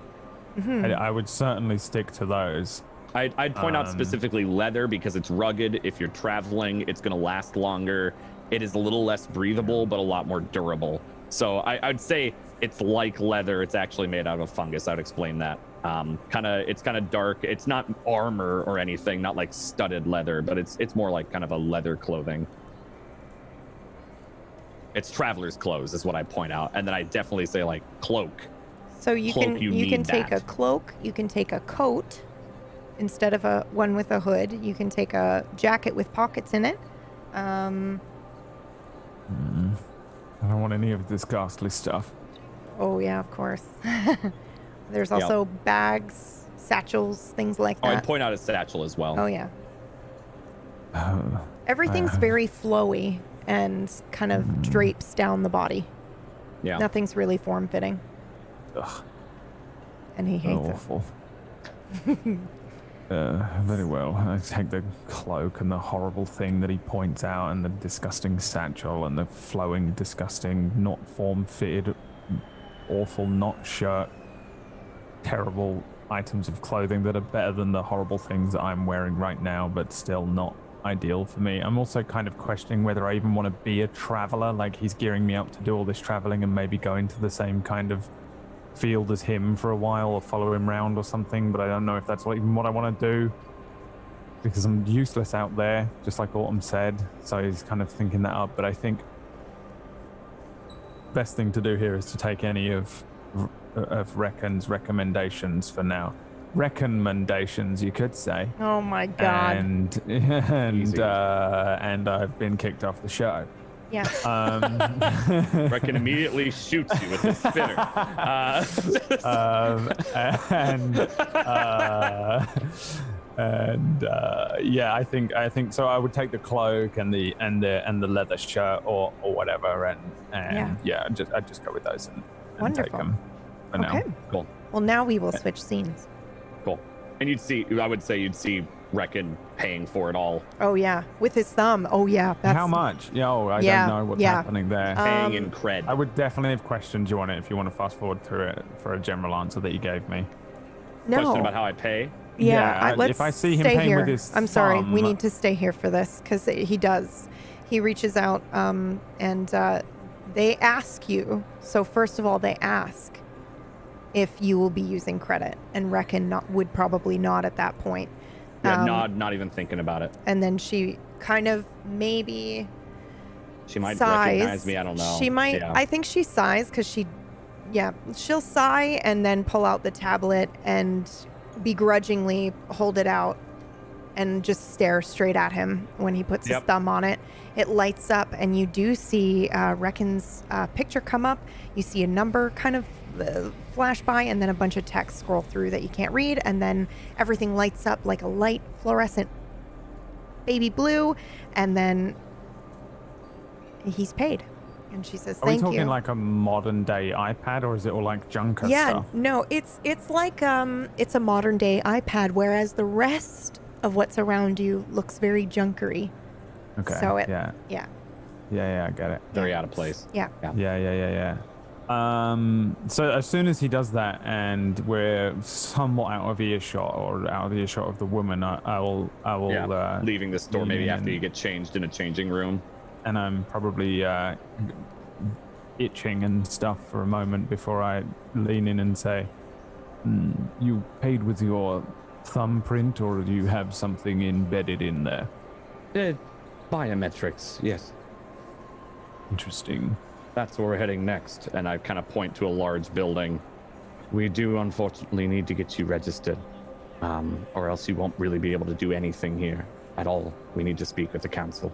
I would certainly stick to those. I'd point out specifically leather because it's rugged. If you're traveling, it's going to last longer. It is a little less breathable, but a lot more durable. So I'd say it's like leather. It's actually made out of fungus. I'd explain that. It's kind of dark. It's not armor or anything, not like studded leather, but it's more like kind of a leather clothing. It's traveler's clothes is what I point out. And then I definitely say like cloak. So you can take a cloak, you can take a coat instead of a one with a hood. You can take a jacket with pockets in it. I don't want any of this ghastly stuff. Oh yeah, of course. There's also bags, satchels, things like that. I'd point out a satchel as well. Oh yeah. Everything's very flowy and kind of drapes down the body. Yeah. Nothing's really form-fitting. Ugh. And he hates awful. Very well. I take the cloak and the horrible thing that he points out, and the disgusting satchel, and the flowing, disgusting, not form-fitted, awful not shirt. Terrible items of clothing that are better than the horrible things that I'm wearing right now, but still not ideal for me. I'm also kind of questioning whether I even want to be a traveler. Like, he's gearing me up to do all this traveling and maybe go into the same kind of field as him for a while or follow him around or something, but I don't know if that's even what I want to do, because I'm useless out there, just like Autumn said. So he's kind of thinking that up, but I think best thing to do here is to take any of Reckon's recommendations for now. Recommendations, you could say. Oh my god. And I've bbeen kicked off the show. Yeah. Reckon immediately shoots you with the spinner. Yeah, I think so. I would take the cloak and the leather shirt or whatever, and I'd just go with those and take them for now. Cool. Well, now we will switch scenes. Cool. And I would say you'd see Reckon paying for it all. Oh yeah, with his thumb. Oh yeah. How much? I don't know what's happening there. Paying in cred. I would definitely have questions you on it if you want to fast forward through it for a general answer that you gave me. No. Question about how I pay? Let's if I see him stay paying here. with his I'm sorry, we thumb- need to stay here for this because he does. He reaches out and they ask you. So first of all, they ask if you will be using credit, and Reckon would probably not at that point. Yeah, not even thinking about it. And then she kind of maybe she might sighs. recognize me. I don't know. She might. Yeah. I think she sighs because she'll sigh and then pull out the tablet and begrudgingly hold it out and just stare straight at him when he puts his thumb on it. It lights up, and you do see Reckon's picture come up. You see a number kind of flash by, and then a bunch of text scroll through that you can't read, and then everything lights up like a light fluorescent baby blue, and then he's paid. And she says, "Thank you." Are we talking like a modern day iPad, or is it all like junker stuff? No, it's like it's a modern day iPad, whereas the rest of what's around you looks very junkery. Okay. So I get it. Very out of place. Yeah. So as soon as he does that, and we're somewhat out of earshot or out of earshot of the woman, I will leaving the store maybe after you get changed in a changing room. And I'm probably itching and stuff for a moment before I lean in and say, "You paid with your thumbprint, or do you have something embedded in there?" Biometrics, yes. Interesting. That's where we're heading next, and I kind of point to a large building. We do unfortunately need to get you registered, or else you won't really be able to do anything here at all. We need to speak with the council.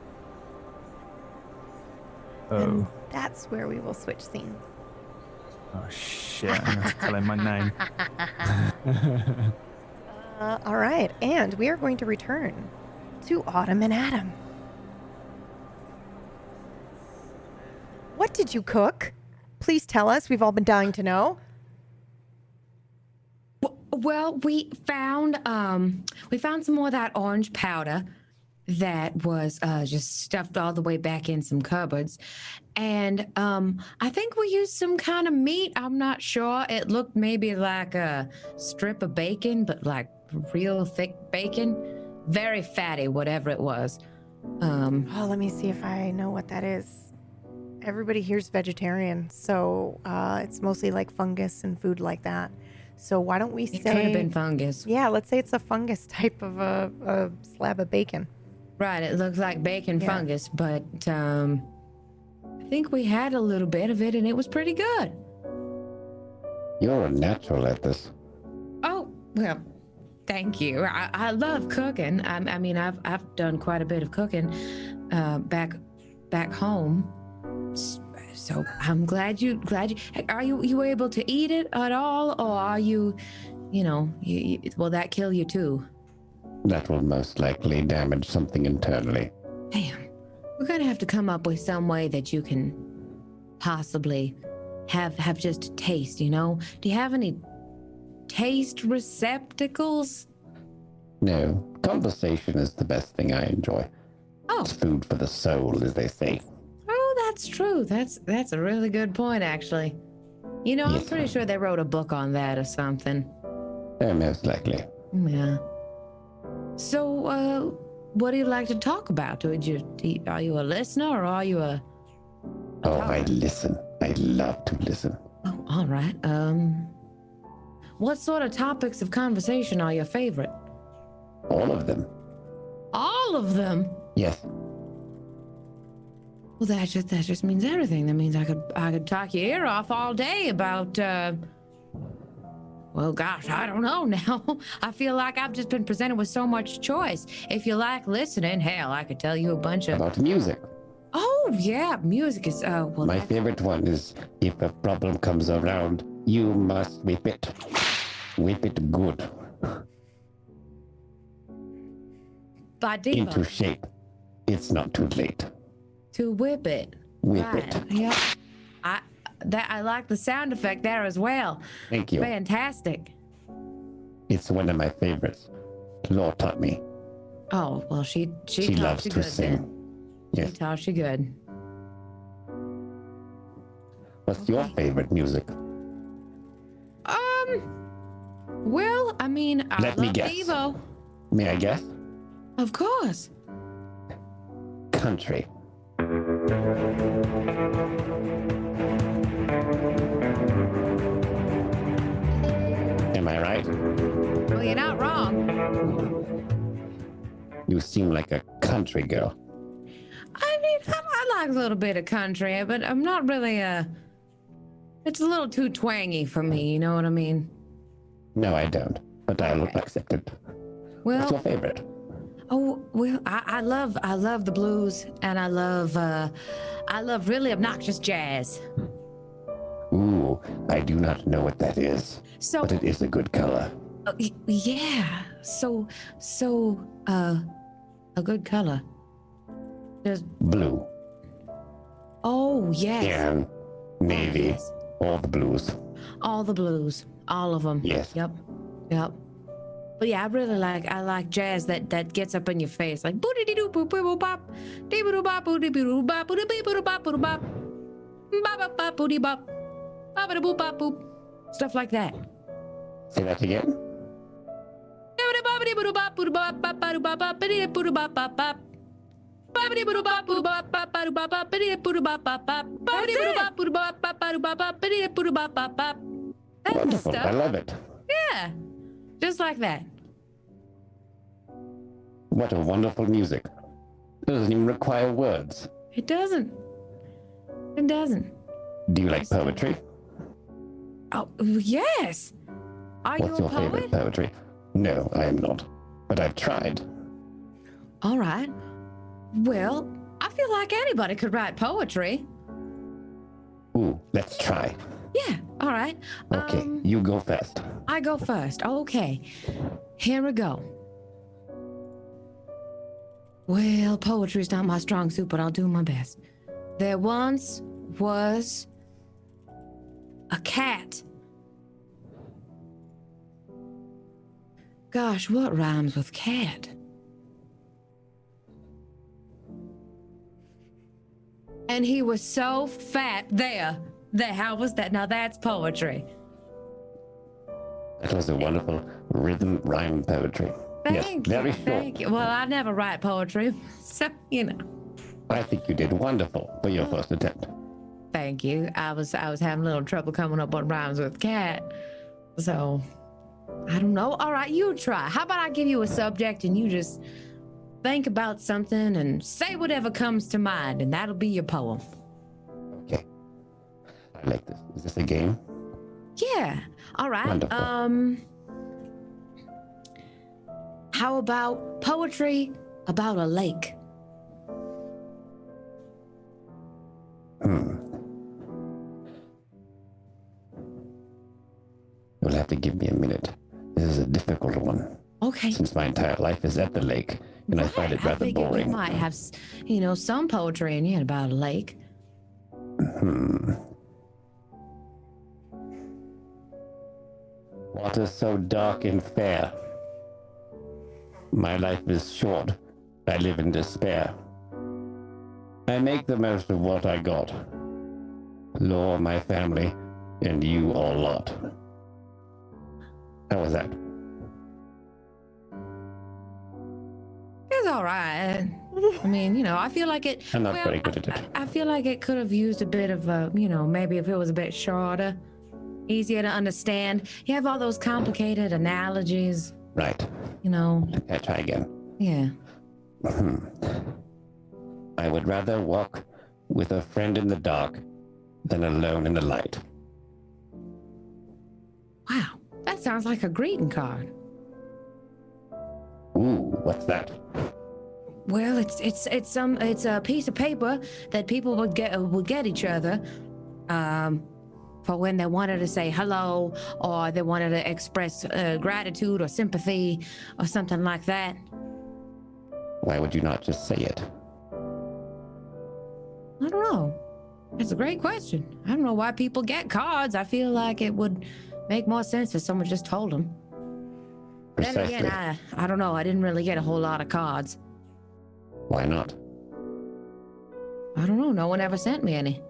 And that's where we will switch scenes. Oh shit! I'm gonna have to tell him my name. All right, and we are going to return to Autumn and Adam. What did you cook? Please tell us. We've all been dying to know. Well, we found some more of that orange powder that was just stuffed all the way back in some cupboards, and I think we used some kind of meat. I'm not sure. It looked maybe like a strip of bacon, but like real thick bacon, very fatty, whatever it was. Oh, let me see if I know what that is. Everybody here's vegetarian, so it's mostly like fungus and food like that. So why don't we say... It could have been fungus. Yeah, let's say it's a fungus type of a slab of bacon. Right, it looks like bacon fungus, but I think we had a little bit of it, and it was pretty good. You're a natural at this. Oh, well, thank you. I love cooking. I mean, I've done quite a bit of cooking back home. So I'm glad you are you able to eat it at all, or are you will that kill you too? That will most likely damage something internally. Damn, we're gonna have to come up with some way that you can possibly have just a taste. Do you have any taste receptacles? No, conversation is the best thing I enjoy. Oh, it's food for the soul, as they say. That's true. That's a really good point, actually. I'm pretty sure they wrote a book on that or something. Most likely. Yeah. So, what do you like to talk about? Are you a listener, or are you a I listen. I love to listen. Oh, all right. What sort of topics of conversation are your favorite? All of them. All of them? Yes. Well, that just means everything. That means I could talk your ear off all day about, well, gosh, I don't know now. I feel like I've just been presented with so much choice. If you like listening, hell, I could tell you a bunch of... About music. Oh, yeah, music is, well... My favorite one is, if a problem comes around, you must whip it. Whip it good. By default. Into shape. It's not too late. To whip it. Whip it. Yep. I like the sound effect there as well. Thank you. Fantastic. It's one of my favorites. Laura taught me. Oh, well, she loves taught you to good sing. then. Yes. She taught you good. What's your favorite music? Well, I mean, I Let me love guess. Devo. May I guess? Of course. Country. Am I right? Well, you're not wrong. You seem like a country girl. I mean, I like a little bit of country, but I'm not really it's a little too twangy for me, you know what I mean? No, I don't. But I will accept it. Well, what's your favorite? Oh, well, I love the blues, and I love really obnoxious jazz. Ooh, I do not know what that is. But it is a good color. Yeah. So a good color. There's blue. Oh, yes. And navy. Yes. All the blues. All the blues. All of them. Yes. Yep. But yeah, I like jazz that gets up in your face, like boo dee doo boo boo bop, dee boo bop boo dee boo bop boo dee boo bop boo bop, bop bop boo dee bop, bop boo bop boop, stuff like that. Say that again. Wonderful. I love it. Yeah. Just like that. What a wonderful music. It doesn't even require words. It doesn't. It doesn't. Do you like poetry? Oh, yes. Are What's you your a poet? favorite poetry? No, I am not. But I've tried. All right. Well, I feel like anybody could write poetry. Ooh, let's try. Yeah, all right. Okay, you go first. I go first. Okay, here we go. Well, poetry's not my strong suit, but I'll do my best. There once was a cat. Gosh, what rhymes with cat? And he was so fat. There. How was that? Now that's poetry. That was a wonderful rhythm rhyme poetry. Thank you. Very short. Thank you. Well, I never write poetry, so you know. I think you did wonderful for your first attempt. Thank you. I was having a little trouble coming up on rhymes with cat, so I don't know. All right, you try. How about I give you a subject and you just think about something and say whatever comes to mind, and that'll be your poem. Okay. I like this. Is this a game? Yeah. All right. Wonderful. How about poetry about a lake? You'll have to give me a minute. This is a difficult one. Okay. Since my entire life is at the lake, and I find it rather You boring. might have, some poetry in you about a lake. Water so dark and fair. My life is short. I live in despair. I make the most of what I got. Lure my family, and you all lot. How was that? It's all right. I mean, I feel like it. I'm not very good at it. I feel like it could have used a bit of maybe if it was a bit shorter, easier to understand. You have all those complicated analogies. Right. I try again. Yeah. I would rather walk with a friend in the dark than alone in the light. Wow, that sounds like a greeting card. Ooh, what's that? Well, it's a piece of paper that people would get each other, for when they wanted to say hello or they wanted to express gratitude or sympathy or something like that. Why would you not just say it? I don't know. It's a great question. I don't know why people get cards. I feel like it would make more sense if someone just told them. Precisely. Then again, I don't know. I didn't really get a whole lot of cards. Why not? I don't know. No one ever sent me any.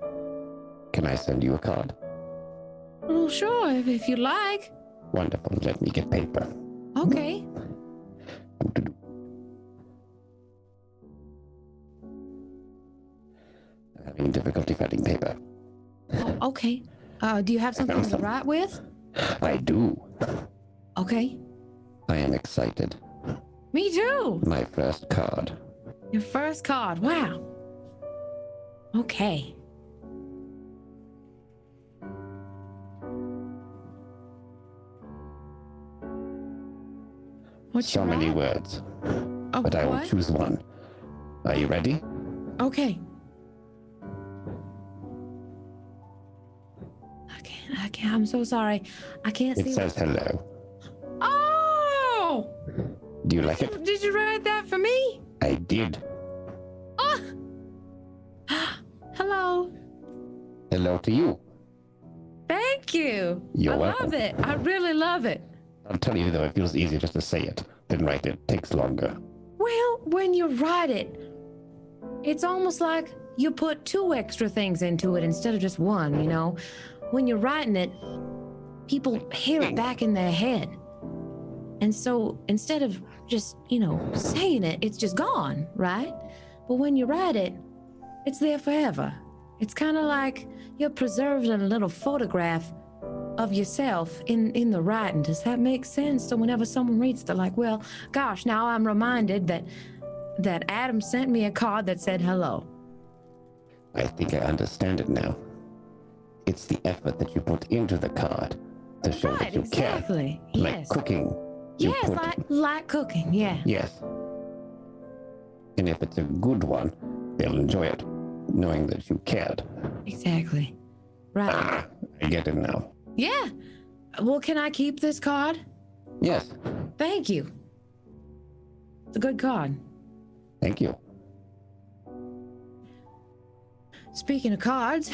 Can I send you a card? Well, sure, if you like. Wonderful. Let me get paper. Okay. I'm having difficulty finding paper. Oh, okay. Do you have something to write with? I do. Okay. I am excited. Me too. My first card. Your first card. Wow. Okay. So many words. Oh, but I will what? choose one. Are you ready? Okay. Okay, I'm so sorry. I can't see. It says hello. Oh! Do you like it? Did you write that for me? I did. Oh! Hello. Hello to you. Thank you. You're I welcome. love it. I really love it. I'll tell you though, it feels easier just to say it than write it. It takes longer. Well, when you write it, it's almost like you put 2 extra things into it instead of just one, When you're writing it, people hear it back in their head. And so instead of just, saying it, it's just gone, right? But when you write it, it's there forever. It's kind of like you're preserved in a little photograph of yourself in the writing. Does that make sense? So whenever someone reads it, they're like, well, gosh, now I'm reminded that Adam sent me a card that said hello. I think I understand it now. It's the effort that you put into the card to show that you exactly. care. Yes. Like cooking. Yes, like cooking, yeah. Yes. And if it's a good one, they'll enjoy it, knowing that you cared. Exactly. Right. I get it now. Yeah. Well, can I keep this card? Yes. Thank you. It's a good card. Thank you. Speaking of cards,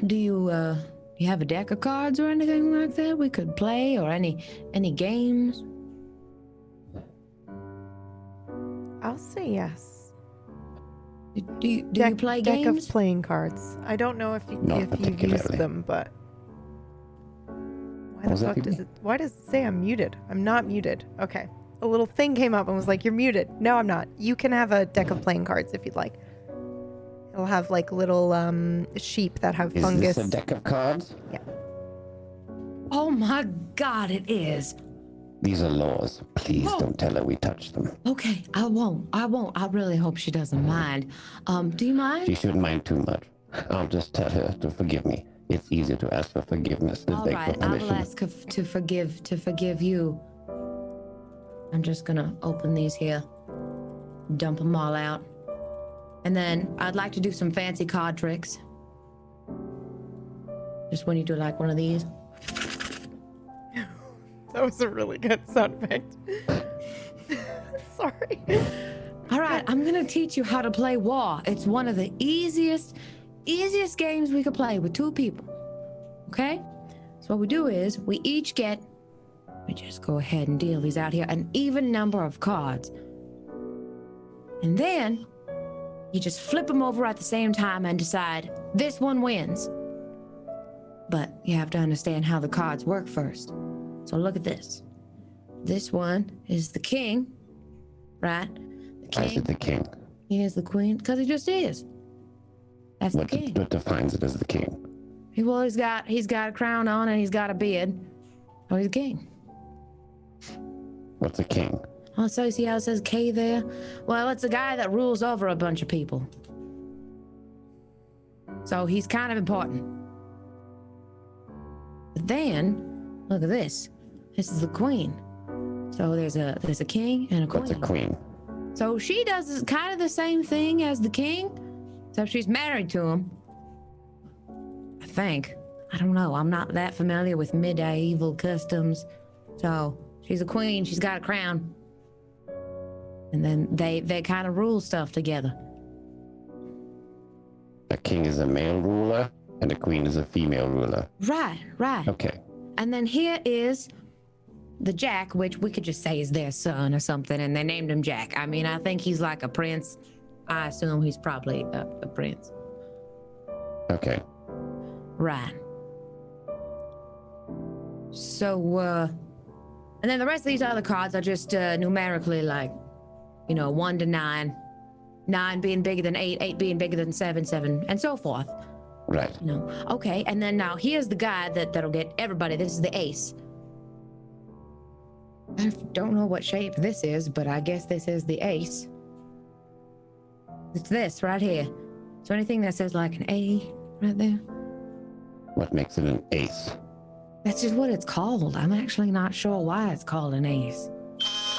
do you have a deck of cards or anything like that we could play, or any games? I'll say yes. Do you play deck games? of playing cards. I don't know if you've used particularly. them, but why Was the that fuck does people? it? Why does it say I'm muted? I'm not muted. Okay. A little thing came up and was like, "You're muted." No, I'm not. You can have a deck of playing cards if you'd like. It'll have like little sheep that have Is fungus. this a deck of cards? Yeah. Oh my God, it is. These are laws. Please Oh. don't tell her we touched them. Okay, I won't. I really hope she doesn't mind. Do you mind? She shouldn't mind too much. I'll just tell her to forgive me. It's easier to ask for forgiveness than All beg right, for I permission. will ask her to forgive you. I'm just gonna open these here, dump them all out, and then I'd like to do some fancy card tricks. Just when you do like one of these. That was a really good sound effect. Sorry. All right, I'm gonna teach you how to play War. It's one of the easiest games we could play with two people. Okay? So what we do is we each get, we just go ahead and deal these out here, an even number of cards. And then you just flip them over at the same time and decide this one wins. But you have to understand how the cards work first. So look at this. This one is the king, right? The Why is king. it the king? He is the queen because he just is. That's the king. What defines it as the king? Well, he's got a crown on and he's got a beard. Oh, he's a king. What's a king? Oh, so you see how it says K there? Well, it's a guy that rules over a bunch of people. So he's kind of important. But then, look at this. This is the queen. So there's a king and a queen. What's a queen? So she does kind of the same thing as the king, except she's married to him. I think. I don't know. I'm not that familiar with medieval customs. So she's a queen. She's got a crown. And then they kind of rule stuff together. A king is a male ruler and a queen is a female ruler. Right. Okay. And then here is the Jack, which we could just say is their son or something, and they named him Jack. I mean, I think he's like a prince. I assume he's probably a prince. Okay. Right. So, and then the rest of these other cards are just numerically like, 1 to 9. 9 being bigger than 8, 8 being bigger than 7, 7, and so forth. Right. Okay, and then now here's the guy that'll get everybody. This is the ace. I don't know what shape this is, but I guess this is the ace. It's this right here. So anything that says like an A right there? What makes it an ace? That's just what it's called. I'm actually not sure why it's called an ace.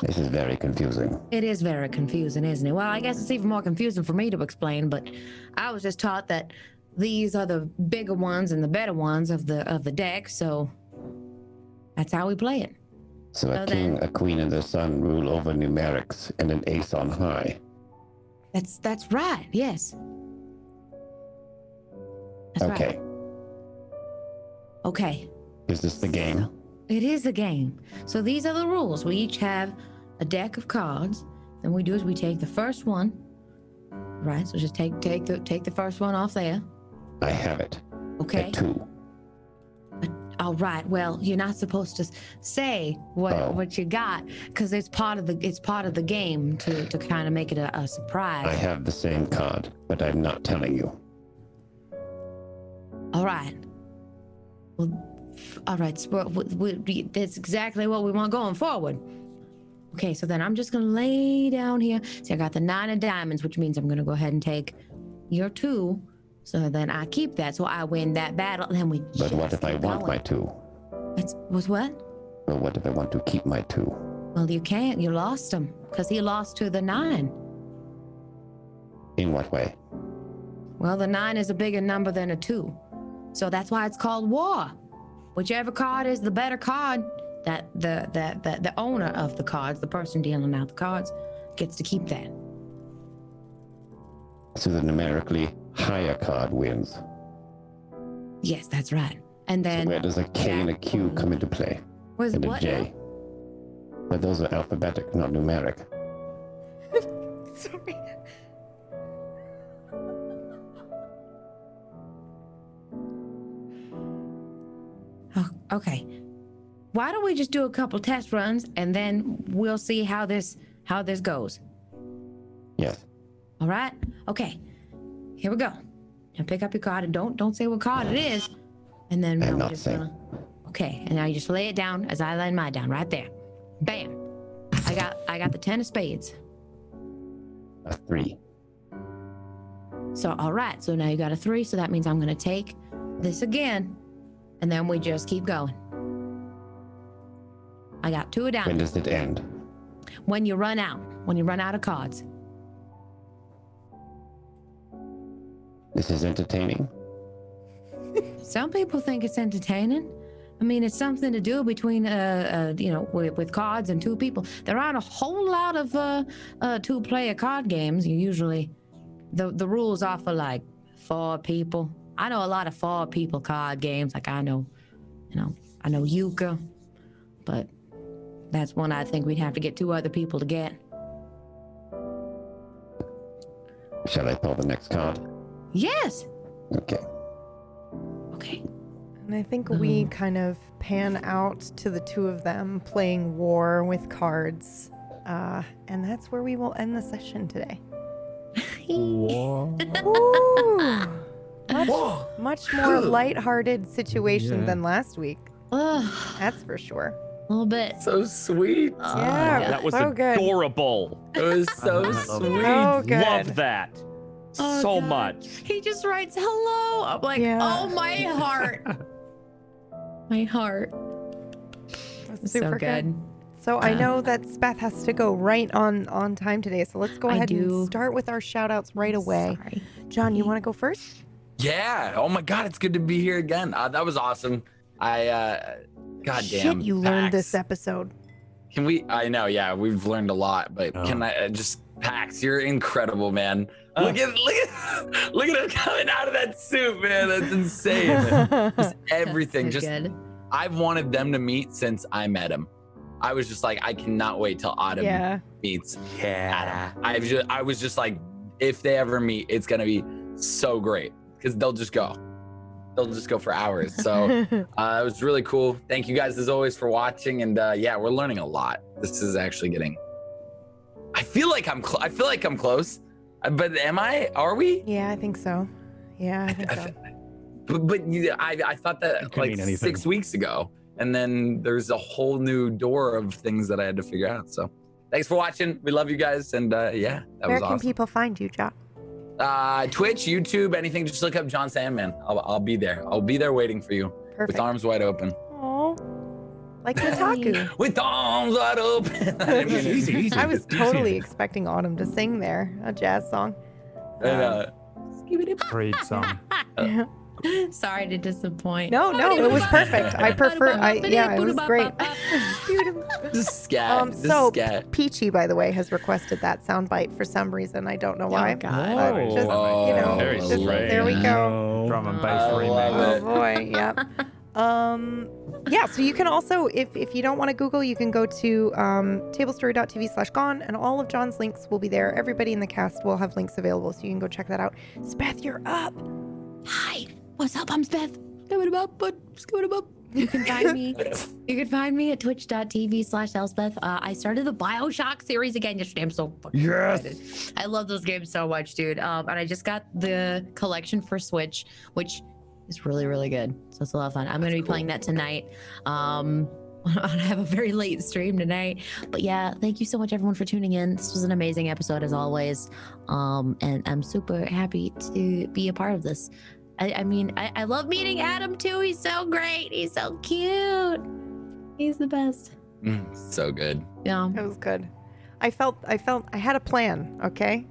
This is very confusing. It is very confusing, isn't it? Well, I guess it's even more confusing for me to explain, but I was just taught that these are the bigger ones and the better ones of the deck, so that's how we play it. So a king, a queen, and their son rule over numerics and an ace on high. That's right, yes. That's Okay. right. Okay. Is this the game? It is a game. So these are the rules. We each have a deck of cards. And what we do is we take the first one. Right, so just take the first one off there. I have it. Okay. A 2. All right. Well, you're not supposed to say what you got because it's part of the game to kind of make it a surprise. I have the same card, but I'm not telling you. All right. Well, all right. So that's exactly what we want going forward. Okay. So then I'm just gonna lay down here. See, I got the 9 of diamonds, which means I'm gonna go ahead and take your 2. So then I keep that, so I win that battle, and then we. But what if I want my 2? Was what? Well, what if I want to keep my 2? Well, you can't. You lost him because he lost to the 9. In what way? Well, the 9 is a bigger number than a 2. So that's why it's called war. Whichever card is the better card, that the owner of the cards, the person dealing out the cards, gets to keep that. So the numerically higher card wins. Yes, that's right. And then So where does a K and a Q come into play? was And a what? J. But those are alphabetic, not numeric. Sorry. Oh, okay. Why don't we just do a couple test runs and then we'll see how this goes. Yes. All right? Okay. Here we go. Now pick up your card and don't say what card it is. And then I'm we're not just saying. gonna. Okay, and now you just lay it down as I lay mine down right there. Bam. I got the 10 of spades. A 3. So all right, so now you got a 3, so that means I'm gonna take this again, and then we just keep going. I got 2 of When diamonds. does it end? When you run out of cards. This is entertaining. Some people think it's entertaining. I mean, it's something to do between, with cards and 2 people. There aren't a whole lot of 2-player card games. You usually, the rules are for like 4 people. I know a lot of 4 people card games. Like I know Euchre, but that's one I think we'd have to get 2 other people to get. Shall I pull the next card? Yes. Okay. Okay. And I think we kind of pan out to the 2 of them playing war with cards. And that's where we will end the session today. Whoa. Ooh, much more lighthearted situation Yeah. than last week. Ugh, That's for sure. a little bit. So sweet. Yeah, it That was so good. adorable. It was so I sweet. So good. Love that Oh, so God. much. He just writes hello. I'm like, Yeah. oh my heart. My heart. That's So super good. So I know that Speth has to go right on time today. So let's go I ahead do. and start with our shout outs right away. Sorry. John, you want to go first? Yeah. Oh my God, it's good to be here again. That was awesome. God Shit, damn. you learned this Pax. episode. Can we? I know. Yeah, we've learned a lot, but Oh. can I just Pax? You're incredible, man. Look at him coming out of that suit, man. That's insane. Just everything. That's so Just good. I've wanted them to meet since I met him. I was just like, I cannot wait till Autumn Yeah. meets Yeah. Adam. I was just like, if they ever meet, it's gonna be so great because they'll just go for hours. So it was really cool. Thank you guys as always for watching, and yeah, we're learning a lot. This is actually getting. I feel like I'm close, but am I? Are we? Yeah, I think so. Yeah, I think so. But I thought that could like mean anything. 6 weeks ago, and then there's a whole new door of things that I had to figure out. So thanks for watching. We love you guys, and yeah, that Where was can awesome. people find you, John? Twitch, YouTube, anything. Just look up John Sandman. I'll be there. I'll be there waiting for you Perfect. with arms wide open. Oh, like Kotaku. With arms wide open. I didn't mean it. Easy. I was Easy. totally expecting Autumn to sing there, a jazz song. And, Creed song. Yeah. Sorry to disappoint. No, it was perfect. I prefer. Yeah, it was great. just scat. Just So scat. Peachy, by the way, has requested that soundbite for some reason. I don't know why. Oh, God. But just, Oh, Very just, strange. there we go. Drum and I bass love remix. it. Oh boy, yep. Yeah, so you can also, if you don't want to Google, you can go to tablestory.tv/gone, and all of John's links will be there. Everybody in the cast will have links available, so you can go check that out. Speth, you're up. Hi, what's up? I'm Speth. You can find me. You can find me at twitch.tv/Elspeth. I started the BioShock series again yesterday. I'm so fucking excited. I love those games so much, dude. And I just got the collection for Switch, which is really, really good. So it's a lot of fun. I'm going to be playing that tonight. I have a very late stream tonight. But yeah, thank you so much, everyone, for tuning in. This was an amazing episode, as always. And I'm super happy to be a part of this. I mean, I love meeting Adam, too. He's so great. He's so cute. He's the best. So good. Yeah. It was good. I felt I had a plan, okay?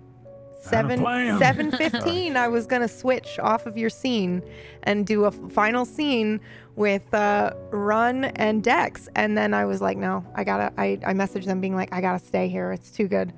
plan. 7:15, I was gonna switch off of your scene and do a final scene with Run and Dex, and then I was like, no, I messaged them being like, I gotta stay here. It's too good.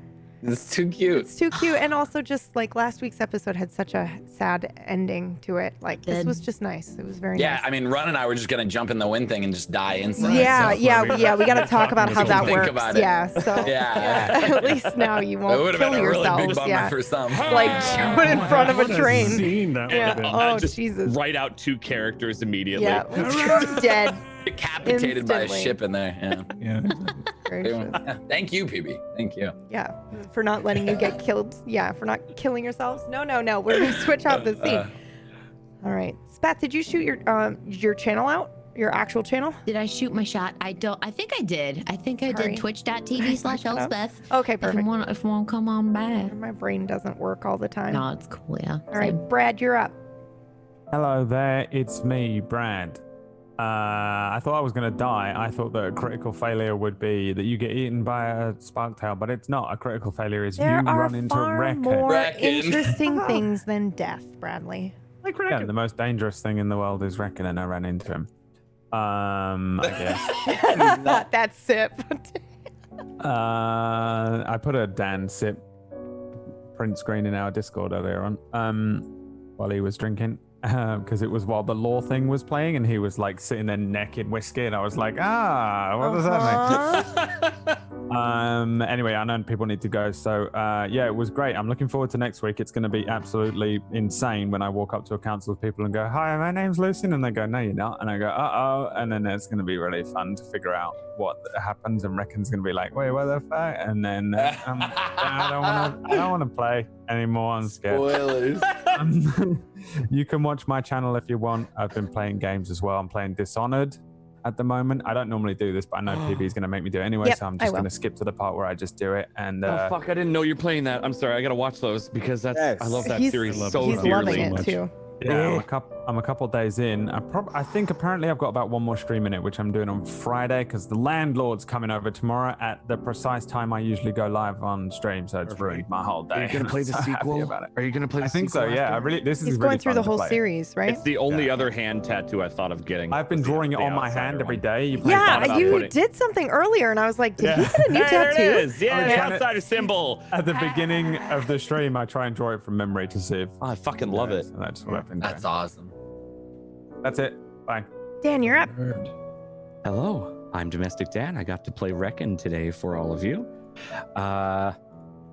It's too cute. It's too cute, and also just like last week's episode had such a sad ending to it. Like this was just nice. It was very nice. Yeah, I mean, Run and I were just gonna jump in the wind thing and just die instantly. Yeah, so. yeah. We gotta talk about how that Think works. about it. Yeah, so Yeah. at least now you It won't would have kill been a really yourselves. big bummer Yeah, for some. like jumping in front of a train. Scene that Yeah. would've been. Oh Just Jesus. write out 2 characters immediately. Yeah, dead. Decapitated by a Instantly. ship in there. Yeah. Yeah. Gracious. Thank you, PB. Thank you. Yeah, for not letting you get killed. Yeah, for not killing yourselves. No. We're gonna switch out the scene. All right, Spat, did you shoot your channel out? Your actual channel? Did I shoot my shot? I think I did. I think I Sorry. did twitch.tv/Elspeth. Okay, If perfect. you want to come on back. My brain doesn't work all the time. No, it's cool, yeah. All right, Brad, you're up. Hello there, it's me, Brad. I thought I was going to die. I thought that a critical failure would be that you get eaten by a sparktail, but it's not. A critical failure is There you are run into far wreck. more Wrecking. interesting things than death, Bradley. Yeah, the most dangerous thing in the world is wrecking, and I ran into him. I guess. That's sip. I put a Dan sip print screen in our Discord earlier on while he was drinking. Because it was while the law thing was playing, and he was like sitting there naked whiskey, and I was like, what does that mean? Anyway, I know people need to go, so yeah, it was great. I'm looking forward to next week. It's going to be absolutely insane when I walk up to a council of people and go, hi, my name's Lucian, and they go, no, you're not, and I go, and then it's going to be really fun to figure out what happens, and Reckon's going to be like, wait, what the fuck? And then I don't want to play anymore. I'm scared. Spoilers. You can watch my channel if you want. I've been playing games as well. I'm playing Dishonored at the moment. I don't normally do this, but I know PB is going to make me do it anyway, Yep, so I'm I just will. going to skip to the part where I just do it. And Oh fuck! I didn't know you're playing that. I'm sorry. I gotta watch those because that's Yes. I love that He's- series so He's dearly. loving it much. too. yeah, I'm a couple days in. I think apparently I've got about one more stream in it, which I'm doing on Friday because the landlord's coming over tomorrow at the precise time I usually go live on stream. So it's ruined my whole day. Are you gonna play the I'm so happy sequel? about it. Are you gonna play the I think so. sequel Yeah, after? I really. This is He's really going through fun the to whole play. series, right? It's the only other hand tattoo I thought of getting. I've been was the- drawing it the on my outsider hand every one. day. You probably Yeah, thought about you putting- did something earlier, and I was like, did he get a new There it tattoo? is. Yeah, I'm the trying to- outsider symbol. At the beginning of the stream, I try and draw it from memory to see if. Oh, I fucking love it. So that's what I've been doing. That's awesome. That's it. Bye. Dan, you're up. Hello, I'm Domestic Dan. I got to play Reckon today for all of you.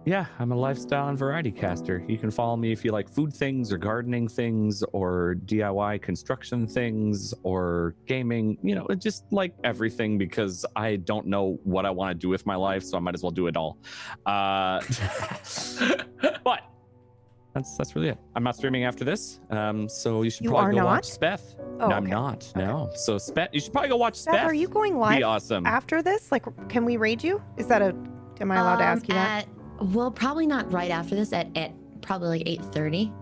Yeah, I'm a lifestyle and variety caster. You can follow me if you like food things or gardening things or DIY construction things or gaming, just like everything because I don't know what I want to do with my life, so I might as well do it all. But that's really it. I'm not streaming after this, so you should You probably are go watch not? Speth. Oh, no, I'm okay. not. No. So Speth, you should probably go watch Beth, Speth. are you going live Be awesome. after this? Like, can we raid you? Is that am I allowed to ask you that? Well, probably not right after this. At probably like 8:30.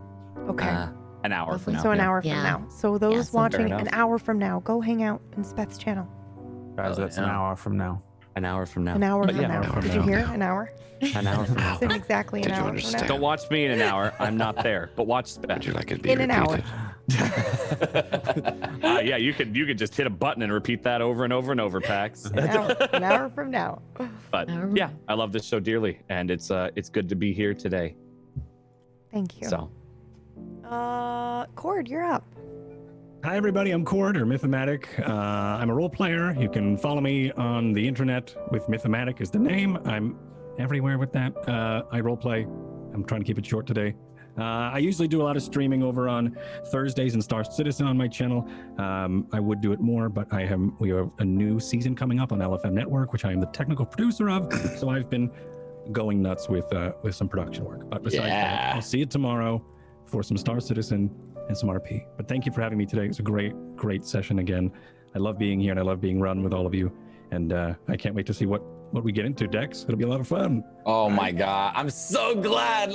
Okay. An hour from now. So an yeah. hour from Yeah. now. So those so watching fair an enough. hour from now, go hang out in Speth's channel. Guys, Oh, that's an yeah. hour from now. An hour from now. An hour But from yeah, now. from Did you now. hear? An hour. An hour from now. It's in exactly an Did you hour from understand? now. Don't watch me in an hour. I'm not there. But watch Would Speth. you like it to be In an hour. repeated? Yeah, you could just hit a button and repeat that over and over and over, Pax. An hour from now. But yeah, I love this show dearly, and it's good to be here today. Thank you. So Cord, you're up. Hi, everybody. I'm Cord, or Mythomatic. I'm a role player. You can follow me on the internet with Mythomatic is the name. I'm everywhere with that. I role play. I'm trying to keep it short today. I usually do a lot of streaming over on Thursdays and Star Citizen on my channel. I would do it more, but we have a new season coming up on LFM Network, which I am the technical producer of. So I've been going nuts with some production work. But besides that, I'll see you tomorrow for some Star Citizen and some RP. But thank you for having me today. It's a great session again. I love being here and I love being run with all of you. And I can't wait to see what we get into, Dex. It'll be a lot of fun. Oh my God. I'm so glad.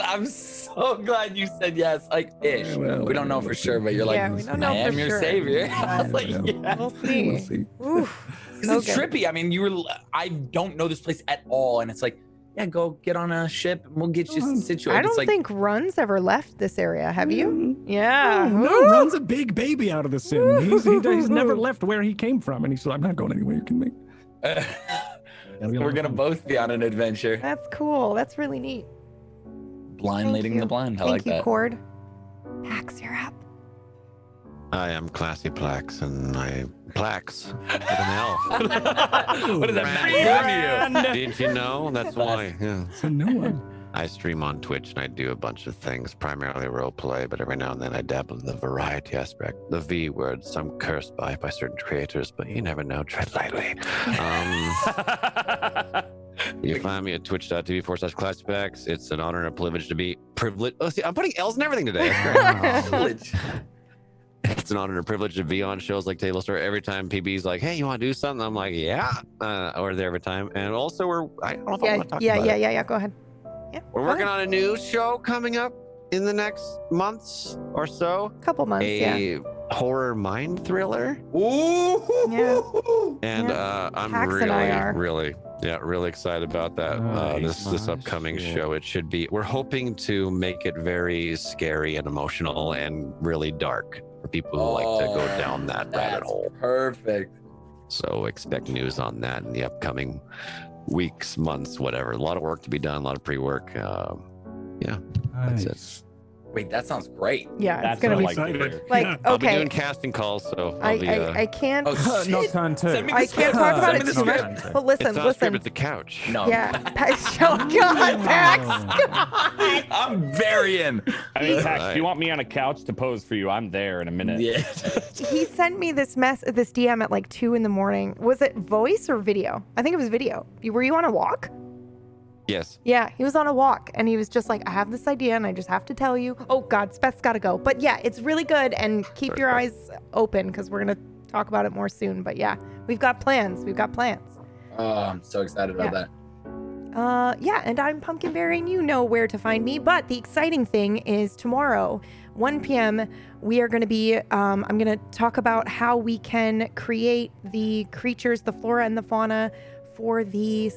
You said yes. Like, ish. Yeah, well, we don't know for sure, but you're like, Yeah, we don't know I am for your sure. savior. I was like, yeah. We'll see. We'll see. Oof. This is trippy. I mean, I don't know this place at all. And it's like, Yeah, go get on a ship and we'll get you situated. I don't think Run's ever left this area. Have you? Yeah. Oh, no, Woo! Run's a big baby out of the sim. He's never left where he came from, and he said, "I'm not going anywhere. You can make." We're gonna both be on an adventure. That's cool. That's really neat. Blind Thank leading you. the blind. I Thank like you, that. Cord. Pax, you're up. I am Classy Plax, and Plax with an L. What does that mean? Did you know? That's why. Yeah. It's a new one. I stream on Twitch and I do a bunch of things, primarily role play, but every now and then I dabble in the variety aspect. The V words I'm cursed by certain creators, but you never know. Tread lightly. You find me at twitch.tv/ClassPacks. It's an honor and a privilege to be privileged. Oh, see, I'm putting L's in everything today. That's great. It's an honor and a privilege to be on shows like Tablestory. Every time PB's like, "Hey, you want to do something?" I'm like, "Yeah," or there every time. And also, I don't know if I want to talk about it. Yeah. Go ahead. Yeah. We're working on a new show coming up in the next months or so. Couple months. A horror mind thriller. Ooh. Yeah. And I'm Pax and I are. really excited about that. This upcoming show. It should be. We're hoping to make it very scary and emotional and really dark for people who like to go down that rabbit hole. Perfect. So expect news on that in the upcoming weeks, months, whatever. A lot of work to be done. A lot of pre-work. Yeah, that's it. Wait, that sounds great. Yeah, That's it's gonna be excited. like I'll be okay. doing casting calls, so I'll be. I can't. Oh, Nocturne too. I can't talk about it too much. But listen, it's not listen. at the couch. No. Yeah, Pax. Oh God, Pax. God. I'm very in. I mean, Pax, do you want me on a couch to pose for you? I'm there in a minute. Yeah. He sent me this DM at like 2 a.m. Was it voice or video? I think it was video. Were you on a walk? Yes. Yeah, he was on a walk and he was just like, I have this idea and I just have to tell you. Oh God, Speth's gotta go. But yeah, it's really good and keep your eyes open because we're gonna talk about it more soon. But yeah, we've got plans. Oh, I'm so excited about that. Yeah, and I'm Pumpkinberry and you know where to find me. But the exciting thing is tomorrow, 1 p.m., we are going to be, I'm going to talk about how we can create the creatures, the flora and the fauna for the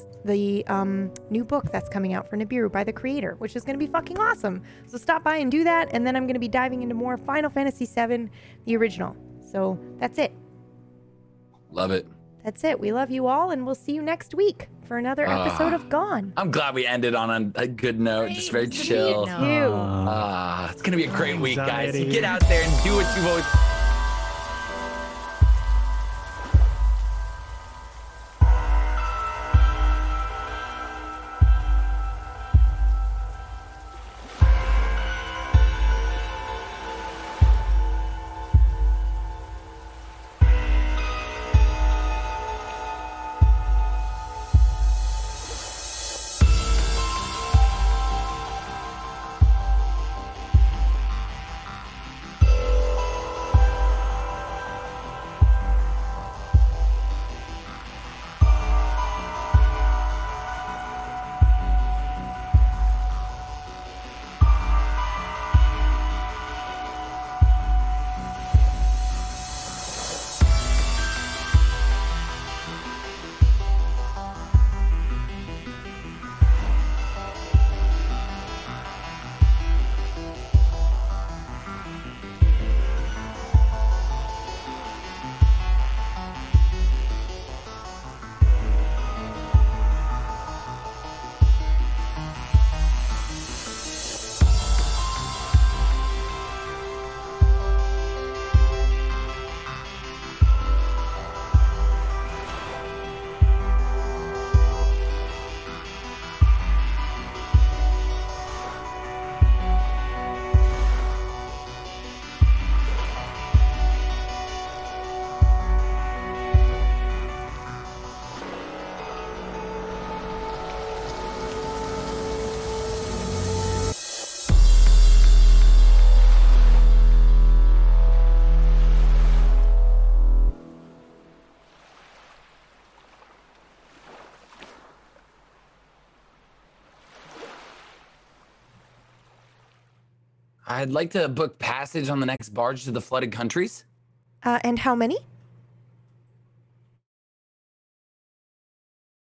new book that's coming out for Nibiru by the creator, which is going to be fucking awesome. So stop by and do that. And then I'm going to be diving into more Final Fantasy VII, the original. So that's it. Love it. That's it. We love you all, and we'll see you next week for another episode of Gone. I'm glad we ended on a good note, just very chill. Thank you. It's gonna be a great week, guys. So get out there and do what you've always. I'd like to book passage on the next barge to the flooded countries. And how many?